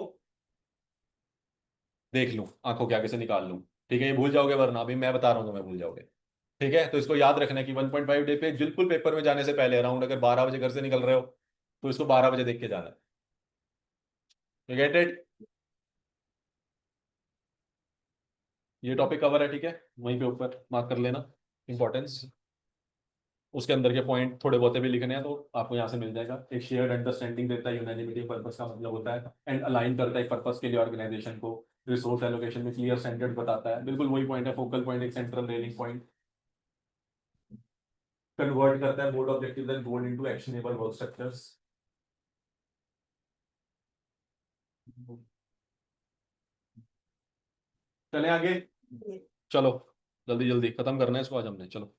देख लूं, आंखों के आगे से निकाल लूं। ठीक है, ये भूल जाओगे वरना, अभी मैं बता रहा हूँ तो मैं भूल जाओगे। ठीक है, तो इसको याद रखना कि 1.5 डे पे बिल्कुल पेपर में जाने से पहले, अराउंड अगर 12 बजे घर से निकल रहे हो तो इसको 12 बजे देख के जाना है। Get it? ये टॉपिक कवर है, ठीक है, वहीं पे ऊपर मार्क कर लेना इंपॉर्टेंस। उसके अंदर के पॉइंट थोड़े बहुते भी लिखने हैं तो आपको यहाँ से मिल जाएगा। एक शेयर्ड अंडरस्टैंडिंग देता है, यूनानिमिटी पर्पस का मतलब होता है, एंड अलाइन करता है एक पर्पस के लिए ऑर्गेनाइजेशन को। रिसोर्स एलोकेशन में क्लियर स्टैंडर्ड बताता है, बिल्कुल वही पॉइंट है, फोकल पॉइंट एक सेंट्रल रेलिंग पॉइंट। कन्वर्ट करता है board objectives and goal into actionable work structures. चलें आगे? चलो जल्दी जल्दी खत्म करना है इसको आज हमने, चलो।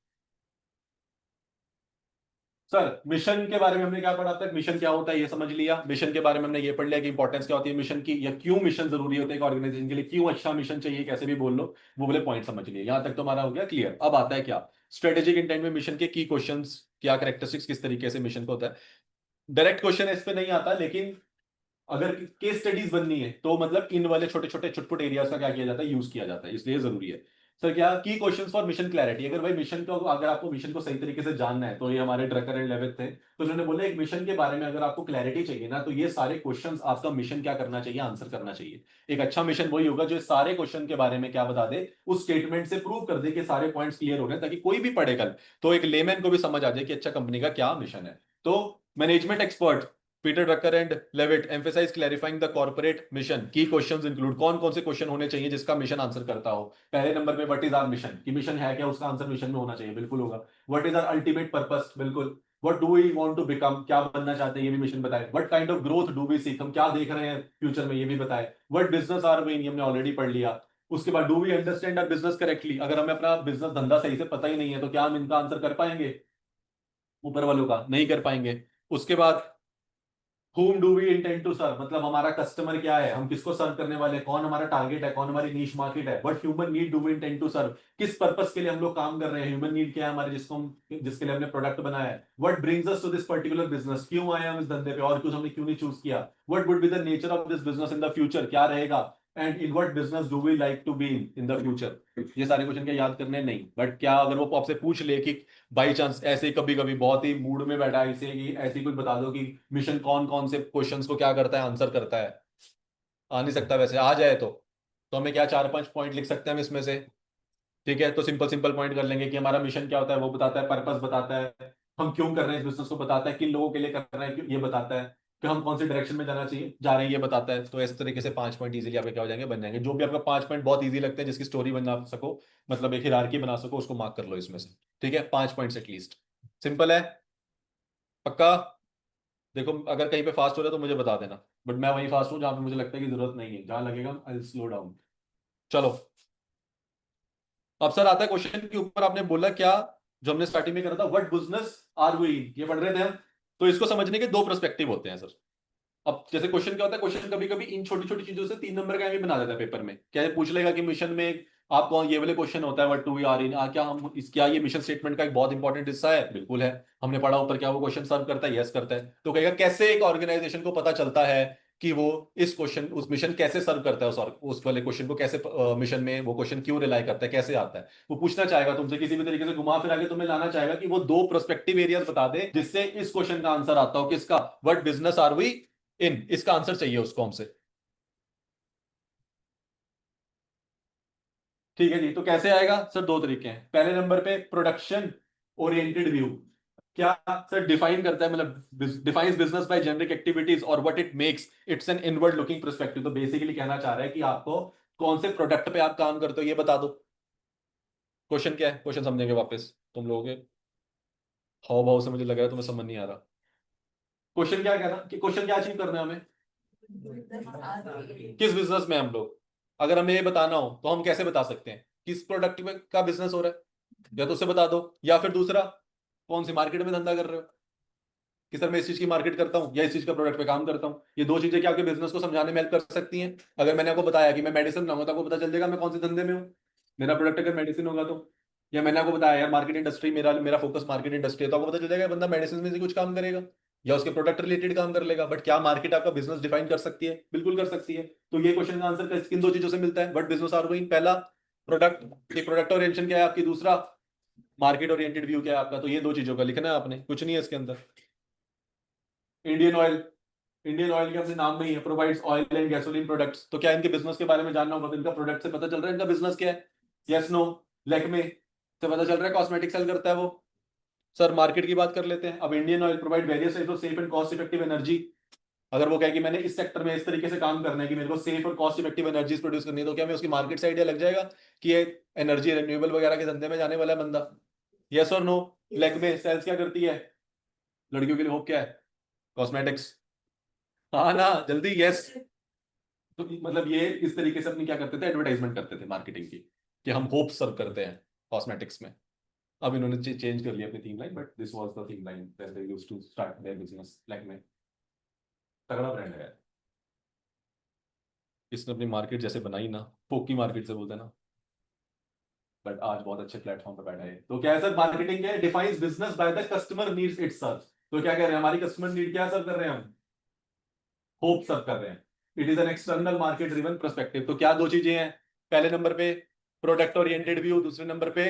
सर मिशन के बारे में हमने क्या पढ़ा तक, मिशन क्या होता है ये समझ लिया, मिशन के बारे में हमने ये पढ़ लिया कि इंपॉर्टेंस क्या होती है मिशन की, या क्यों मिशन जरूरी होता है एक ऑर्गेनाइजेशन के लिए, क्यों अच्छा मिशन चाहिए, कैसे भी बोल लो, वो बोले पॉइंट समझ लिए। यहां तक तो हमारा हो गया क्लियर। अब आता है क्या, स्ट्रेटेजिक इंटेंट में मिशन के की क्वेश्चंस, क्या कैरेक्टरिस्टिक्स, किस तरीके से मिशन को होता है। डायरेक्ट क्वेश्चन इस पे नहीं आता, लेकिन अगर केस स्टडीज बननी है तो मतलब इन वाले छोटे छोटे छुटपुट एरियाज का क्या किया जाता है, यूज किया जाता है, इसलिए जरूरी है। सर क्या की क्वेश्चंस फॉर मिशन क्लैरिटी, अगर भाई मिशन को, अगर आपको मिशन को सही तरीके से जानना है, तो ये हमारे ड्रकर एंड लेविथ थे, तो उन्होंने बोला एक मिशन के बारे में अगर आपको क्लैरिटी चाहिए ना, तो ये सारे क्वेश्चंस आपका मिशन क्या करना चाहिए, आंसर करना चाहिए। एक अच्छा मिशन वही होगा जो इस सारे क्वेश्चन के बारे में क्या बता दे, उस स्टेटमेंट से प्रूव कर दे कि सारे पॉइंट्स क्लियर हो रहे हैं, ताकि कोई भी पढ़े कल तो एक लेमैन को भी समझ आ जाए कि अच्छा कंपनी का क्या मिशन है। तो management expert Peter Drucker and Levitt emphasise clarifying the corporate mission, की क्वेश्चंस इंक्लूड, कौन कौन से क्वेश्चन होने चाहिए जिसका मिशन आंसर करता हो। पहले नंबर पे व्हाट इज आवर मिशन, कि मिशन है क्या, उसका आंसर मिशन में होना चाहिए, बिल्कुल होगा। What is our ultimate purpose, बिल्कुल। What do we want to become, क्या बनना चाहते हैं, ये भी मिशन बताए। What kind of growth do we seek, हम क्या देख रहे हैं फ्यूचर में, ये भी बताए। What business are we in, हमने ऑलरेडी पढ़ लिया। उसके बाद do we understand our business correctly, अगर हमें अपना बिजनेस धंधा सही से पता ही नहीं है तो क्या हम इनका आंसर कर पाएंगे, ऊपर वालों का नहीं कर पाएंगे। उसके बाद whom do we intend to serve, मतलब हमारा कस्टमर क्या है, हम किसको सर्व करने वाले हैं, कौन हमारा टारगेट है, कौन हमारी नीश मार्केट है। What human need do we intend to serve, किस पर्पस के लिए हम लोग काम कर रहे हैं, ह्यूमन नीड क्या है हमारे, जिसको हम, जिसके लिए हमने प्रोडक्ट बनाया है। What brings us to this particular business, क्यों आए हम इस धंधे पे, और कुछ हमने क्यों नहीं चूज किया। What would be the nature of this business in the future, क्या रहेगा, and in what business do we like to be in the future. ये सारे क्वेश्चन क्या याद करने नहीं, बट क्या अगर वो आपसे पूछ ले कि बाई चांस ऐसे कभी कभी बहुत ही मूड में बैठा है इसे, कि ऐसी कुछ बता दो कि मिशन कौन कौन से क्वेश्चंस को क्या करता है, आंसर करता है, आ नहीं सकता वैसे, आ जाए तो हमें क्या 4-5 पॉइंट लिख सकते हैं हम इसमें से। ठीक है, तो सिंपल सिंपल पॉइंट कर लेंगे कि हमारा मिशन क्या होता है, वो बताता है, पर्पस बताता है, हम क्यों कर रहे हैं इस बिजनेस को बताता है, किन लोगों के लिए कर रहे हैं ये बताता है, कि हम कौन सी डायरेक्शन में जाना चाहिए जा रहे हैं ये बताता है। तो इस तरीके से 5 पॉइंट इजीली आपके क्या हो जाएंगे, बन जाएंगे। जो भी आपका 5 पॉइंट बहुत इजी लगते हैं, जिसकी स्टोरी बना सको, मतलब एक हिरार्की बना सको, उसको मार्क कर लो इसमें से। ठीक है, 5 पॉइंट्स एटलीस्ट, सिंपल है, पक्का? देखो अगर कहीं पे फास्ट हो रहा है तो मुझे बता देना, बट मैं वहीं फास्ट हूँ जहां पे मुझे लगता है कि जरूरत नहीं है, जहां लगेगा आई विल स्लो डाउन। चलो, अब सर आता है क्वेश्चन के ऊपर। आपने बोला क्या, जो हमने स्टार्टिंग में करा था, व्हाट बिजनेस आर वी इन, ये पढ़ रहे थे हम। तो इसको समझने के दो पर्सपेक्टिव होते हैं सर। अब जैसे क्वेश्चन क्या होता है, क्वेश्चन कभी कभी इन छोटी छोटी चीजों से 3 नंबर का भी बना देता है पेपर में। क्या ये पूछ लेगा कि मिशन में आप कौन, ये वाले क्वेश्चन होता है what to we are in, क्या हम इस, क्या ये मिशन स्टेटमेंट का एक बहुत इंपॉर्टेंट हिस्सा है? बिल्कुल है, हमने पढ़ा ऊपर। क्या वो क्वेश्चन सर्व करता है? यस करता है। तो कहेगा कैसे एक ऑर्गेनाइजेशन को पता चलता है कि वो इस क्वेश्चन, उस मिशन कैसे सर्व करता है, उस वाले क्वेश्चन को कैसे, मिशन में वो क्वेश्चन क्यों रिलाई करता है, कैसे आता है? वो पूछना चाहेगा तुमसे, किसी भी तरीके से घुमा फिरा के तुम्हें लाना चाहेगा कि वो दो प्रोस्पेक्टिव एरियाज बता दे जिससे इस क्वेश्चन का आंसर आता हो। किसका? व्हाट बिजनेस आर वी इन, इसका आंसर चाहिए उसको हमसे। ठीक है जी, तो कैसे आएगा सर? दो तरीके हैं। पहले नंबर पे प्रोडक्शन ओरिएंटेड व्यू। क्या सर डिफाइन करता है, मतलब defines business by generic activities और what it makes it's an inward looking perspective. तो बेसिकली कहना चाह रहा है कि आपको कौन से प्रोडक्ट पे आप काम करते हो ये बता दो। क्वेश्चन क्या है? क्वेश्चन समझेंगे वापस तुम लोगों के हाव भाव से, मुझे लग रहा है तुम्हें समझ नहीं आ रहा। क्वेश्चन क्या कह रहा कि क्वेश्चन क्या अचीव करना है हमें? किस बिजनेस में हम लोग, अगर हमें ये बताना हो तो हम कैसे बता सकते हैं किस प्रोडक्ट में का बिजनेस हो रहा है? या तो उसे बता दो, या फिर दूसरा कौन सी मार्केट में धंधा कर रहे हो, कि सर मैं इस चीज की मार्केट करता हूँ या इस चीज का प्रोडक्ट पे काम करता हूँ। ये दो चीजें क्या आपके बिजनेस को समझाने में हेल्प कर सकती हैं? अगर मैंने आपको बताया कि मैं मेडिसिन बनाऊंगा तो आपको पता चल जाएगा मैं कौन से धंधे में हूँ, मेरा प्रोडक्ट अगर मेडिसिन होगा तो। या मैंने आपको बताया यार मार्केट इंडस्ट्री, मेरा मेरा फोकस मार्केट इंडस्ट्री है, तो आपको पता चल जाएगा ये बंदा मेडिसिन में से कुछ काम करेगा या उसके प्रोडक्ट रिलेटेड काम कर लेगा। बट क्या मार्केट आपका बिजनेस डिफाइन कर सकती है? बिल्कुल कर सकती है। तो ये क्वेश्चन का आंसर किन दो चीजों से मिलता है? व्हाट बिजनेस आर गोइंग, पहला प्रोडक्ट, ये प्रोडक्ट ओरिएंटेशन क्या है आपकी, दूसरा मार्केट ओरिएंटेड व्यू क्या है आपका। तो ये दो चीजों का लिखना है आपने, कुछ नहीं है इसके अंदर। इंडियन ऑयल, इंडियन ऑयल के अपने नाम में ही है, provides oil and gasoline products. तो क्या इनके बिजनेस के बारे में जानना होगा तो इनका प्रोडक्ट से पता चल रहा है इनका बिजनेस क्या है? Yes no? लैक्मे से पता चल रहा है कॉस्मेटिक सेल करता है वो। सर मार्केट की बात कर लेते हैं। अब Indian oil provide various types of safe and cost effective energy. अगर वो कहे कि मैंने इस सेक्टर में इस तरीके से काम करना है कि मेरे को सेफ और कॉस्ट इफेक्टिव एनर्जीज प्रोड्यूस करनी है, तो क्या मैं उसकी मार्केट से आइडिया लग जाएगा कि ये एनर्जी रिन्यूएबल वगैरह के धंधे में जाने वाला है बंदा? यस और नो? लैक्मे सेल्स क्या करती है? लड़कियों के लिए होप क्या है? कॉस्मेटिक्स। हाँ ना, जल्दी यस। तो मतलब ये इस तरीके से अपनी क्या करते थे, एडवर्टाइजमेंट करते थे मार्केटिंग की, कि हम होप सर्व करते हैं कॉस्मेटिक्स में। अब इन्होंने चेंज कर लिया अपनी theme line, but this was the theme line when they used to start their business. Like में तगड़ा ब्रांड है यार। इसने अपनी मार्केट जैसे बनाई ना, फोकी मार्केट से बोलते हैं ना, बट आज बहुत अच्छे प्लेटफॉर्म पे बैठा है। तो क्या है सर, मार्केटिंग क्या है? Defines business by the customer needs it serve. तो क्या कह रहे हैं, हमारी कस्टमर नीड क्या सर्व कर रहे हैं हम? होप सर्व कर रहे हैं। It is an external market driven perspective. तो क्या दो चीजें हैं? पहले नंबर पे प्रोडक्ट ओरिएंटेड व्यू, दूसरे नंबर पे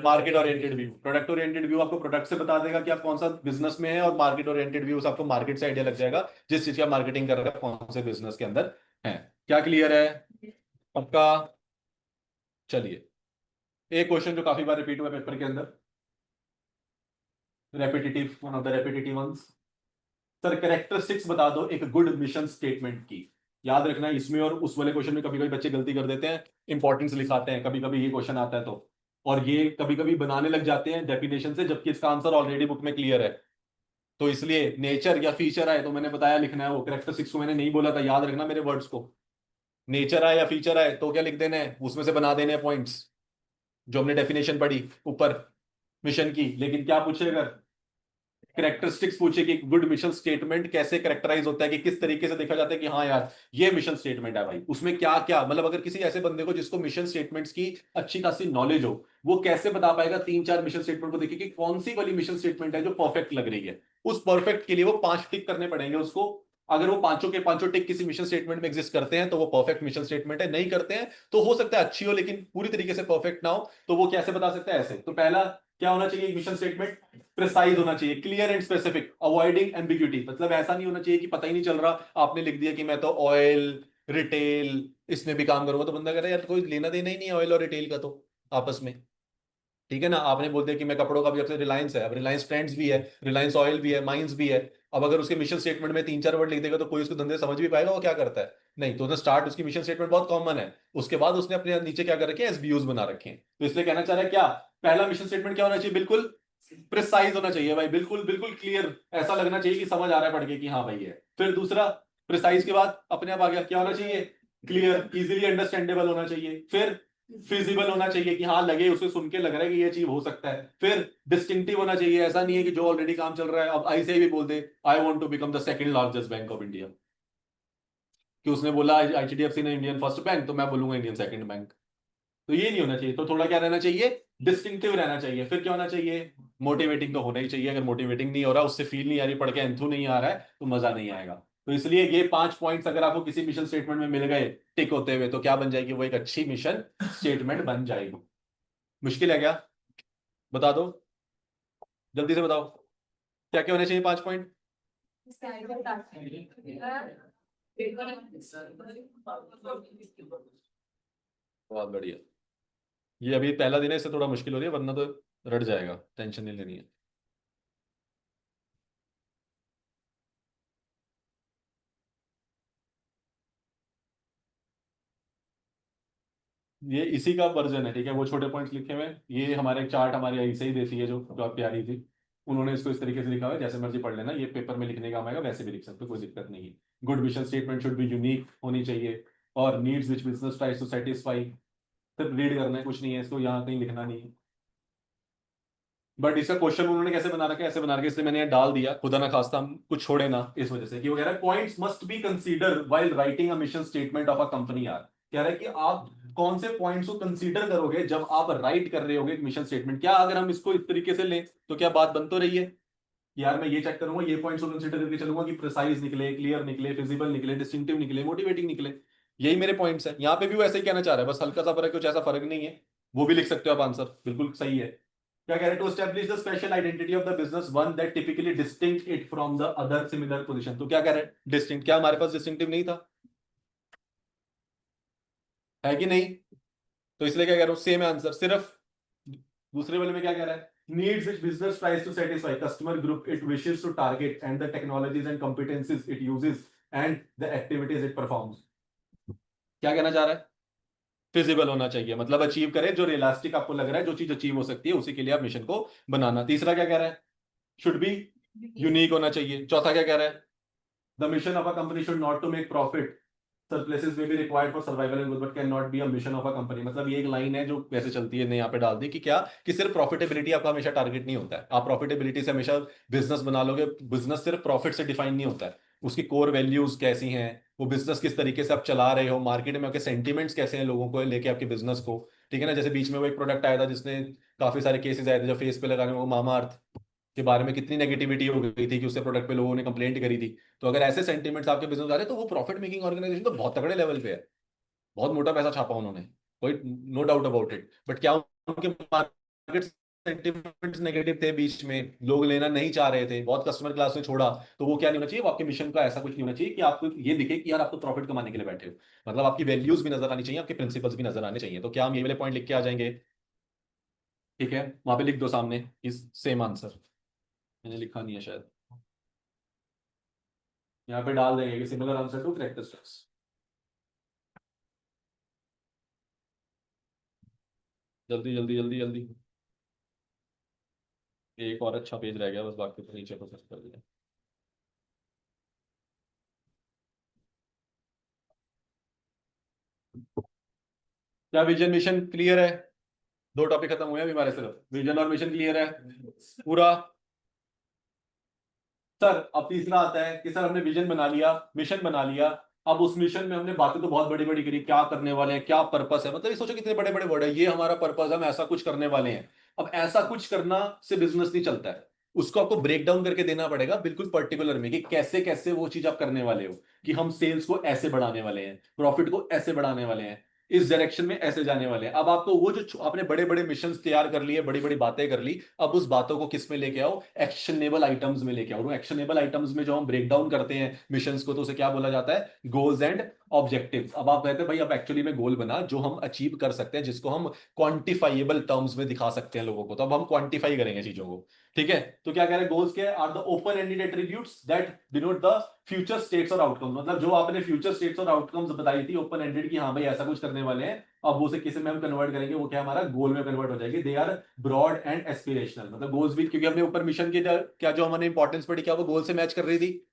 market oriented view. Product oriented view आपको प्रोडक्ट से बता देगा कि आप कौन सा बिजनेस में है, और मार्केट ओरिएंटेड व्यू से आपको मार्केट से आइडिया लग जाएगा जिस चीज का मार्केटिंग कर रहा है कौन से बिजनेस के अंदर है। क्या क्लियर है पक्का? चलिए, एक क्वेश्चन जो काफी बार रिपीट हुआ पेपर के अंदर, repetitive, one of the repetitive ones. Sir characteristics बता दो एक गुड मिशन स्टेटमेंट की। याद रखना इसमें और उस वाले क्वेश्चन में कभी कभी बच्चे गलती कर देते हैं, इंपॉर्टेंस लिखाते हैं, कभी कभी ये क्वेश्चन आता है तो, और ये कभी कभी बनाने लग जाते हैं डेफिनेशन से, जबकि इसका आंसर ऑलरेडी बुक में क्लियर है। तो इसलिए नेचर या फीचर आए तो मैंने बताया लिखना है वो। कैरेक्टरिस्टिक्स को मैंने नहीं बोला था, याद रखना मेरे वर्ड्स को। नेचर आए या फीचर आए तो क्या लिख देना है, उसमें से बना देने हैं पॉइंट्स जो हमने डेफिनेशन पढ़ी ऊपर मिशन की। लेकिन क्या पूछे अगर करेक्टरिस्टिक्स पूछे कि गुड मिशन स्टेटमेंट कैसे करेक्टराइज होता है, कि किस तरीके से देखा जाता है कि हाँ यार ये मिशन स्टेटमेंट है भाई, उसमें क्या क्या, मतलब अगर किसी ऐसे बंदे को जिसको मिशन स्टेटमेंट्स की अच्छी खासी नॉलेज हो, वो कैसे बता पाएगा 3-4 मिशन स्टेटमेंट को देखिए कि कौन सी वाली मिशन स्टेटमेंट है जो परफेक्ट लग रही है। उस परफेक्ट के लिए वो 5 टिक करने पड़ेंगे उसको। अगर वो पांचों के पांचों टिक किसी मिशन स्टेटमेंट में एग्जिस्ट करते हैं तो वो परफेक्ट मिशन स्टेटमेंट है, नहीं करते हैं तो हो सकता है अच्छी हो लेकिन पूरी तरीके से परफेक्ट ना हो। तो वो कैसे बता सकता है? ऐसे। तो पहला क्या होना चाहिए मिशन स्टेटमेंट? प्रिसाइज होना चाहिए, clear and specific, avoiding ambiguity. मतलब ऐसा नहीं होना चाहिए कि पता ही नहीं चल रहा, आपने लिख दिया कि मैं तो ऑयल रिटेल इसमें भी काम करूंगा, तो बंदा कह रहा है यार कोई लेना देना ही नहीं है ऑयल और रिटेल का तो आपस में। ठीक है ना, आपने बोल दिया कि मैं कपड़ों का भी, अपने रिलायंस है, अब रिलायंस ट्रेंड्स भी है, रिलायंस ऑयल भी है, माइंस भी है। अब अगर उसके मिशन स्टेटमेंट में 3-4 वर्ड लिख देगा तो कोई उसको धंधे समझ भी पाएगा वो क्या करता है? नहीं। तो उसने स्टार्ट, उसकी मिशन स्टेटमेंट बहुत कॉमन है, उसके बाद उसने अपने नीचे क्या कर रखे हैं, एसबीयूज बना रखे हैं। तो इसलिए कहना चाह रहा है क्या, पहला मिशन स्टेटमेंट क्या होना चाहिए? बिल्कुल प्रिसाइज होना चाहिए भाई, बिल्कुल बिल्कुल क्लियर, ऐसा लगना चाहिए कि समझ आ रहा है पढ़ के कि हाँ भाई है। फिर दूसरा, प्रिसाइज के बाद अपने आप आ गया क्या होना चाहिए, क्लियर, इजीली अंडरस्टैंडेबल होना चाहिए। फिर फिजिबल होना चाहिए कि हाँ लगे, उसे सुन के लग रहा है कि ये चीज हो सकता है। फिर डिस्टिंक्टिव होना चाहिए, ऐसा नहीं है कि जो ऑलरेडी काम चल रहा है अब ऐसे भी बोल दे I want to become the second largest bank of India, कि उसने बोला एचडीएफसी ने इंडियन फर्स्ट बैंक, तो मैं बोलूंगा इंडियन सेकंड बैंक। तो ये नहीं होना चाहिए, तो थोड़ा क्या रहना चाहिए, डिस्टिंक्टिव रहना चाहिए। फिर क्या होना चाहिए, मोटिवेटिंग तो होना ही चाहिए। अगर मोटिवेटिंग नहीं हो रहा, उससे फील नहीं आ रही, पढ़ के एंथू नहीं आ रहा है, तो मजा नहीं आएगा। तो इसलिए ये 5 पॉइंट्स अगर आपको किसी मिशन स्टेटमेंट में मिल गए टिक होते हुए, तो क्या बन जाएगी, वो एक अच्छी मिशन स्टेटमेंट बन जाएगी। मुश्किल है क्या, बता दो, जल्दी से बताओ, क्या क्या होने चाहिए 5 पॉइंट। बहुत बढ़िया। ये अभी पहला दिन है, इससे थोड़ा मुश्किल हो रही है, वरना तो रट जाएगा, टेंशन नहीं लेनी है। ये इसी का वर्जन है, ठीक है, वो छोटे पॉइंट्स लिखे हुए हैं, ये हमारे चार्ट हमारे ऐसे ही देती है, जो प्यारी थी, उन्होंने इसको इस तरीके से लिखा हुआ है, जैसे मर्जी पढ़ लेना, ये पेपर में लिखने का काम आएगा, वैसे भी लिख सकते हो, कोई दिक्कत नहीं है। Good vision statement should be unique होनी चाहिए, और needs which business tries to satisfy. सिर्फ रीड करना है, कुछ नहीं है, इसको यहाँ कहीं लिखना नहीं है। बट इसका क्वेश्चन उन्होंने कैसे बना रखा है, ऐसे बना रखा है, इसलिए मैंने यहाँ डाल दिया, खुदा ना खास्ता हम कुछ छोड़े ना, इस वजह से कि वो कह रहा है points must be consider while writing a mission statement of a company. यार कह रहा है कि आप कौन से पॉइंट्स को कंसीडर करोगे जब आप राइट कर रहे होगे एक मिशन स्टेटमेंट। क्या अगर हम इसको इस तरीके से लें तो क्या बात बन तो रही है, यार मैं ये चेक करूंगा, ये पॉइंट्स को कंसीडर करके चलूंगा कि प्रिसाइज निकले, क्लियर निकले, फिजिबल निकले, डिस्टिंक्टिव निकले, मोटिवेटिंग निकले। यही मेरे पॉइंट्स है, यहाँ पे भी वो ऐसे ही कहना चाह रहा है, बस हल्का सा फर्क, कुछ ऐसा फर्क नहीं है। वो भी लिख सकते हो आप, आंसर बिल्कुल सही है। क्या कह रहे हैं, to establish the special identity of the business, one that typically distinct it from the other similar position. तो क्या कह रहे हैं, डिस्टिंक्ट, क्या हमारे पास डिस्टिंक्टिव नहीं था, है कि नहीं, तो इसलिए क्या कह रहा हूं, सेम आंसर, सिर्फ दूसरे वाले में क्या कह रहा है, needs which business tries to satisfy, customer group it wishes to target, and the technologies and competencies it uses, and the activities it performs। क्या कहना चाह रहा है, फिजिबल होना चाहिए, मतलब अचीव करे, जो रियलिस्टिक आपको लग रहा है, जो चीज अचीव हो सकती है, उसी के लिए आप मिशन को बनाना। तीसरा क्या कह रहा है, शुड बी यूनिक होना चाहिए। चौथा क्या कह रहा है, the mission of a company should not to make profit, surpluses may be required for survival and growth but cannot be a mission of a company। मतलब ये एक लाइन है जो वैसे चलती है, ने यहाँ पे डाल दी कि क्या, कि सिर्फ प्रॉफिटेबिलिटी आपका हमेशा टारगेट नहीं होता है, आप प्रॉफिटेबिलिटी से हमेशा बिजनेस बना लोगे, बिजनेस सिर्फ प्रॉफिट से डिफाइन नहीं होता है, उसकी कोर वैल्यूज कैसी हैं, वो बिजनेस किस तरीके से आप चला रहे हो, मार्केट में आपके सेंटीमेंट्स कैसे हैं लोगों को लेके आपके बिजनेस को, ठीक है ना। जैसे बीच में वो एक प्रोडक्ट आया था जिसने काफी सारे केसेस आए थे, जो फेस पे लगाने में, वो मामा अर्थ के बारे में कितनी नेगेटिविटी हो गई थी कि उससे प्रोडक्ट पे लोगों ने कंप्लेंट करी थी। तो अगर ऐसे सेंटीमेंट्स आपके बिजनेस आ रहे हैं, तो वो प्रॉफिट मेकिंग ऑर्गेनाइजेशन तो बहुत तगड़े लेवल पे है, बहुत मोटा पैसा छापा उन्होंने, कोई no doubt about it. But क्या उनके मार्केट सेंटीमेंट्स नेगेटिव थे, बीच में लोग लेना नहीं चाह रहे थे, बहुत कस्टमर क्लास ने छोड़ा, तो वो क्या नहीं होना चाहिए, वो आपके मिशन का ऐसा कुछ नहीं होना चाहिए कि आपको ये दिखे कि यार आप तो प्रॉफिट कमाने के लिए बैठे हो। मतलब आपकी वैल्यूज भी नजर आनी चाहिए, आपके प्रिंसिपल्स भी नजर आने चाहिए। तो क्या हम ये वाले पॉइंट लिख के आ जाएंगे, ठीक है, वहां पे लिख दो सामने इस सेम आंसर, मैंने लिखा नहीं है शायद, यहाँ पे डाल देंगे कि सिमिलर आंसर टू करेक्टरिस्टिक्स। जल्दी जल्दी जल्दी जल्दी, एक और अच्छा पेज रह गया बस, बाकी तो नीचे प्रोसेस कर दिया। क्या विजन मिशन क्लियर है, दो टॉपिक खत्म हुए हैं अभी हमारे, सिर्फ विजन और मिशन क्लियर है पूरा। सर अब तीसरा आता है कि सर हमने विजन बना लिया, मिशन बना लिया, अब उस मिशन में हमने बातें तो बहुत बड़ी बड़ी करी, क्या करने वाले हैं, क्या पर्पस है, मतलब ये सोचो कितने बड़े बड़े वर्ड है, ये हमारा पर्पस है, हम ऐसा कुछ करने वाले हैं। अब ऐसा कुछ करना से बिजनेस नहीं चलता है, उसको आपको ब्रेक डाउन करके देना पड़ेगा बिल्कुल पर्टिकुलर में, कि कैसे कैसे वो चीज आप करने वाले हो, कि हम सेल्स को ऐसे बढ़ाने वाले हैं, प्रॉफिट को ऐसे बढ़ाने वाले हैं, इस डायरेक्शन में ऐसे जाने वाले हैं। अब आपको वो जो आपने बड़े बड़े मिशन तैयार कर लिए, बड़ी बड़ी बातें कर ली, अब उस बातों को किस में लेके आओ, एक्शनेबल आइटम्स में लेके आओ। एक्शनेबल आइटम्स में जो हम ब्रेक डाउन करते हैं मिशंस को, तो उसे क्या बोला जाता है, गोल्स एंड ऑब्जेक्टिव्स। अब आप कहते हैं भाई अब एक्चुअली में गोल बना जो हम अचीव कर सकते हैं, जिसको हम क्वांटिफाइबल टर्म्स में दिखा सकते हैं लोगों को, तो अब हम क्वांटिफाई करेंगे चीजों को। ठीक है, तो क्या कह रहे हैं, गोल्स के are the open ended attributes that denote the future states और आउटकम्स। मतलब जो आपने फ्यूचर स्टेट्स और आउटकम्स बताई थी ओपन एंडेड की, हाँ भाई ऐसा कुछ करने वाले हैं, अब वो से किसी में हम कन्वर्ट करेंगे, वो क्या हमारा गोल में कन्वर्ट हो जाएगी। They are broad and aspirational, मतलब गोल्स भी, क्योंकि हमने ऊपर मिशन की क्या जो हमने इंपॉर्टेंस पढ़ी, क्या वो गोल से मैच कर रही थी।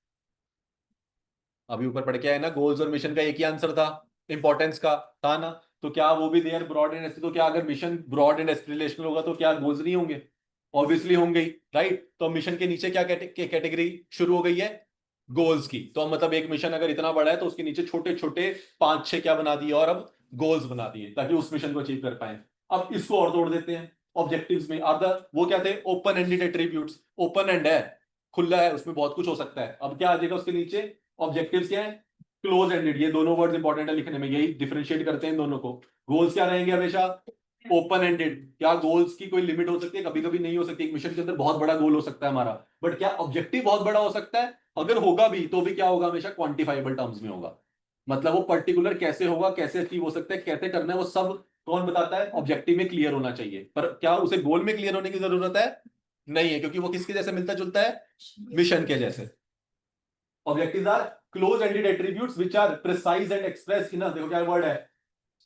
अभी ऊपर पढ़ के आए ना, गोल्स और मिशन का एक ही आंसर था, इंपॉर्टेंस का था ना। तो क्या वो भी देयर ब्रॉड एंड, तो क्या अगर मिशन ब्रॉड एंड एस्पिरेशनल होगा तो क्या गोल्स नहीं होंगे? ऑब्वियसली होंगे ही, राइट। तो मिशन के नीचे क्या कैटेगरी शुरू हो गई है, गोल्स की। तो मतलब एक मिशन अगर इतना बड़ा है तो उसके नीचे छोटे छोटे 5-6 क्या बना दिए, और अब गोल्स बना दिए ताकि उस मिशन को अचीव कर पाए। अब इसको और तोड़ देते हैं, ऑब्जेक्टिव्स में आर द, वो क्या थे, open ended attributes. Open and है, खुला है, उसमें बहुत कुछ हो सकता है। अब क्या आ जाएगा उसके नीचे, ऑब्जेक्टिव्स क्या है, क्लोज एंडेड। ये दोनों वर्ड्स इंपॉर्टेंट है लिखने में, यही डिफरेंशिएट करते हैं इन दोनों को। गोल्स क्या रहेंगे हमेशा, ओपन एंडेड। क्या गोल्स की कोई लिमिट हो सकती है? कभी कभी नहीं हो सकती। एक मिशन के अंदर बहुत बड़ा गोल हो सकता है हमारा, बट क्या ऑब्जेक्टिव बहुत बड़ा हो सकता है? अगर होगा भी तो भी क्या होगा, हमेशा क्वांटिफाइबल टर्म्स में होगा। मतलब वो पर्टिकुलर कैसे होगा, कैसे अचीव हो सकता है, कैसे करना है, वो सब कौन बताता है, ऑब्जेक्टिव में क्लियर होना चाहिए। पर क्या उसे गोल में क्लियर होने की जरूरत है? नहीं है, क्योंकि वो किसके जैसे मिलता जुलता है, मिशन के जैसे। Objectives are close ended attributes which are precise and express in, देखो क्या वर्ड है,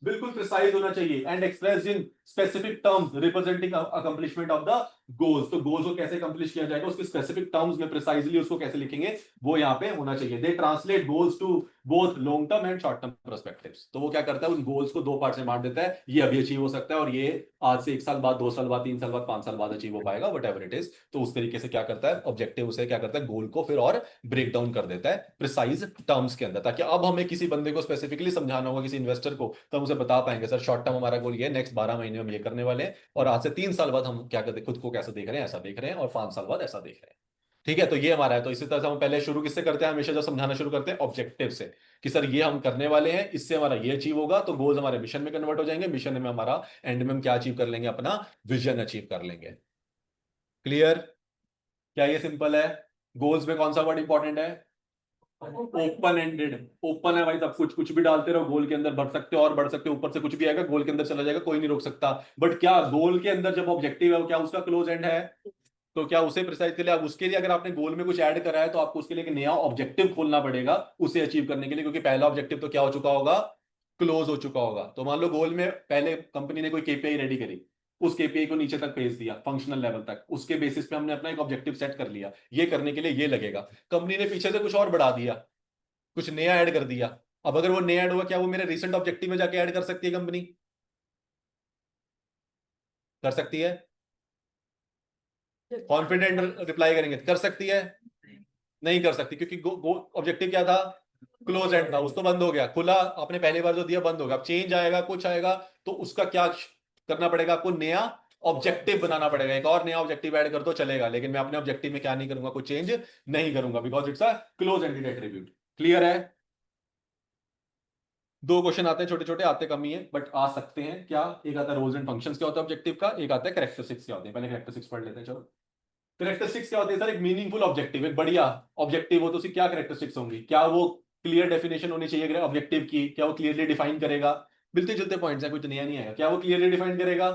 बिल्कुल प्रिसाइज होना चाहिए, and expressed in specific terms representing accomplishment of the goals. तो गोल्स को कैसे अकम्प्लिश किया जाएगा, उसके स्पेसिफिक टर्म्स में प्रिसाइजली उसको कैसे लिखेंगे, वो यहाँ पे होना चाहिए। They translate goals to both long term and short term perspectives. तो वो क्या करता है, उन गोल्स को दो पार्ट में बांट देता है, ये अभी अचीव हो सकता है, और ये आज से 1 साल बाद, 2 साल बाद, 3 साल बाद, 5 साल बाद अचीव हो पाएगा, वट एवर इट इज। तो उस तरीके से क्या करता है ऑब्जेक्टिव, उसे क्या करता है, गोल को फिर और ब्रेक डाउन कर देता है प्रिसाइज टर्म्स के अंदर, ताकि अब हमें किसी बंदे को स्पेसिफिकली समझाना होगा, किसी इन्वेस्टर को, तो हम उसे बता पाएंगे सर शॉर्ट टर्म हमारा गोल ये है, नेक्स्ट 12 महीने हम ये करने वाले हैं, और आज से 3 साल बाद हम क्या करते, खुद को कैसा देख रहे हैं, ऐसा देख रहे हैं, और 5 साल बाद ऐसा देख रहे हैं। ठीक है, तो ये हमारा है। तो इसी तरह से हम पहले शुरू किससे करते हैं, हमेशा जब समझाना शुरू करते हैं ऑब्जेक्टिव से, कि सर ये हम करने वाले हैं, इससे हमारा ये अचीव होगा, तो गोल्स हमारे मिशन में कन्वर्ट हो जाएंगे, मिशन में हमारा एंड में हम क्या अचीव कर लेंगे, अपना विजन अचीव कर लेंगे। क्लियर? क्या ये सिंपल है? गोल्स में कौन सा वर्ड इंपॉर्टेंट है, ओपन एंडेड। ओपन है भाई, सब कुछ कुछ भी डालते रहो, गोल के अंदर बढ़ सकते हो और बढ़ सकते हो, ऊपर से कुछ भी आएगा गोल के अंदर चला जाएगा, कोई नहीं रोक सकता। बट क्या गोल के अंदर जब ऑब्जेक्टिव है, क्या उसका क्लोज एंड है? तो क्या उसे प्रिसाइज के लिए, अब उसके लिए अगर आपने गोल में कुछ ऐड करा है तो आपको उसके लिए एक नया ऑब्जेक्टिव खोलना पड़ेगा उसे अचीव करने के लिए, क्योंकि पहला ऑब्जेक्टिव तो क्या हो चुका होगा, क्लोज हो चुका होगा। तो मान लो गोल में पहले कंपनी ने कोई केपीआई रेडी करी, उस केपीआई को नीचे तक भेज दिया फंक्शनल लेवल तक, उसके बेसिस पे हमने अपना एक ऑब्जेक्टिव सेट कर लिया, ये करने के लिए ये लगेगा। कंपनी ने पीछे से कुछ और बढ़ा दिया, कुछ नया ऐड कर दिया। अब अगर वो नया ऐड हुआ, क्या वो मेरे रिसेंट ऑब्जेक्टिव में जाके ऐड कर सकती है कंपनी? कर सकती है? कॉन्फिडेंट रिप्लाई करेंगे, कर सकती है? नहीं कर सकती, क्योंकि ऑब्जेक्टिव क्या था, क्लोज एंड था, उस तो बंद हो गया। खुला आपने पहली बार जो दिया बंद हो गया, अब चेंज आएगा, कुछ आएगा, तो उसका क्या करना पड़ेगा आपको, नया ऑब्जेक्टिव बनाना पड़ेगा, एक और नया ऑब्जेक्टिव ऐड कर दो चलेगा, लेकिन मैं अपने ऑब्जेक्टिव में क्या नहीं करूंगा, कोई चेंज नहीं करूंगा, because it's a close ended attribute. Clear है? दो क्वेश्चन आते हैं, छोटे छोटे आते कम ही है, बट आ सकते हैं। क्या, एक आता है रोल्स एंड फंक्शंस क्या होता है ऑब्जेक्टिव का, एक आता है कैरेक्टरिस्टिक्स क्या होते हैं। पहले कैरेक्टरिस्टिक्स पढ़ लेते हैं, चलो। कैरेक्टरिस्टिक्स क्या होती है सर, एक मीनिंगफुल ऑब्जेक्टिव, एक बढ़िया ऑब्जेक्टिव हो तो उसकी क्या कैरेक्टरिस्टिक्स होंगी, क्या वो क्लियर डेफिनेशन होनी चाहिए ऑब्जेक्टिव की, क्या वो क्लियरली डिफाइन करेगा, मिलते जुलते पॉइंट्स हैं, कुछ नया नहीं आएगा, क्या वो क्लियरली डिफाइन करेगा,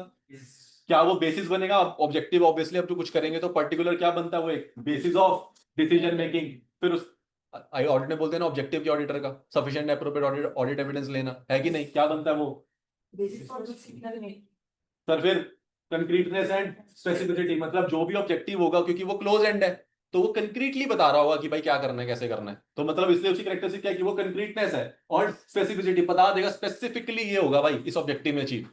क्या वो बेसिस बनेगा ऑब्जेक्टिव, ऑब्वियसली अब जो कुछ करेंगे तो पर्टिकुलर क्या बनता है, वो एक बेसिस ऑफ डिसीजन मेकिंग। फिर उस आई ऑडिट में बोलते हैं ना ऑब्जेक्टिव के ऑडिटर का, सफिशिएंट एप्रोप्रिएट ऑडिट एविडेंस लेना है कि नहीं, क्या बनता है वो सर? फिर कंक्रीटनेस एंड स्पेसिफिसिटी, मतलब जो भी ऑब्जेक्टिव होगा, क्योंकि वो क्लोज एंड है, तो वो कंक्रीटली बता रहा होगा कि भाई क्या करना है, कैसे करना है, तो मतलब इसलिए उसकी कैरेक्टरिस्टिक क्या है कि वो कंक्रीटनेस है, और स्पेसिफिसिटी बता देगा स्पेसिफिकली ये होगा भाई इस ऑब्जेक्टिव में अचीव।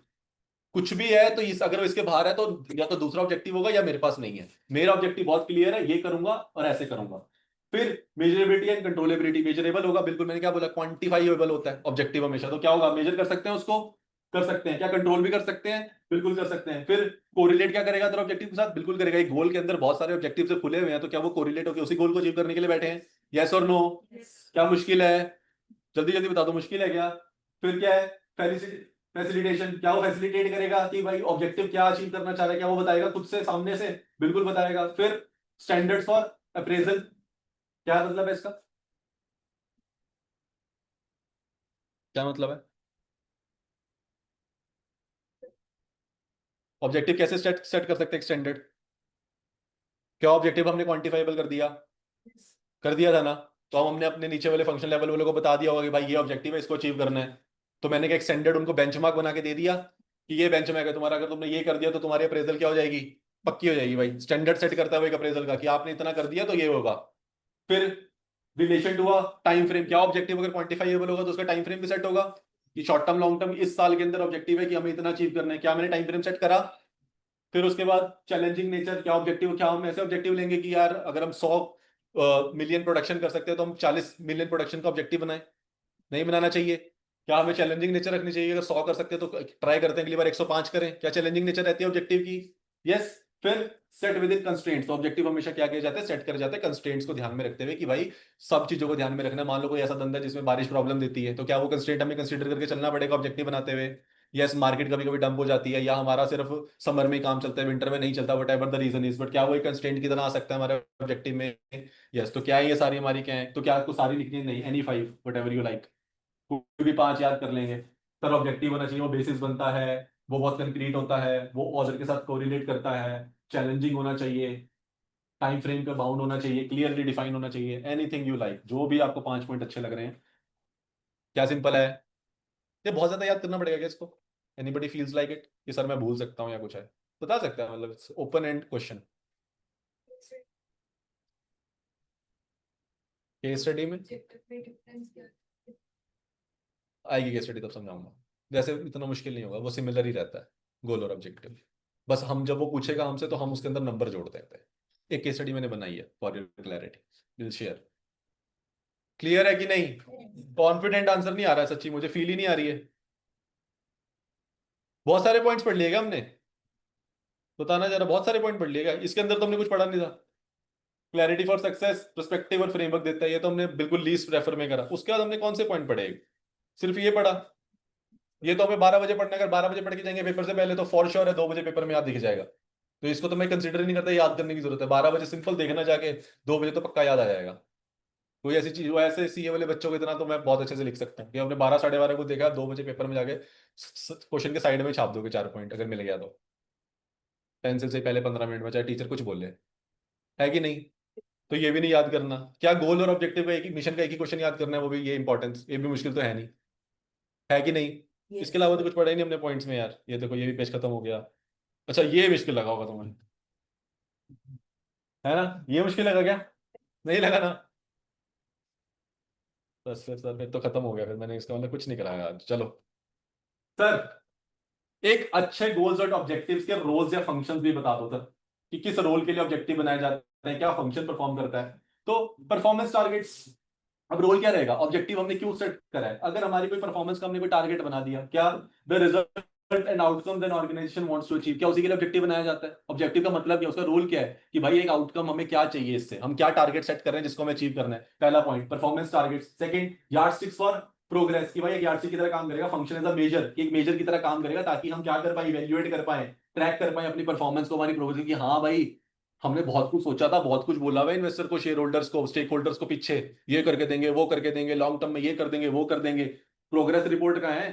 कुछ भी है तो इस, अगर वो इसके बाहर है तो या तो दूसरा ऑब्जेक्टिव होगा या मेरे पास नहीं है, मेरा ऑब्जेक्टिव बहुत क्लियर है, ये करूंगा और ऐसे करूंगा। फिर मेजरेबिलिटी एंड कंट्रोलेबिलिटी, मेजरेबल होगा बिल्कुल, मैंने क्या बोला, क्वांटिफाइबल होता है ऑब्जेक्टिव हमेशा, तो क्या होगा, मेजर कर सकते हैं उसको, कर सकते हैं, क्या कंट्रोल भी कर सकते हैं, बिल्कुल कर सकते हैं। फिर कोरिलेट क्या करेगा तेरे ऑब्जेक्टिव के साथ, बिल्कुल करेगा। एक गोल के अंदर बहुत सारे ऑब्जेक्टिव से खुले हुए हैं, तो क्या वो कोरिलेट होकर उसी गोल को अचीव करने के लिए बैठे हैं, यस और नो? क्या मुश्किल है? जल्दी जल्दी बता दो, मुश्किल है क्या? फिर क्या है, फैसिलिटेशन, क्या वो फैसिलिटेट करेगा कि भाई ऑब्जेक्टिव क्या अचीव करना चाह रहा है, क्या वो बताएगा खुद से सामने से, बिल्कुल बताएगा। फिर स्टैंडर्ड्स फॉर अप्रेजल, क्या मतलब है इसका, क्या मतलब है? ऑब्जेक्टिव कैसे सेट सेट कर सकते हैं एक्सटेंडेड? क्या ऑब्जेक्टिव हमने क्वांटिफाइबल कर दिया था ना? तो हमने अपने नीचे वाले फंक्शन लेवल वालों को बता दिया होगा कि भाई ये ऑब्जेक्टिव है, इसको अचीव करना है। तो मैंने क्या एक्सटेंडेड उनको बेंचमार्क बना के दे दिया कि ये बेंचमार्क है तुम्हारा, अगर तुमने ये कर दिया तो तुम्हारी अप्रेजल क्या हो जाएगी, पक्की हो जाएगी। भाई स्टैंडर्ड सेट करता हुआ एक अप्रेजल का कि आपने इतना कर दिया तो ये होगा। फिर relation to a time frame, क्या ऑब्जेक्टिव अगर क्वांटिफाइबल होगा तो उसका टाइम फ्रेम भी सेट होगा कि शॉर्ट टर्म लॉन्ग टर्म इस साल के अंदर ऑब्जेक्टिव है कि हमें इतना अचीव करना है, क्या मैंने टाइम फ्रेम सेट करा। फिर उसके बाद चैलेंजिंग नेचर, क्या ऑब्जेक्टिव, क्या हम ऐसे ऑब्जेक्टिव लेंगे कि यार अगर हम 100 मिलियन प्रोडक्शन कर सकते हैं तो हम 40 मिलियन प्रोडक्शन का ऑब्जेक्टिव बनाए। नहीं बनाना चाहिए। क्या हमें चैलेंजिंग नेचर रखनी चाहिए, अगर 100 कर सकते हैं तो ट्राई करते हैं अगली बार 105 करें, क्या चैलेंजिंग नेचर रहती है ऑब्जेक्टिव की? यस। फिर सेट विद इन कंस्ट्रेंट्स, तो ऑब्जेक्टिव हमेशा क्या किया जाता है, सेट करे जाते हैं कंस्ट्रेंट्स को ध्यान में रखते हुए कि भाई सब चीजों को ध्यान में रखना है। मान लो कोई ऐसा धंधा है जिसमें बारिश प्रॉब्लम देती है, तो क्या वो कंस्ट्रेंट हमें कंसीडर करके चलना पड़ेगा ऑब्जेक्टिव बनाते हुए? यस। मार्केट कभी कभी डंप हो जाती है या हमारा सिर्फ समर में ही काम चलता है, विंटर में नहीं चलता, whatever the reason is, but क्या वो एक कंस्ट्रेंट की तरह आ सकता है हमारे ऑब्जेक्टिव में? यस। तो क्या है, ये सारी हमारी क्या है, तो क्या आपको सारी लिखनी है? नहीं, any 5 what ever you like, कोई भी 5 याद कर लेंगे। पर ऑब्जेक्टिव होना चाहिए, वो बेसिस बनता है, वो बहुत कंक्रीट होता है, वो ऑर्डर के साथ कोरिलेट करता है, चैलेंजिंग होना चाहिए, टाइम फ्रेम पे बाउंड होना चाहिए, क्लियरली डिफाइन होना चाहिए, एनीथिंग यू लाइक, जो भी आपको 5 पॉइंट अच्छे लग रहे हैं। क्या सिंपल है? ये बहुत ज्यादा याद करना पड़ेगा क्या इसको? एनीबडी फील्स लाइक इट कि सर मैं भूल सकता हूँ या कुछ है? बता सकता है, मतलब open and question. Case study में आएगी, केस स्टडी तब समझाऊंगा। वैसे इतना मुश्किल नहीं होगा, वो सिमिलर ही रहता है, गोल और ऑब्जेक्टिव। बस हम जब वो पूछेगा हमसे तो हम उसके अंदर नंबर जोड़ देते हैं। एक केस स्टडी मैंने बनाई है for your clarity, will share. Clear है कि नहीं? कॉन्फिडेंट आंसर नहीं आ रहा है, सच्ची मुझे फील ही नहीं आ रही है। बहुत सारे पॉइंट्स पढ़ लिएगा हमने, बताना जरा, बहुत सारे पॉइंट पढ़ लिएगा, इसके अंदर तो हमने कुछ पढ़ा नहीं था। क्लैरिटी फॉर सक्सेस, पर्सपेक्टिव और फ्रेमवर्क देता है, ये तो हमने बिल्कुल लीस्ट प्रेफर में करा। उसके बाद हमने कौन से पॉइंट पढ़े? सिर्फ ये पढ़ा। ये तो हमें 12 बजे पढ़ना है, अगर 12 बजे पढ़ के जाएंगे पेपर से पहले तो फॉर श्योर है 2 बजे पेपर में याद दिख जाएगा। तो इसको तो मैं कंसिडर ही नहीं करता याद करने की जरूरत है, 12 बजे सिंपल देखना जाके, 2 बजे तो पक्का याद आ जाएगा। कोई ऐसी चीज, वो ऐसे सीए वाले बच्चों की तरह तो मैं बहुत अच्छे से लिख सकता हूँ कि हमने 12 साढ़े 12 को देखा, 2 बजे पेपर में जाके क्वेश्चन के साइड में छाप दोगे 4 पॉइंट अगर मिल गया तो, पेंसिल से पहले 15 मिनट में, चाहे टीचर कुछ बोले। है कि नहीं? तो ये भी नहीं याद करना, क्या गोल और ऑब्जेक्टिव का एक ही मिशन का एक ही क्वेश्चन याद करना है, वो भी ये इंपॉर्टेंस, ये भी मुश्किल तो है नहीं। है कि नहीं? इसके अलावा तो कुछ पढ़ा ही नहीं हमने पॉइंट्स में यार। ये देखो, ये भी पेज खत्म हो गया। अच्छा, ये मुश्किल लगा होगा तुम्हें, है ना? ये मुश्किल लगा क्या? नहीं लगा ना? बस फिर तो खत्म हो गया, फिर मैंने इसका मतलब कुछ नहीं कराया आज। चलो सर, एक अच्छे गोल्स और ऑब्जेक्टिव्स के रोल्स या फंक्शंस भी बता दो सर, कि किस रोल के लिए ऑब्जेक्टिव बनाए जाते हैं, क्या फंक्शन परफॉर्म करता है। तो परफॉर्मेंस टारगेट्स, अब रोल क्या रहेगा, ऑब्जेक्टिव हमने क्यों सेट करा है, अगर हमारी कोई परफॉर्मेंस का हमने कोई टारगेट बना दिया, क्या the result and outcome an organization wants to achieve, क्या उसी के लिए ऑब्जेक्टिव बनाया जाता है? ऑब्जेक्टिव का मतलब क्या, उसका रोल क्या है कि भाई एक आउटकम हमें क्या चाहिए, इससे हम क्या टारगेट सेट कर रहे हैं जिसको हमें अचीव करना है। पहला point performance target. Second, yardsticks for progress, कि भाई एक यार्डस्टिक की तरह काम करेगा, फंक्शन एज अ मेजर, एक मेजर की तरह काम करेगा ताकि हम क्या कर पाए, इवेल्युएट कर पाए, ट्रैक कर पाए अपनी परफॉर्मेंस को, हमारी प्रोग्रेस की। हाँ भाई, हमने बहुत कुछ सोचा था, बहुत कुछ बोला हुआ है इन्वेस्टर को, शेयर होल्डर्स को, स्टेक होल्डर्स को पीछे, ये करके देंगे, वो करके देंगे, लॉन्ग टर्म में ये कर देंगे, वो कर देंगे। प्रोग्रेस रिपोर्ट कहाँ है?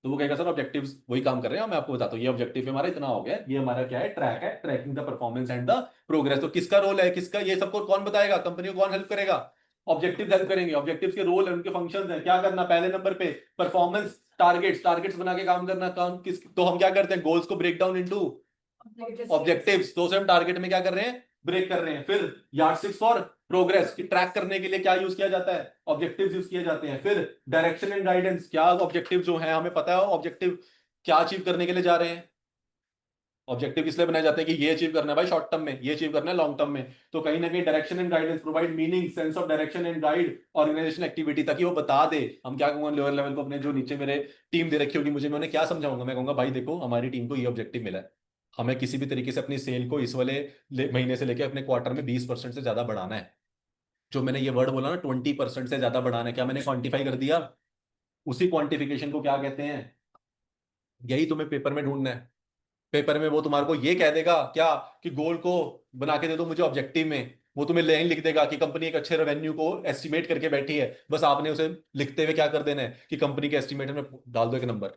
तो वो कहेगा सर ऑब्जेक्टिव्स वही काम कर रहे हैं, मैं आपको बताता हूँ ये ऑब्जेक्टिव हमारा इतना हो गया, ये हमारा क्या है, ट्रैक है, tracking the performance and the progress. तो किसका रोल है, किसका, ये सबको कौन बताएगा, कंपनी को कौन हेल्प करेगा? ऑब्जेक्टिव हेल्प करेंगे। ऑब्जेक्टिव्स के रोल है, उनके फंक्शंस हैं, क्या करना, पहले नंबर पे परफॉर्मेंस टारगेट्स, टारगेट्स बना के काम करना, काम किस, तो हम क्या करते हैं, गोल्स को ब्रेक डाउन इनटू ऑब्जेक्टिव्स, तो उसे हम टारगेट में क्या कर रहे हैं, ब्रेक कर रहे हैं। फिर यार्डस्टिक्स फॉर प्रोग्रेस, की ट्रैक करने के लिए क्या यूज किया जाता है, ऑब्जेक्टिव्स यूज किए जाते हैं। फिर डायरेक्शन एंड गाइडेंस, क्या ऑब्जेक्टिव जो है हमें पता है ऑब्जेक्टिव क्या अचीव करने के लिए जा रहे हैं। ऑब्जेक्टिव इसलिए बनाए जाते हैं कि ये अचीव करना है भाई शॉर्ट टर्म में, ये अचीव करना है लॉन्ग टर्म में। तो कहीं ना कहीं direction and guidance, provide meaning, sense of direction and guide organization activity, ताकि वो बता दे। हम क्या कहूंगा लोअर लेवल को, अपने जो नीचे मेरे टीम दे रखी होगी मुझे, मैं उन्हें क्या समझाऊंगा, मैं कहूंगा भाई देखो हमारी टीम को ये ऑब्जेक्टिव मिला है, हमें किसी भी तरीके से अपनी सेल को इस वाले महीने से लेकर अपने क्वार्टर में 20% से ज्यादा बढ़ाना है। जो मैंने ये वर्ड बोला ना, 20% से ज्यादा बढ़ाना है, क्या मैंने क्वांटिफाई कर दिया? उसी क्वांटिफिकेशन को क्या कहते हैं? यही तुम्हें पेपर में ढूंढना है। पेपर में वो तुम्हारे को ये कह देगा क्या, कि गोल को बना के दे दो मुझे ऑब्जेक्टिव में, वो तुम्हें लाइन लिख देगा कि कंपनी एक अच्छे रेवेन्यू को एस्टिमेट करके बैठी है, बस आपने उसे लिखते हुए क्या कर देना है कि कंपनी के एस्टिमेट में डाल दो एक नंबर,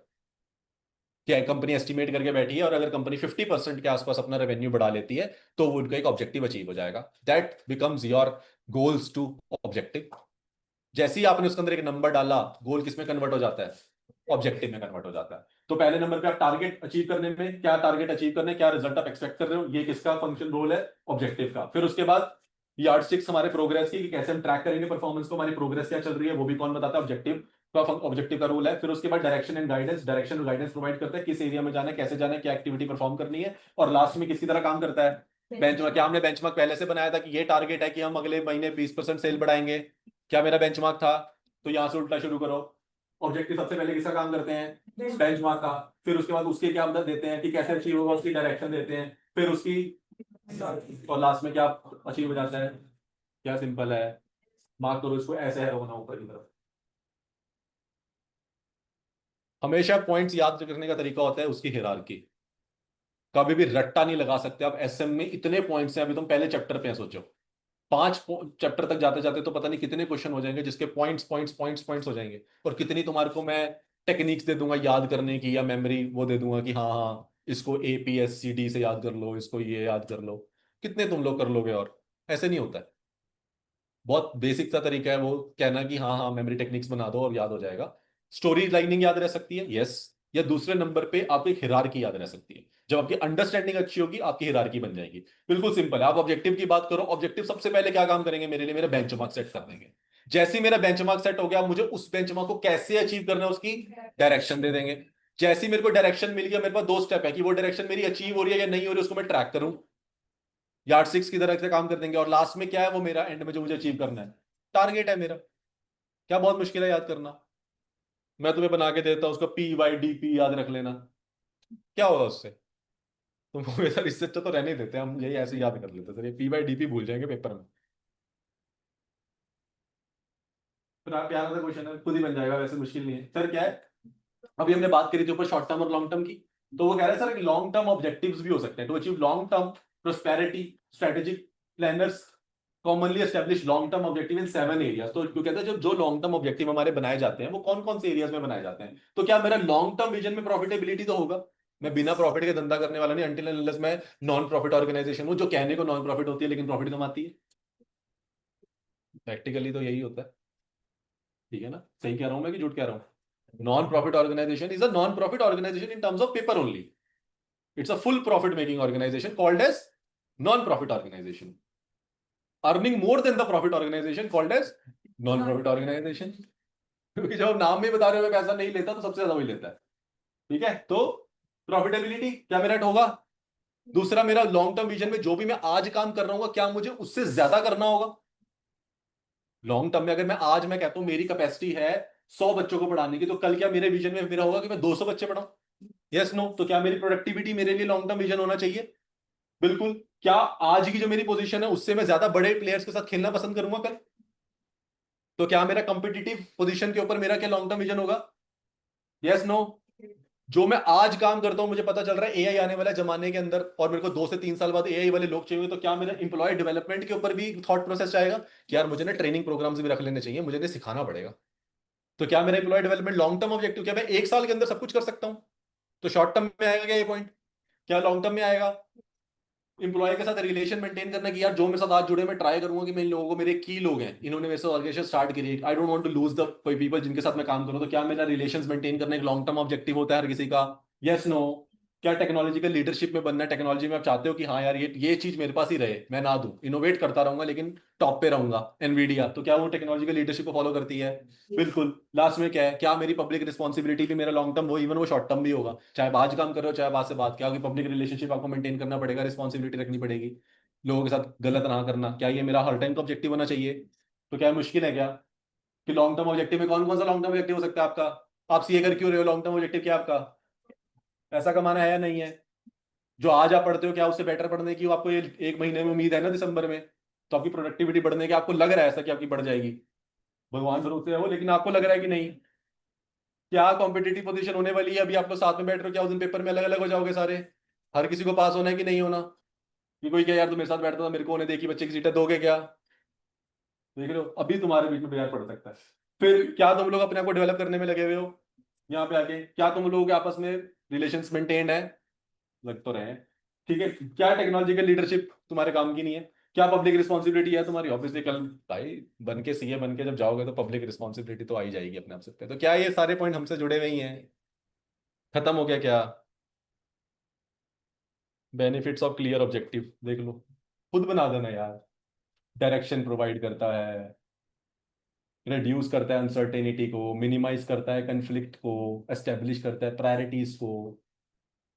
क्या कंपनी एस्टिमेट करके बैठी है, और अगर कंपनी 50% के आसपास अपना रेवेन्यू बढ़ा लेती है तो वो उनका एक ऑब्जेक्टिव अचीव हो जाएगा। That becomes your goals to objective. जैसे ही आपने उसके अंदर एक नंबर डाला, गोल किस में कन्वर्ट हो जाता है? ऑब्जेक्टिव में कन्वर्ट हो जाता है। तो पहले नंबर पे आप टारगेट अचीव करने में, क्या टारगेट अचीव करने, क्या रिजल्ट आप एक्सपेक्ट कर रहे हो, ये किसका फंक्शन रोल है? ऑब्जेक्टिव का। फिर उसके बाद यार्डस्टिक्स हमारे प्रोग्रेस की, कि कैसे हम ट्रैक करेंगे परफॉर्मेंस को, हमारी प्रोग्रेस क्या चल रही है, वो भी कौन बताता है? ऑब्जेक्टिव का रोल है। फिर उसके बाद डायरेक्शन एंड गाइडेंस, डायरेक्शन और गाइडेंस प्रोवाइड करता है, किस एरिया में जाना है, कैसे जाना है, क्या एक्टिविटी परफॉर्म करनी है। और लास्ट में किसकी तरह काम करता है? बेंचमार्क। क्या हमने बेंचमार्क पहले से बनाया था कि ये टारगेट है कि हम अगले महीने 20% सेल बढ़ाएंगे? क्या मेरा बेंचमार्क था? तो यहां से उल्टा शुरू करो। ऑब्जेक्टिव सबसे पहले किसका काम करते हैं? बेंचमार्क का। फिर उसके बाद उसके क्या मदद देते हैं कि कैसे अचीव होगा, उसकी डायरेक्शन देते हैं। फिर उसकी, और लास्ट में क्या अचीव हो जाता है? क्या सिंपल है, मार्क करो इसको, ऐसे है होना ऊपर की तरफ। हमेशा पॉइंट्स याद करने का तरीका होता है उसकी हिरार्की। कभी भी रट्टा नहीं लगा सकते आप। एसएम में इतने पॉइंट्स हैं, अभी तुम पहले चैप्टर पे हैं, सोचो 5 चैप्टर तक जाते जाते तो पता नहीं कितने क्वेश्चन हो जाएंगे जिसके पॉइंट्स पॉइंट्स पॉइंट्स पॉइंट्स हो जाएंगे, और कितनी तुम्हारे को मैं टेक्निक्स दे दूंगा याद करने की, या मेमोरी वो दे दूंगा कि हाँ हाँ इसको APSCD से याद कर लो, इसको ये याद कर लो। कितने तुम लोग कर लोगे? और ऐसे नहीं होता है। बहुत बेसिक सा तरीका है वो कहना कि हाँ हाँ मेमोरी टेक्निक्स बना दो और याद हो जाएगा। स्टोरी लाइनिंग याद रह सकती है, यस। या दूसरे नंबर पे आपको एक हिरार्की याद रह सकती है। जब आपकी अंडरस्टैंडिंग अच्छी होगी, आपकी हिरार्की बन जाएगी। बिल्कुल सिंपल है। आप ऑब्जेक्टिव की बात करो, ऑब्जेक्टिव सबसे पहले क्या काम करेंगे मेरे लिए? मेरा बेंचमार्क सेट कर देंगे। जैसे ही मेरा बेंचमार्क सेट हो गया, मुझे उस बेंचमार्क को कैसे अचीव करना है उसकी डायरेक्शन दे देंगे। जैसे ही मेरे को डायरेक्शन मिल गया, मेरे पास 2 स्टेप है कि वो डायरेक्शन मेरी अचीव हो रही है या नहीं हो रही है, उसको मैं ट्रैक करूं। यार्ड सिक्स की तरह से काम कर देंगे। और लास्ट में क्या है, वो मेरा एंड में जो मुझे अचीव करना है, टारगेट है मेरा। क्या बहुत मुश्किल है याद करना? मैं तुम्हें बना के देता हूं, उसका PYDP याद रख लेना, क्या होगा उससे? तुमको वैसा इससे अच्छा तो रहने ही देते हैं, हम यही ऐसे याद कर लेते हैं। सर ये PYDP भूल जाएंगे पेपर में। फिर आप प्यारा सा क्वेश्चन है, खुद ही बन जाएगा, वैसे मुश्किल नहीं है सर। क्या है, अभी हमने बात करी थी ऊपर शॉर्ट टर्म और लॉन्ग टर्म की। तो वो कह रहे हैं सर लॉन्ग टर्म ऑब्जेक्टिव्स भी हो सकते हैं to achieve long term prosperity. Strategic planners commonly establish long term objective in 7 areas. तो क्यों कहते हैं जो जो लॉन्ग टर्म ऑब्जेक्टिव हमारे बनाए जाते हैं वो कौन कौन से एरियाज में बनाए जाते हैं? तो क्या मेरा लॉन्ग टर्म विजन में प्रॉफिटेबिलिटी तो होगा? मैं बिना प्रॉफिट के धंधा करने वाला नहीं, अनटिल अनलेस मैं नॉन प्रॉफिट ऑर्गेनाइजेशन हूं, जो कहने को नॉन प्रॉफिट होती है लेकिन प्रॉफिट कमाती है। प्रैक्टिकली तो यही होता है। ठीक है ना? सही कह रहा हूं मैं कि झूठ कह रहा हूं? Non profit organization is a non profit organization in terms of paper only. It's a full profit making organization called as non profit organization. Earning more than the profit organization called as non profit organization. क्योंकि जब आप नाम में बता रहे हो पैसा नहीं लेता तो सबसे ज्यादा वही लेता है। ठीक है, तो प्रॉफिटेबिलिटी क्या मेरा होगा? दूसरा, मेरा लॉन्ग टर्म विजन में जो भी मैं आज काम कर रहा हूँ क्या मुझे उससे ज्यादा करना होगा? लॉन्ग टर्म में अगर मैं कहता हूं मेरी कैपेसिटी है 100 बच्चों को पढ़ाने की, तो कल क्या मेरे विजन में मेरा होगा कि मैं 200 बच्चे पढ़ाऊं? Yes no? तो क्या मेरी प्रोडक्टिविटी मेरे लिए लॉन्ग टर्म विजन होना चाहिए? बिल्कुल। क्या आज की जो मेरी पोजीशन है उससे मैं ज्यादा बड़े प्लेयर्स के साथ खेलना पसंद करूंगा कल? तो क्या मेरा कंपिटिटिव पोजीशन के ऊपर मेरा क्या लॉन्ग टर्म विजन होगा? Yes no? जो मैं आज काम करता हूं, मुझे पता चल रहा है AI आने वाला जमाने के अंदर और मेरे को 2 से 3 साल बाद AI वाले लोग चाहिए, तो क्या मेरा इंप्लॉय डेवलपमेंट के ऊपर भी थॉट प्रोसेस आएगा कि यार मुझे ना ट्रेनिंग प्रोग्राम्स भी रख लेने चाहिए, मुझे इन्हें सिखाना पड़ेगा? तो क्या मेरा employee development long term objective, क्या मैं 1 साल के अंदर सब कुछ कर सकता हूं? तो शॉर्ट टर्म में आएगा क्या ये पॉइंट? क्या लॉन्ग टर्म में आएगा इंप्लॉय के साथ रिलेशन मेंटेन करना कि यार जो मेरे साथ आज जुड़े, मैं ट्राई करूंगा कि मैं इन लोगों को, मेरे की लोग हैं, इन्होंने मेरे से ऑर्गेनाइजेशन स्टार्ट करी है, I don't want to lose the people जिनके साथ मैं काम करूं। तो क्या मेरा रिलेशंस मेंटेन करना एक लॉन्ग टर्म ऑब्जेक्टिव होता है हर किसी का? Yes no? क्या टेक्नोलॉजिकल लीडरशिप में बनना है, टेक्नोलॉजी में आप चाहते हो कि हाँ यार ये चीज मेरे पास ही रहे, मैं ना दूं, इनोवेट करता रहूंगा लेकिन टॉप पे रहूंगा, एनवीडिया, तो क्या वो टेक्नोलॉजिकल लीडरशिप को फॉलो करती है? बिल्कुल। लास्ट में क्या है, क्या मेरी पब्लिक रिस्पॉन्सिबिलिटी भी मेरा लॉन्ग टर्म, वो इवन वो शॉर्ट टर्म भी होगा, चाहे आप आज काम कर रहे हो चाहे बाद से बात, क्या होगी? पब्लिक रिलेशनशिप आपको मेंटेन करना पड़ेगा, रिस्पॉन्सिबिलिटी रखनी पड़ेगी, लोगों के साथ गलत ना करना, क्या ये मेरा हर टाइम का ऑब्जेक्टिव होना चाहिए? तो क्या मुश्किल है क्या कि लॉन्ग टर्म ऑब्जेक्टिव में कौन कौन सा लॉन्ग टर्म ऑब्जेक्टिव हो सकता है आपका? आप सीए कर क्यों रहे हो? लॉन्ग टर्म ऑब्जेक्टिव क्या है आपका? पैसा कमाना है या नहीं है? जो आज आप पढ़ते हो क्या उससे बेटर पढ़ने की आपको ये 1 महीने में उम्मीद है ना, दिसंबर में? तो आपकी प्रोडक्टिविटी बढ़ने की आपको लग रहा है ऐसा कि आपकी बढ़ जाएगी? भगवान भरोसे है वो, लेकिन आपको लग रहा है कि नहीं? क्या कॉम्पिटिटिव पोजीशन होने वाली है? अभी आप लोग साथ में बैठ रहे हो, क्या उस दिन पेपर में अलग अलग हो जाओगे सारे? हर किसी को पास होना है कि नहीं होना? कि कोई क्या यार, तुम मेरे साथ बैठता था, मेरे को उन्हें देखी बच्चे की सीटें दोगे क्या? देख रहे हो, अभी तुम्हारे बीच में बाजार पड़ सकता है। फिर क्या तुम लोग अपने आप को डेवलप करने में लगे हुए हो? यहाँ पे आके क्या तुम लोगों के आपस में रिलेशंस मेंटेन्ड है? लग तो रहे हैं। ठीक है, क्या टेक्नोलॉजिकल लीडरशिप तुम्हारे काम की नहीं है? क्या पब्लिक रिस्पॉन्सिबिलिटी है तुम्हारी? ऑब्वियसली कल भाई बन के सीए बन के जब जाओगे तो पब्लिक रिस्पॉन्सिबिलिटी तो आ ही जाएगी अपने आप से। तो क्या ये सारे पॉइंट हमसे जुड़े हुए ही हैं? खत्म हो गया क्या? बेनिफिट्स ऑफ क्लियर ऑब्जेक्टिव देख लो, खुद बना देना यार। डायरेक्शन प्रोवाइड करता है, रिड्यूस करता है अनसर्टेनिटी को, मिनिमाइज करता है कन्फ्लिक्ट को, एस्टेब्लिश करता है प्रायोरिटीज को।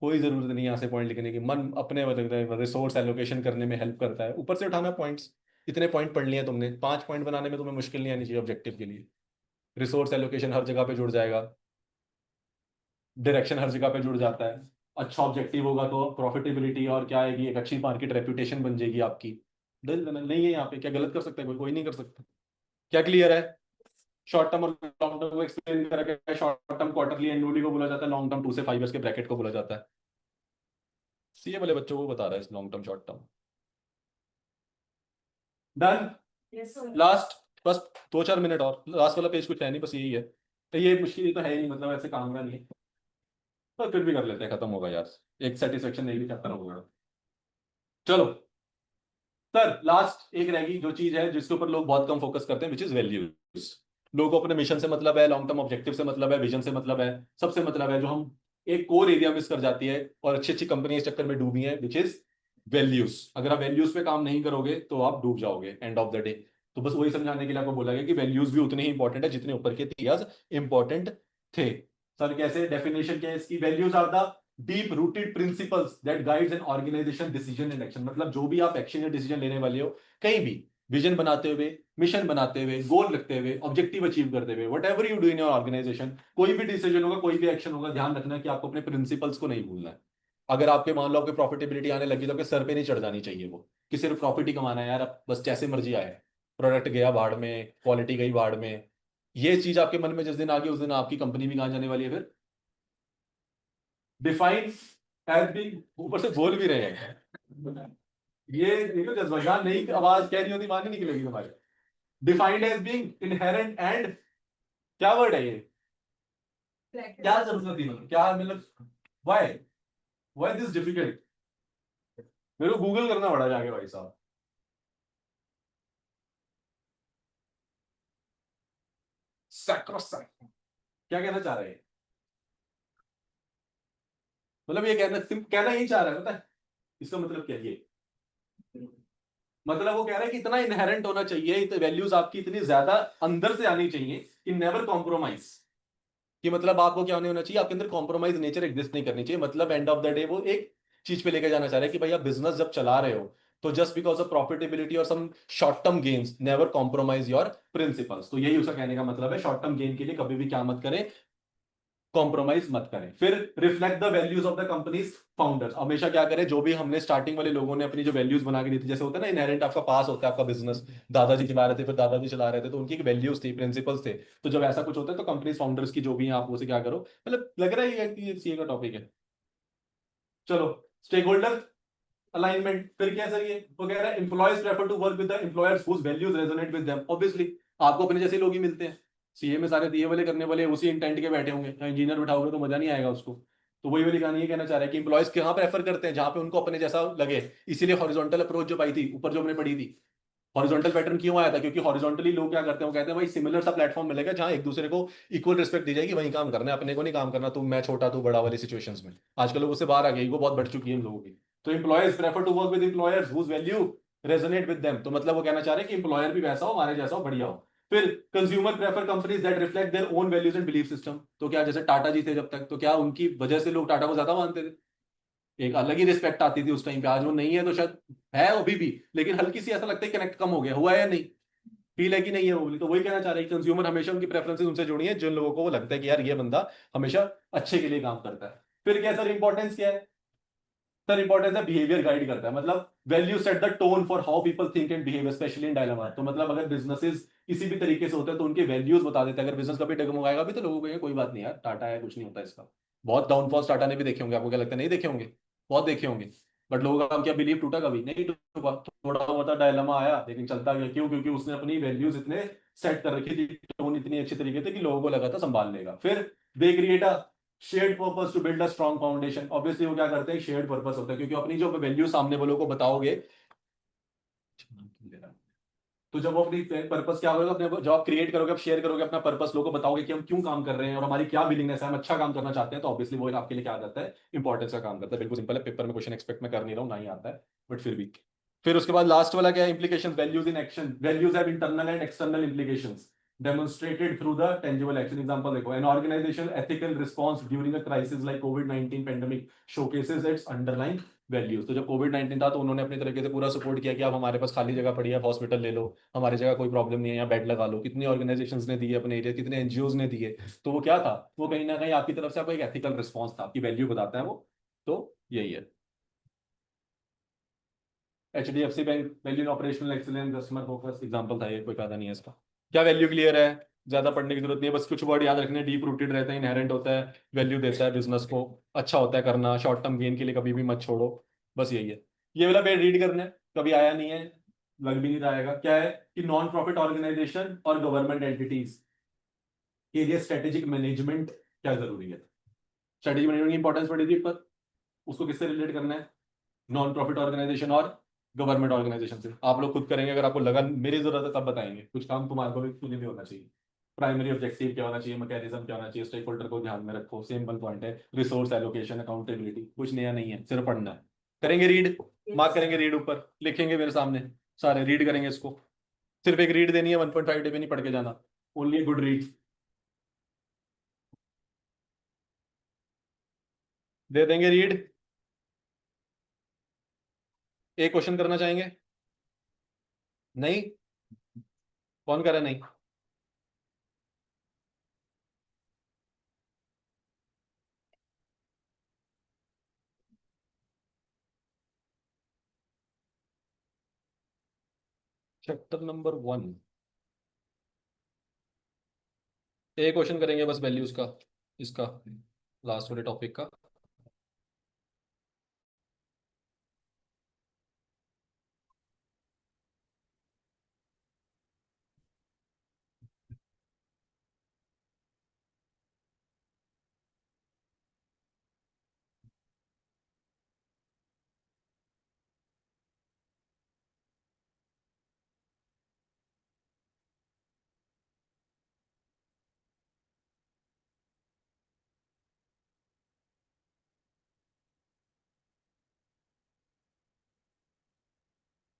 कोई जरूरत नहीं यहाँ से पॉइंट लिखने की, मन अपने रिसोर्स एलोकेशन करने में हेल्प करता है। ऊपर से उठाना पॉइंट्स, इतने पॉइंट पढ़ लिए तुमने, 5 पॉइंट बनाने में तुम्हें मुश्किल नहीं आनी चाहिए ऑब्जेक्टिव के लिए। रिसोर्स एलोकेशन हर जगह पे जुड़ जाएगा, डायरेक्शन हर जगह पे जुड़ जाता है। अच्छा ऑब्जेक्टिव होगा तो प्रॉफिटेबिलिटी और क्या आएगी, एक अच्छी मार्केट रेपुटेशन बन जाएगी आपकी। दिल नहीं है यहाँ पे, क्या गलत कर सकता है कोई? कोई नहीं कर सकता। क्या क्लियर है? शॉर्ट टर्म और लॉन्ग टर्म को एक्सप्लेन करा, शॉर्ट टर्म क्वार्टरली एनुअली को बोला जाता है, लॉन्ग टर्म 2 से 5 ईयर्स के ब्रैकेट को बोला जाता है। सीए वाले बच्चों को बता रहा है long term short term. Done. Last, बस 2-4 मिनट और, लास्ट वाला पेज कुछ है नहीं, बस यही है। तो ये मुश्किल तो है ही नहीं, मतलब ऐसे काम का नहीं है, पर फिर भी कर लेते हैं, खत्म होगा यार। एक सेटिस्फेक्शन नहीं भी खत्म होगा। चलो सर, लास्ट एक रहेगी जो चीज है जिसके ऊपर लोग बहुत कम फोकस करते हैं, विच इज वैल्यूज। लोगों को अपने मिशन से मतलब है, लॉन्ग टर्म ऑब्जेक्टिव से मतलब है, विजन से मतलब है, सबसे मतलब है। जो हम एक कोर एरिया मिस कर जाती है और अच्छी अच्छी कंपनी इस चक्कर में डूबी है, विच इज वैल्यूज। अगर आप वैल्यूज पे काम नहीं करोगे तो आप डूब जाओगे एंड ऑफ द डे। तो बस वही समझाने के लिए आपको बोला गया कि वैल्यूज भी उतने ही इंपॉर्टेंट है जितने ऊपर के थियर्स इंपॉर्टेंट थे। सर कैसे डेफिनेशन क्या है इसकी? Values are the deep rooted principles that guides an organization decision and action. मतलब जो भी आप एक्शन या डिसीजन लेने वाले हो, कहीं भी विजन बनाते हुए, मिशन बनाते हुए, गोल रखते हुए, ऑब्जेक्टिव अचीव करते हुए, whatever you do in your organization, कोई भी डिसीजन होगा, कोई भी एक्शन होगा, ध्यान रखना कि आपको अपने प्रिंसिपल्स को नहीं भूलना है। अगर आपके मान लो आपकी प्रॉफिटेबिलिटी आने लगी तो आपके सर पे नहीं चढ़ जानी चाहिए वो, कि सिर्फ प्रॉफिट ही कमाना है यार, अब बस जैसे मर्जी आए, प्रोडक्ट गया भाड़ में, क्वालिटी गई भाड़ में। ये चीज आपके मन में जिस दिन आ गई, उस दिन आपकी कंपनी भी कहाँ जाने वाली है फिर। डिफाइन एज बीइंग, ऊपर से बोल भी रहे हैं ये देखो, जज्बात नहीं आवाज कह रही होती मान नहीं निकलेगी तुम्हारी। Defined as being inherent and, क्या वर्ड है ये? क्या जरूरत थी, मतलब क्या, मतलब व्हाई, व्हाई दिस डिफिकल्ट? मेरे को गूगल करना पड़ा जाके भाई साहब। सैक्रोसैंक्ट, क्या कहना चाह रहे हैं? मतलब ये कहना यही चाह रहा है, पता है इसका मतलब क्या है ये? मतलब वो कह रहा है कि इतना इनहेरेंट होना चाहिए, वैल्यूज आपकी इतनी ज्यादा अंदर से आनी चाहिए कि नेवर कॉम्प्रोमाइज। कि मतलब आपको क्या होना चाहिए, आपके अंदर कॉम्प्रोमाइज नेचर एग्जिस्ट नहीं करनी चाहिए। मतलब एंड ऑफ द डे वो एक चीज पे लेके जाना चाह रहा है कि भाई आप बिजनेस जब चला रहे हो तो जस्ट बिकॉज ऑफ प्रॉफिटेबिलिटी और some short term gains, never compromise your principles. तो यही उसका कहने का मतलब है, शॉर्ट टर्म गेन के लिए कभी भी क्या मत करें, कॉम्प्रोमाइज मत करें। फिर reflect the values of the companies founders. हमेशा क्या करें, जो भी हमने स्टार्टिंग वाले लोगों ने अपनी जो वैल्यूज बना के दी थी, जैसे होता है ना इनहेरेंट आपका पास होता है आपका बिजनेस, दादाजी चला रहे थे, फिर दादाजी चला रहे थे, तो उनकी वैल्यूज थी, प्रिंसिपल्स थे। तो जब ऐसा कुछ होता है तो कंपनीज फाउंडर्स की जो भी हैं आप उसे क्या करो, मतलब लग रहा है कि ये सीए का टॉपिक है। चलो, स्टेक होल्डर अलाइनमेंट, फिर क्या सर ये? वो कह रहा है employees prefer to work with the employers whose values resonate with them. Obviously आपको अपने जैसे लोग ही मिलते हैं। सीए में सारे दिए वाले करने वाले उसी इंटेंट के बैठे होंगे, इंजीनियर बिठाओगे तो मजा नहीं आएगा उसको। तो वही वाली कहानी ये कहना चाह रहा है कि एम्प्लॉयज कहाँ प्रेफर करते हैं, जहां पे उनको अपने जैसा लगे। इसीलिए हॉरिजॉन्टल अप्रोच जो पाई थी ऊपर जो हमने पढ़ी थी, हॉरिजॉन्टल पैटर्न क्यों आया था? क्योंकि हॉरिजॉन्टली लोग क्या करते हैं, वो कहते हैं भाई सिमिलर सा प्लेटफॉर्म मिलेगा जहां एक दूसरे को इक्वल रिस्पेक्ट दी जाएगी, वही काम करना है, अपने को नहीं काम करना, तू मैं छोटा तू बड़ा वाली सिचुएशंस में। आजकल लोग उससे बाहर आ गए, वो बहुत बढ़ चुकी है इन लोगों की। तो employees prefer to work with employers whose value resonate with them. तो मतलब वो कहना चाह रहे हैं कि एम्प्लॉयर भी वैसा हो, हमारे जैसा हो, बढ़िया हो। फिर consumer prefer companies that reflect their own values and belief system. तो क्या जैसे टाटा जी थे जब तक, तो क्या उनकी वजह से लोग टाटा को ज्यादा मानते थे? एक अलग ही रिस्पेक्ट आती थी उस टाइम पे। आज वो नहीं है तो शायद है अभी भी, लेकिन हल्की सी ऐसा लगता है कनेक्ट कम हो गया, हुआ है या नहीं? फील है कि नहीं है वो? तो वही कहना चाह रहे हैं, कंज्यूमर हमेशा उनकी प्रेफरेंसेस उनसे जुड़ी है जिन लोगों को वो लगता है कि यार ये बंदा हमेशा अच्छे के लिए काम करता है। फिर क्या सर इंपॉर्टेंस क्या है? सर इंपॉर्टेंस है बिहेवियर गाइड करता है। मतलब value set the tone for how people think and behave, specially in dilemma. तो मतलब अगर बिजनेसेस किसी भी तरीके से होते हैं तो उनके वैल्यूज बता देते हैं। अगर बिजनेस कभी डगमगाएगा भी तो लोगों को कहेंगे कोई बात नहीं यार, टाटा है, कुछ नहीं होता इसका। बहुत डाउनफॉल्स टाटा ने भी देखे होंगे, आपको क्या लगता है नहीं देखे होंगे? बहुत देखे होंगे। बट लोगों का क्या बिलीव टूटा? कभी नहीं टूटा। थोड़ा बहुत डायलेमा आया लेकिन चलता गया। क्यों? क्योंकि उसने अपनी वैल्यूज इतने सेट कर रखी थी, टोन इतनी अच्छी तरीके से कि लोगों को लगा था संभाल लेगा। फिर they create a shared purpose to build a strong foundation. Obviously वो क्या करते हैं? शेयर्ड पर्पस होता है, क्योंकि अपनी जो वैल्यू सामने वालों को बताओगे, तो जब वो अपनी पर्पस क्या होगा, अपने जब आप क्रिएट करोगे, आप शेयर करोगे अपना पर्पस, लोगों को बताओगे कि हम क्यों काम कर रहे हैं और हमारी क्या विलिंगनेस है, हम अच्छा काम करना चाहते हैं, तो ऑब्वियसली वो आपके लिए क्या करता है? इंपॉर्टेंस का काम करता है। बिल्कुल सिंपल है। पेपर में क्वेश्चन एक्सपेक्ट मैं कर नहीं रहा हूँ, ना ही आता है, बट फिर भी। फिर उसके बाद लास्ट वाला क्या है? Implication. Values in action. Values have internal and external implications demonstrated through the tangible action. Example देखो, an organization ethical response during a crisis like COVID-19 pandemic showcases its underlying values. तो जब कोविड-19 था तो उन्होंने अपनी तरीके से पूरा सपोर्ट किया कि आप हमारे पास खाली जगह पड़ी है, हॉस्पिटल ले लो, हमारी जगह कोई प्रॉब्लम नहीं है, यहाँ बेड लगा लो। कितनी ऑर्गेनाइजेशंस ने दिए अपने एरिया, कितने एनजीओज ने दिए। तो वो क्या था? वो कहीं ना कहीं आपकी तरफ से आपको एक एथिकल रिस्पॉन्स था, आपकी वैल्यू बताता है वो। तो यही है। HDFC bank value in operational excellence, customer focus, example था ये, कोई फायदा नहीं है इसका। क्या वैल्यू क्लियर है? ज्यादा पढ़ने की जरूरत नहीं है, बस कुछ वर्ड याद रखने। डीप रूटेड रहता है, इनहेरेंट होता है, वैल्यू देता है बिजनेस को, अच्छा होता है करना, शॉर्ट टर्म गेन के लिए कभी भी मत छोड़ो। बस यही है। ये वाला पेज रीड करना है, कभी आया नहीं है, लग भी नहीं आएगा। क्या है कि नॉन प्रॉफिट ऑर्गेनाइजेशन और गवर्नमेंट एंटिटीज के लिए स्ट्रेटेजिक मैनेजमेंट क्या जरूरी है? स्ट्रेटेजिक मैनेजमेंट की इंपॉर्टेंस पड़ी थी पर उसको किससे रिलेट करना है? नॉन प्रॉफिट ऑर्गेनाइजेशन और गवर्नमेंट ऑर्गेनाइजेशन से। आप लोग खुद करेंगे, अगर आपको लगा मेरी जरूरत है तब बताएंगे। कुछ काम तुम्हारे को भी खुद भी होना चाहिए। प्राइमरी ऑब्जेक्टिव क्या होना चाहिए, मैकेनिज्म क्या होना चाहिए, स्टेक होल्डर को ध्यान में रखो, सिंपल पॉइंट है। रिसोर्स एलोकेशन, अकाउंटेबिलिटी, कुछ नया नहीं है, सिर्फ पढ़ना है। करेंगे रीड, मार्क करेंगे रीड, ऊपर लिखेंगे मेरे सामने, सारे रीड करेंगे इसको। सिर्फ एक रीड देनी है, 1.5 डे में नहीं पढ़ के जाना। Only good read. दे देंगे रीड। एक क्वेश्चन करना चाहेंगे? नहीं? कौन करे नहीं? चैप्टर नंबर 1, एक क्वेश्चन करेंगे बस वैल्यूज का, इसका, लास्ट वाले टॉपिक का।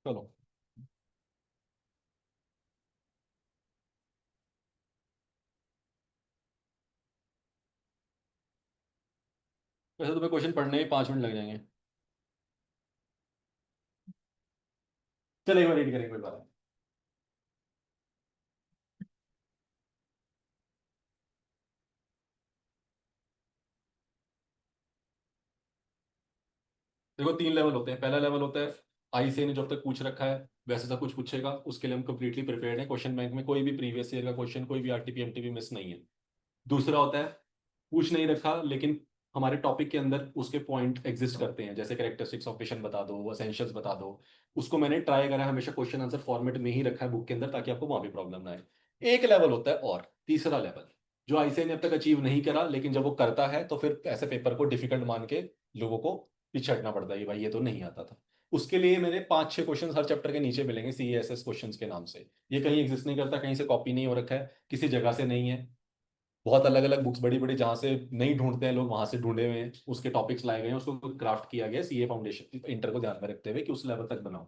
चलो, वैसे तुम्हें क्वेश्चन पढ़ने में 5 मिनट लग जाएंगे। चलो एक बार रीड करेंगे, कोई बात नहीं। देखो 3 लेवल होते हैं। पहला लेवल होता है आईसीए ने जो अब तक पूछ रखा है वैसे सब कुछ पूछेगा, उसके लिए हम कंप्लीटली प्रिपेयर्ड हैं। क्वेश्चन बैंक में कोई भी प्रीवियस ईयर का क्वेश्चन, कोई भी आरटीपी एमटीपी मिस नहीं है। दूसरा होता है पूछ नहीं रखा लेकिन हमारे टॉपिक के अंदर उसके पॉइंट एग्जिस्ट करते हैं, जैसे कैरेक्टरिस्टिक्स ऑफ विशन बता दो, एसेंशियल्स बता दो। उसको मैंने ट्राई करा है हमेशा क्वेश्चन आंसर फॉर्मेट में ही रखा है बुक के अंदर, ताकि आपको वहां भी प्रॉब्लम ना आए। एक लेवल होता है और तीसरा लेवल, जो आईसीए ने अब तक अचीव नहीं करा, लेकिन जब वो करता है तो फिर ऐसे पेपर को डिफिकल्ट मान के लोगों को पीछे हटना पड़ता है कि भाई ये तो नहीं आता था। उसके लिए मेरे 5-6 क्वेश्चन हर चैप्टर के नीचे मिलेंगे, CESS क्वेश्चंस के नाम से। ये कहीं एग्जिस्ट नहीं करता, कहीं से कॉपी नहीं हो रखा है, किसी जगह से नहीं है। बहुत अलग अलग बुक्स बड़ी बड़ी जहाँ से नहीं ढूंढते हैं लोग, वहां से ढूंढे हुए हैं, उसके टॉपिक्स लाए गए हैं, उसको क्राफ्ट किया गया सीए फाउंडेशन इंटर को ध्यान में रखते हुए कि उस लेवल तक बनाओ।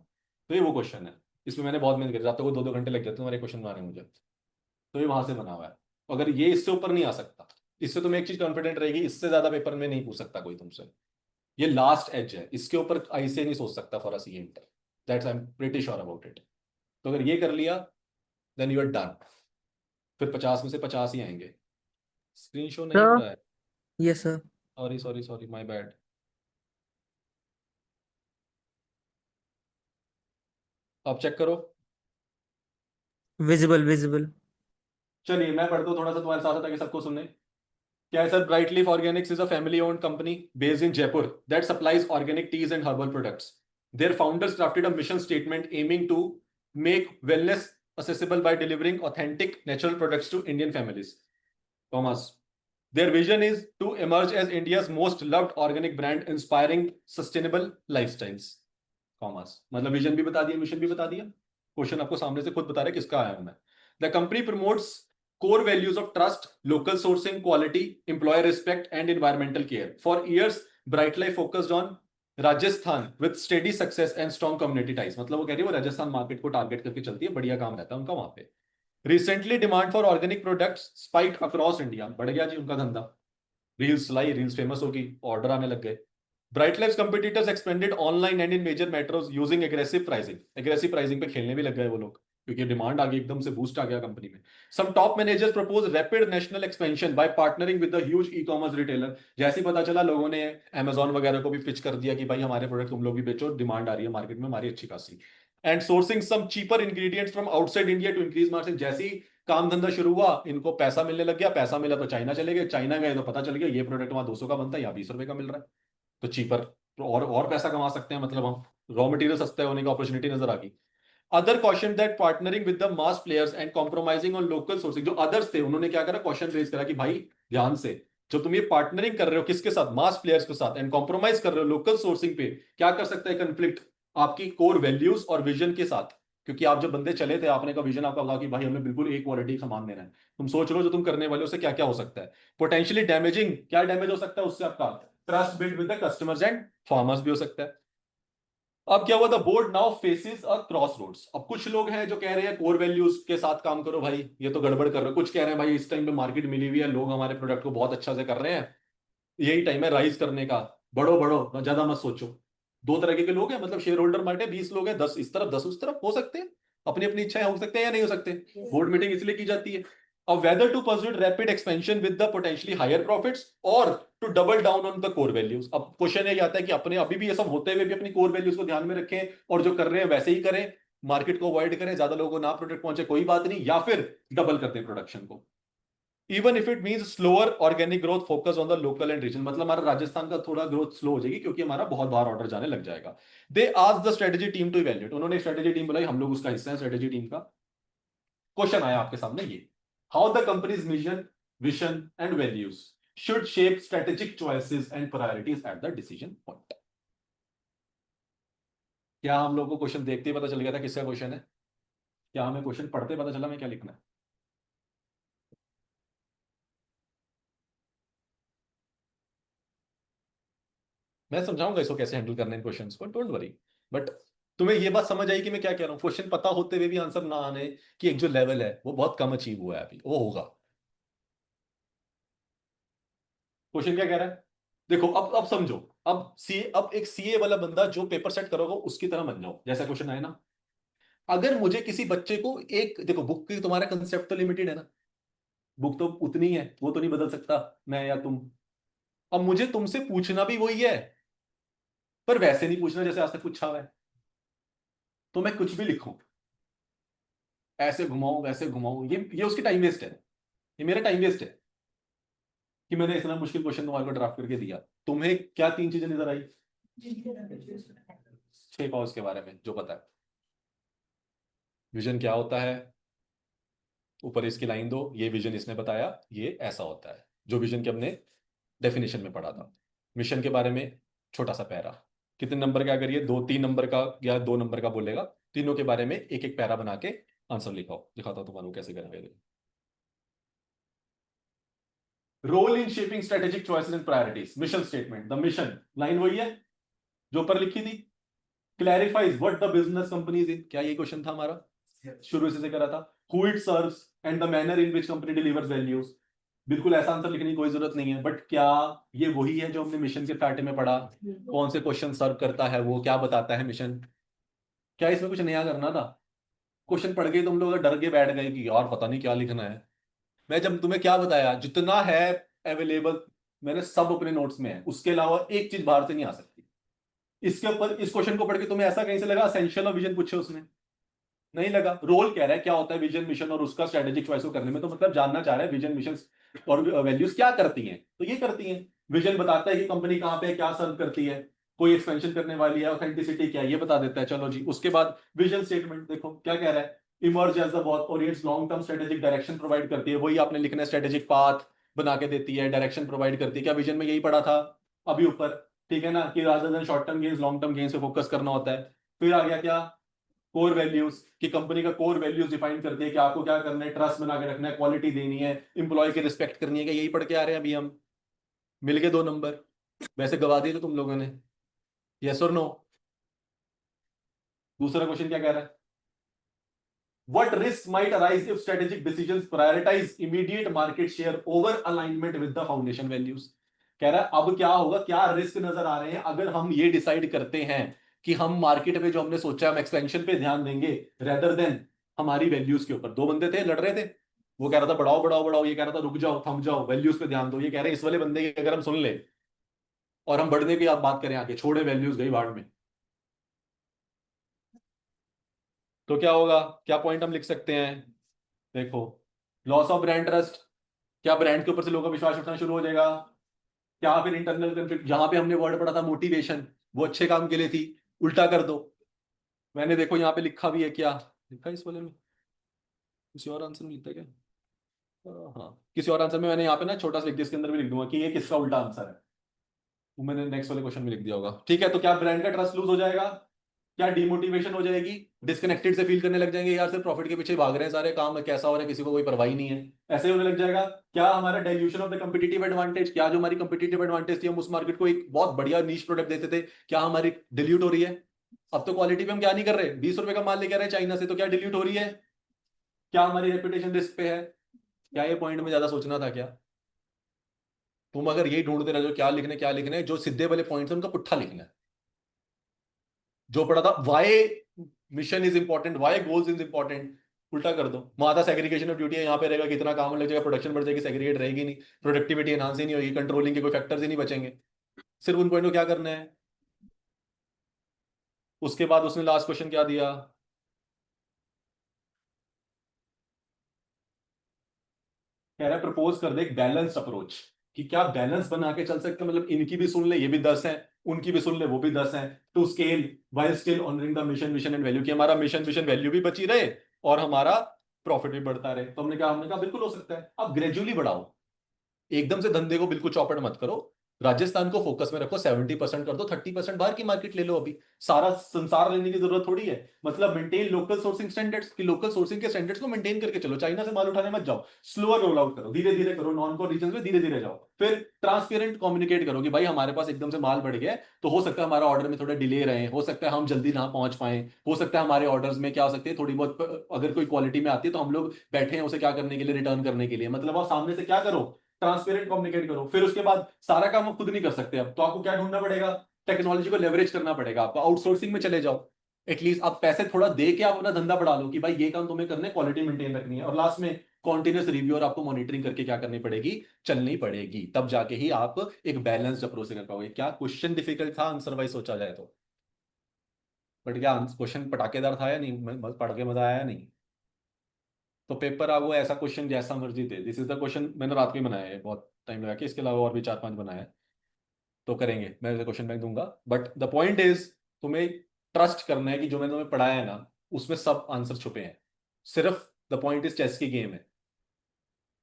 तो ये वो क्वेश्चन है। इसमें मैंने बहुत मेहनत करी, रात को 2-2 घंटे लग जाते हैं तुम्हारे क्वेश्चन बनाने में मुझे। तो ये वहां से बना हुआ है। अगर ये इससे ऊपर नहीं आ सकता, इससे तुम्हें एक चीज कॉन्फिडेंट रहेगी, इससे ज्यादा पेपर में नहीं पूछ सकता कोई तुमसे। ये लास्ट एज है, इसके ऊपर आईसीए नहीं सोच सकता for a CA inter. That's I am pretty sure about it. तो अगर ये कर लिया देन यू आर डन। फिर 50 में से 50 ही आएंगे। स्क्रीन शो नहीं हो सर, रहा है? Yes sir. Sorry sorry sorry, my bad. आप चेक करो। Visible visible. चलिए मैं पढ़ता हूँ थोड़ा सा तुम्हारे साथ ताकि सबको सुनने। क्या है sir? Bright Leaf Organics is a family owned company based in Jaipur that supplies organic teas and herbal products. Their founders crafted a mission statement aiming to make wellness accessible by delivering authentic natural products to Indian families. Thomas. Their vision is to emerge as India's most loved organic brand, inspiring sustainable lifestyles. Thomas. मतलब vision भी बता दिया, mission भी बता दिया. Question आपको सामने से खुद बता रहे किसका आया हूं मैं. The company promotes core values of trust, local sourcing, quality, employee respect, and environmental care. For years, Bright Life focused on Rajasthan with steady success and strong community ties. मतलब वो कह रही है वो राजस्थान मार्केट को टारगेट करके चलती है, बढ़िया काम रहता है उनका वहां पे. Recently, demand for organic products spiked across India. बढ़ गया जी उनका धंधा. रील्स लाई, रील्स फेमस होगी, ऑर्डर आने लग गए. Bright Life competitors expanded online and in major metros using aggressive pricing. Aggressive pricing पे खेलने भी लग गए वो लोग क्योंकि डिमांड आ गई, एकदम से बूस्ट आ गया कंपनी में. Some top managers propose rapid national expansion by partnering with the huge e commerce retailer. जैसे ही पता चला, लोगों ने अमेजॉन वगैरह को भी पिच कर दिया कि भाई हमारे प्रोडक्ट तुम लोग भी बेचो, डिमांड आ रही है मार्केट में हमारी अच्छी खासी. And sourcing some cheaper ingredients from outside India to increase margin. जैसे ही काम धंधा शुरू हुआ, इनको पैसा मिलने लग गया, पैसा मिला तो चाइना चले गए, चाइना गए तो पता चल गया ये प्रोडक्ट वहां 200 का बनता है, यहाँ 20 रुपए का मिल रहा है, तो चीपर और पैसा कमा सकते हैं. मतलब हम रॉ मटेरियल सस्ता होने की अपॉर्चुनिटी नजर आ गई. Other question that partnering with the mass players and compromising on local sourcing. जो अदर्स थे उन्होंने क्या करा, क्वेश्चन रेज करा कि भाई ध्यान से, जो तुम ये पार्टनरिंग कर रहे हो किसके साथ, मास प्लेयर्स के साथ, एंड कॉम्प्रोमाइज कर रहे हो लोकल सोर्सिंग पे, क्या कर सकता है कंफ्लिक्ट आपकी कोर वैल्यूज और विजन के साथ. क्योंकि आप जब बंदे चले थे, आपने का विजन आपका होगा कि भाई हमें बिल्कुल एक क्वालिटी का सामान देना है. तुम सोच लो जो तुम करने वाले हो उससे क्या क्या हो सकता है. पोटेंशियली डैमेजिंग, क्या डैमेज हो सकता है उससे, आपका trust build with the customers and farmers भी हो सकता है. अब क्या हुआ, the board now faces a crossroads. अब कुछ लोग हैं जो कह रहे हैं कोर वैल्यूज के साथ काम करो भाई, ये तो गड़बड़ कर रहे हो. कुछ कह रहे हैं भाई इस टाइम पे मार्केट मिली हुई है, लोग हमारे प्रोडक्ट को बहुत अच्छा से कर रहे हैं, यही टाइम है राइज करने का, बढ़ो बढ़ो, ज्यादा मत सोचो. दो तरह के लोग हैं, मतलब शेयर होल्डर मार्ट है, 20 लोग हैं, 10 इस तरफ 10 उस तरफ हो सकते हैं, अपनी अपनी इच्छाएं हो सकते हैं या नहीं हो सकते. बोर्ड मीटिंग इसलिए की जाती है. अब whether to pursue rapid expansion with the potentially higher profits और to double down on the core values. अब क्वेश्चन ये आता है कि अपने अभी भी ये सब होते हुए भी अपनी कोर वैल्यूज को ध्यान में रखें और जो कर रहे हैं वैसे ही करें, मार्केट को अवॉइड करें, ज्यादा लोगों को ना प्रोडक्ट पहुंचे कोई बात नहीं, या फिर डबल करते हैं प्रोडक्शन को. Even if it means slower organic growth, focus on the local and region. मतलब हमारा राजस्थान का थोड़ा ग्रोथ स्लो हो जाएगी क्योंकि हमारा बहुत बाहर ऑर्डर जाने लग जाएगा. They asked the strategy team to evaluate. उन्होंने स्ट्रेटजी टीम बुलाई, हम लोग उसका हिस्सा है स्ट्रेटजी टीम का. क्वेश्चन आया आपके सामने ये, how the companies mission, vision and values should shape strategic choices and priorities at the decision point. क्या हम लोग को क्वेश्चन देखते ही पता चल गया था किसका क्वेश्चन है? क्या हमें क्वेश्चन पढ़ते पता चला मैं क्या लिखना है? मैं समझाऊंगा इसको कैसे हैंडल करना है इन क्वेश्चंस को, डोंट वरी. बट तुम्हें ये बात समझ आई कि मैं क्या कह रहा हूँ? क्वेश्चन पता होते हुए भी आंसर ना आने की एक जो लेवल है वो बहुत कम अचीव हुआ है अभी, वो होगा. क्वेश्चन क्या कह रहा है? देखो अब समझो. अब एक सीए वाला बंदा जो पेपर सेट करोगे उसकी तरह बन जाओ, जैसा क्वेश्चन आया ना. अगर मुझे किसी बच्चे को एक, देखो बुक की तुम्हारा कंसेप्ट तो लिमिटेड है ना, बुक तो उतनी है, वो तो नहीं बदल सकता मैं या तुम. अब मुझे तुमसे पूछना भी वही है, पर वैसे नहीं पूछना जैसे आज तक पूछा हुआ है. तो मैं कुछ भी लिखूं, ऐसे घुमाऊं वैसे घुमाऊं, ये उसकी टाइम वेस्ट है, ये मेरा टाइम वेस्ट है कि मैंने इतना मुश्किल क्वेश्चन तुम्हारे को ड्राफ्ट करके दिया. तुम्हें क्या तीन चीजें नजर आई? 6 पावर्स के बारे में जो पता है. विजन क्या होता है, ऊपर इसकी लाइन दो, ये विजन इसने बताया, ये ऐसा होता है जो विजन के हमने डेफिनेशन में पढ़ा था. मिशन के बारे में छोटा सा पैरा, कितने नंबर का, अगर ये 2-3 नंबर का या 2 नंबर का बोलेगा, तीनों के बारे में एक एक पैरा बना के आंसर लिखाओ. दिखाता हूं तुम्हारे को कैसे करेंगे. Role in shaping strategic choices and priorities. Mission statement, the mission line वही है जो ऊपर लिखी थी. Clarifies what the business company is in. क्या ये क्वेश्चन था हमारा? शुरू से करा था. Who it serves and the manner in which company delivers values. बिल्कुल ऐसा आंसर लिखने की कोई जरूरत नहीं है, बट क्या ये वही है जो हमने मिशन के स्टार्ट में पढ़ा? कौन से क्वेश्चन सर्व करता है, वो क्या बताता है मिशन? क्या इसमें कुछ नया करना था? क्वेश्चन पढ़ के तुम लोग डर के बैठ गए कि यार पता नहीं क्या लिखना है. मैं जब तुम्हें क्या बताया, जितना है अवेलेबल मैंने सब अपने नोट्स में है, उसके अलावा एक चीज बाहर से नहीं आ सकती. इसके ऊपर इस क्वेश्चन को पढ़ के तुम्हें ऐसा कहीं से लगा एसेंशियल और विजन पूछे उसने? नहीं लगा. रोल कह रहा है क्या होता है विजन मिशन और उसका स्ट्रेटेजिक चॉइस को करने में, तो मतलब जानना चाह रहा है विजन मिशन और वैल्यूज क्या करती हैं, तो ये करती हैं। विजन बताता है कि कंपनी कहाँ पे क्या सर्व करती है, कोई एक्सपेंशन करने वाली है, ऑथेंटिसिटी क्या है ये बता देता है। चलो जी, उसके बाद विजन स्टेटमेंट देखो क्या कह रहा है, emerge as the orients long term strategic direction provide करती है, वही आपने लिखना है, स्ट्रेटेजिक पाथ बना के देती है, डायरेक्शन प्रोवाइड करती है। क्या विजन में यही पढ़ा था अभी ऊपर, ठीक है ना, कि rather than short term gains long term gains पे फोकस करना होता है। फिर आ गया क्या, कोर वैल्यूज, कि कंपनी का कोर वैल्यूज डिफाइन करती है कि आपको क्या करना है, ट्रस्ट बना के रखना है, क्वालिटी देनी है, इंप्लॉय की रिस्पेक्ट करनी है। कि यही पढ़ के आ रहे हैं अभी हम, मिल गए 2 नंबर, वैसे गवा दिए तो तुम लोगों ने, यस और नो। दूसरा क्वेश्चन क्या कह रहा है, What risks might arise if strategic decisions prioritize immediate market share over alignment with the foundation values? कह रहा है अब क्या होगा, क्या रिस्क नजर आ रहे हैं अगर हम ये डिसाइड करते हैं कि हम मार्केट में जो हमने सोचा हम एक्सपेंशन पे ध्यान देंगे रेदर देन हमारी वैल्यूज के ऊपर। 2 बंदे थे लड़ रहे थे, वो कह रहा था बढ़ाओ बढ़ाओ बढ़ाओ, ये कह रहा था रुक जाओ थम जाओ वैल्यूज पे ध्यान दो। ये कह रहे हैं इस वाले बंदे की अगर हम सुन ले और हम बढ़ने की आप बात करें आगे, छोड़े वैल्यूज गई भाड़ में, तो क्या होगा, क्या पॉइंट हम लिख सकते हैं। देखो, लॉस ऑफ ब्रांड ट्रस्ट, क्या ब्रांड के ऊपर से लोगों का विश्वास उठना शुरू हो जाएगा। क्या फिर इंटरनल कंफ्लिक्ट, जहां पे हमने वर्ड पढ़ा था मोटिवेशन, वो अच्छे काम के लिए थी, उल्टा कर दो। मैंने देखो यहाँ पे लिखा भी है, क्या लिखा है इस वाले में, किसी और आंसर में लिखता है क्या, हाँ किसी और आंसर में मैंने यहाँ पे ना छोटा सा लिख दिया, इसके अंदर भी लिख दूंगा कि ये किसका उल्टा आंसर है, वो मैंने नेक्स्ट वाले क्वेश्चन में लिख दिया होगा। ठीक है, तो क्या ब्रांड का ट्रस्ट लूज हो जाएगा, क्या डिमोटिवेशन हो जाएगी, डिस्कनेक्टेड से फील करने लग जाएंगे, यार सिर्फ प्रॉफिट के पीछे भाग रहे हैं, सारे काम कैसा हो रहा है किसी को कोई परवाह ही नहीं है, ऐसे होने लग जाएगा। क्या हमारा dilution of the competitive advantage, क्या जो हमारी कंपटीटिव एडवांटेज थी, हम उस मार्केट को एक बहुत बढ़िया नीश प्रोडक्ट देते थे, क्या हमारी डिल्यूट हो रही है। अब तो क्वालिटी पे हम क्या नहीं कर रहे, 20 रुपए का माल लेके आ रहे हैं चाइना से, तो क्या डिल्यूट हो रही है, क्या हमारी रेपुटेशन रिस्क पे है। क्या ये पॉइंट में ज्यादा सोचना था क्या, तुम अगर यही ढूंढते रह जाओ क्या लिखने है, जो सीधे वाले पॉइंट है उनका पुट्ठा लिखना है। जो पढ़ा था why mission is important, why goals is important, उल्टा कर दो। वहां था सेग्रीगेशन ऑफ ड्यूटी है, यहाँ पे रहेगा कितना काम लग जाएगा, प्रोडक्शन बढ़ जाएगी, सेग्रीगेट रहेगी नहीं, प्रोडक्टिविटी एनहांस ही नहीं होगी, कंट्रोलिंग के कोई फैक्टर्स ही नहीं बचेंगे। सिर्फ उन पॉइंट को क्या करना है। उसके बाद उसने लास्ट क्वेश्चन क्या दिया, कह रहा है प्रपोज कर दे एक बैलेंस्ड अप्रोच, कि क्या बैलेंस बना के चल सकते हैं, मतलब इनकी भी सुन ले ये भी 10 है, उनकी भी सुन ले वो भी 10 है, to scale while still honouring the mission vision and value, कि हमारा मिशन विशन वैल्यू भी बची रहे और हमारा प्रॉफिट भी बढ़ता रहे। तो हमने कहा बिल्कुल हो सकता है, अब ग्रेजुअली बढ़ाओ, एकदम से धंधे को बिल्कुल चौपट मत करो, राजस्थान को फोकस में रखो, 70% कर दो, 30% बाहर की मार्केट ले लो। अभी सारा संसार लेने की जरूरत थोड़ी है, मतलब मेंटेन लोकल सोर्सिंग स्टैंडर्ड्स, की लोकल सोर्सिंग के स्टैंडर्ड्स को मेंटेन करके चलो, चाइना से माल उठाने मत जाओ, स्लोअर रोल आउट करो, धीरे धीरे करो, नॉन कोर रीजन में धीरे धीरे जाओ, फिर ट्रांसपेरेंट कम्युनिकेट करो कि भाई हमारे पास एकदम से माल बढ़ गया है, तो हो सकता है हमारा ऑर्डर में थोड़ा डिले रहे, हो सकता है हम जल्दी ना पहुंच पाए, हो सकता है हमारे ऑर्डर्स में क्या हो सकती है थोड़ी बहुत अगर कोई क्वालिटी में आती है तो हम लोग बैठे हैं उसे क्या करने के लिए, रिटर्न करने के लिए। मतलब आप सामने से क्या करो, ट्रांसपेरेंट कम्युनिकेट करो। फिर उसके बाद सारा काम आप खुद नहीं कर सकते, अब तो आपको क्या ढूंढना पड़ेगा, टेक्नोलॉजी को लेवरेज करना पड़ेगा, आपको आउटसोर्सिंग में चले जाओ, एटलीस्ट आप पैसे थोड़ा दे के आप अपना धंधा बढ़ा लो कि भाई ये काम तुम्हें करना है, क्वालिटी मेंटेन रखनी है, और लास्ट में कॉन्टिन्यूस रिव्यू और आपको मॉनिटरिंग करके क्या करनी पड़ेगी, चलनी पड़ेगी, तब जाके ही आप एक बैलेंस्ड अप्रोच कर पाओगे। क्या क्वेश्चन डिफिकल्ट था आंसर वाइज सोचा जाए तो, बट क्या क्वेश्चन पटाखेदार था या नहीं, पढ़ के मजा आया नहीं। तो पेपर आपको ऐसा क्वेश्चन जैसा मर्जी दे, दिस इज द क्वेश्चन, मैंने रात को ही बनाया है बहुत टाइम लगा के, इसके अलावा और भी 4-5 बनाया है, तो करेंगे, मैं ऐसे क्वेश्चन बैंक दूंगा। बट द पॉइंट इज, तुम्हें ट्रस्ट करना है कि जो मैंने तुम्हें पढ़ाया है ना उसमें सब आंसर छुपे हैं, सिर्फ द पॉइंट इज चेस की गेम है,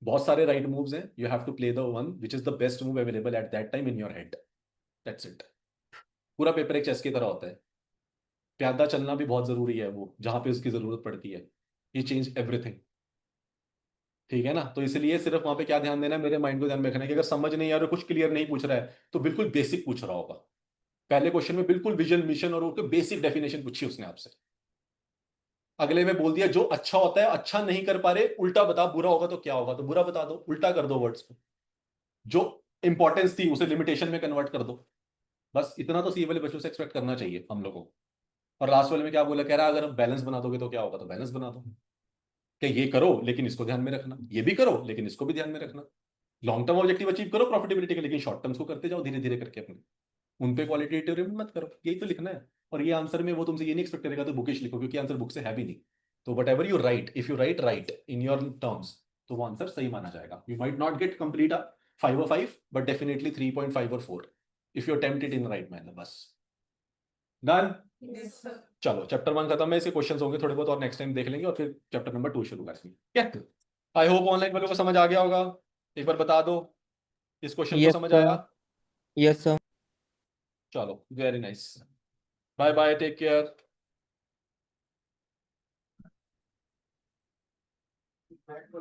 बहुत सारे राइट मूव्स हैं, you have to play the one which is the best move available at that time in your head, that's it. पूरा पेपर एक चेस की तरह होता है, प्यादा चलना भी बहुत जरूरी है, वो जहां पे उसकी जरूरत पड़ती है, ये चेंज एवरीथिंग, ठीक है ना। तो इसलिए सिर्फ वहां पे क्या ध्यान देना है, मेरे माइंड को ध्यान में रखना है कि अगर समझ नहीं आ रहा, कुछ क्लियर नहीं पूछ रहा है, तो बिल्कुल बेसिक पूछ रहा होगा। पहले क्वेश्चन में बिल्कुल विजन मिशन और उसके बेसिक डेफिनेशन पूछी उसने आपसे, अगले में बोल दिया जो अच्छा होता है अच्छा नहीं कर पा रहे, उल्टा बता, बुरा होगा तो क्या होगा, तो बुरा बता दो, उल्टा कर दो वर्ड्स को, जो इंपॉर्टेंस थी उसे लिमिटेशन में कन्वर्ट कर दो। बस इतना तो सी वाले बच्चों से एक्सपेक्ट करना चाहिए हम लोगों को। और लास्ट वाले में क्या बोला, कह रहा अगर बैलेंस बना दोगे तो क्या होगा, तो बैलेंस बना दो, कि ये करो लेकिन इसको ध्यान में रखना, ये भी करो लेकिन इसको भी ध्यान में रखना, लॉन्ग टर्म ऑब्जेक्टिव अचीव करो प्रॉफिटेबिलिटी का, लेकिन शॉर्ट टर्म्स को करते जाओ धीरे धीरे करके अपने, उन पे क्वालिटेटिव मत करो, यही तो लिखना है। और ये आंसर में वो तुमसे ये नहीं एक्सपेक्ट करेगा तो बुकिश लिखो, क्योंकि आंसर बुक से है भी नहीं। तो what ever you right, if you right right in your terms, तो वो आंसर सही माना जाएगा. You might not get complete 5 or 5, but definitely 3.5 or 4 if you attempt it in the right manner. बस डन. Yes, sir. चलो chapter 1 खत्म है. इसके क्वेश्चंस होंगे थोड़े बहुत और नेक्स्ट टाइम देख लेंगे और फिर चैप्टर नंबर 2 शुरू करेंगे. क्या आई होप ऑनलाइन वालों को समझ आ गया होगा. एक बार बता दो इस क्वेश्चन को Yes, समझ sir. आया. Yes, sir. चलो very nice. Bye bye, take care.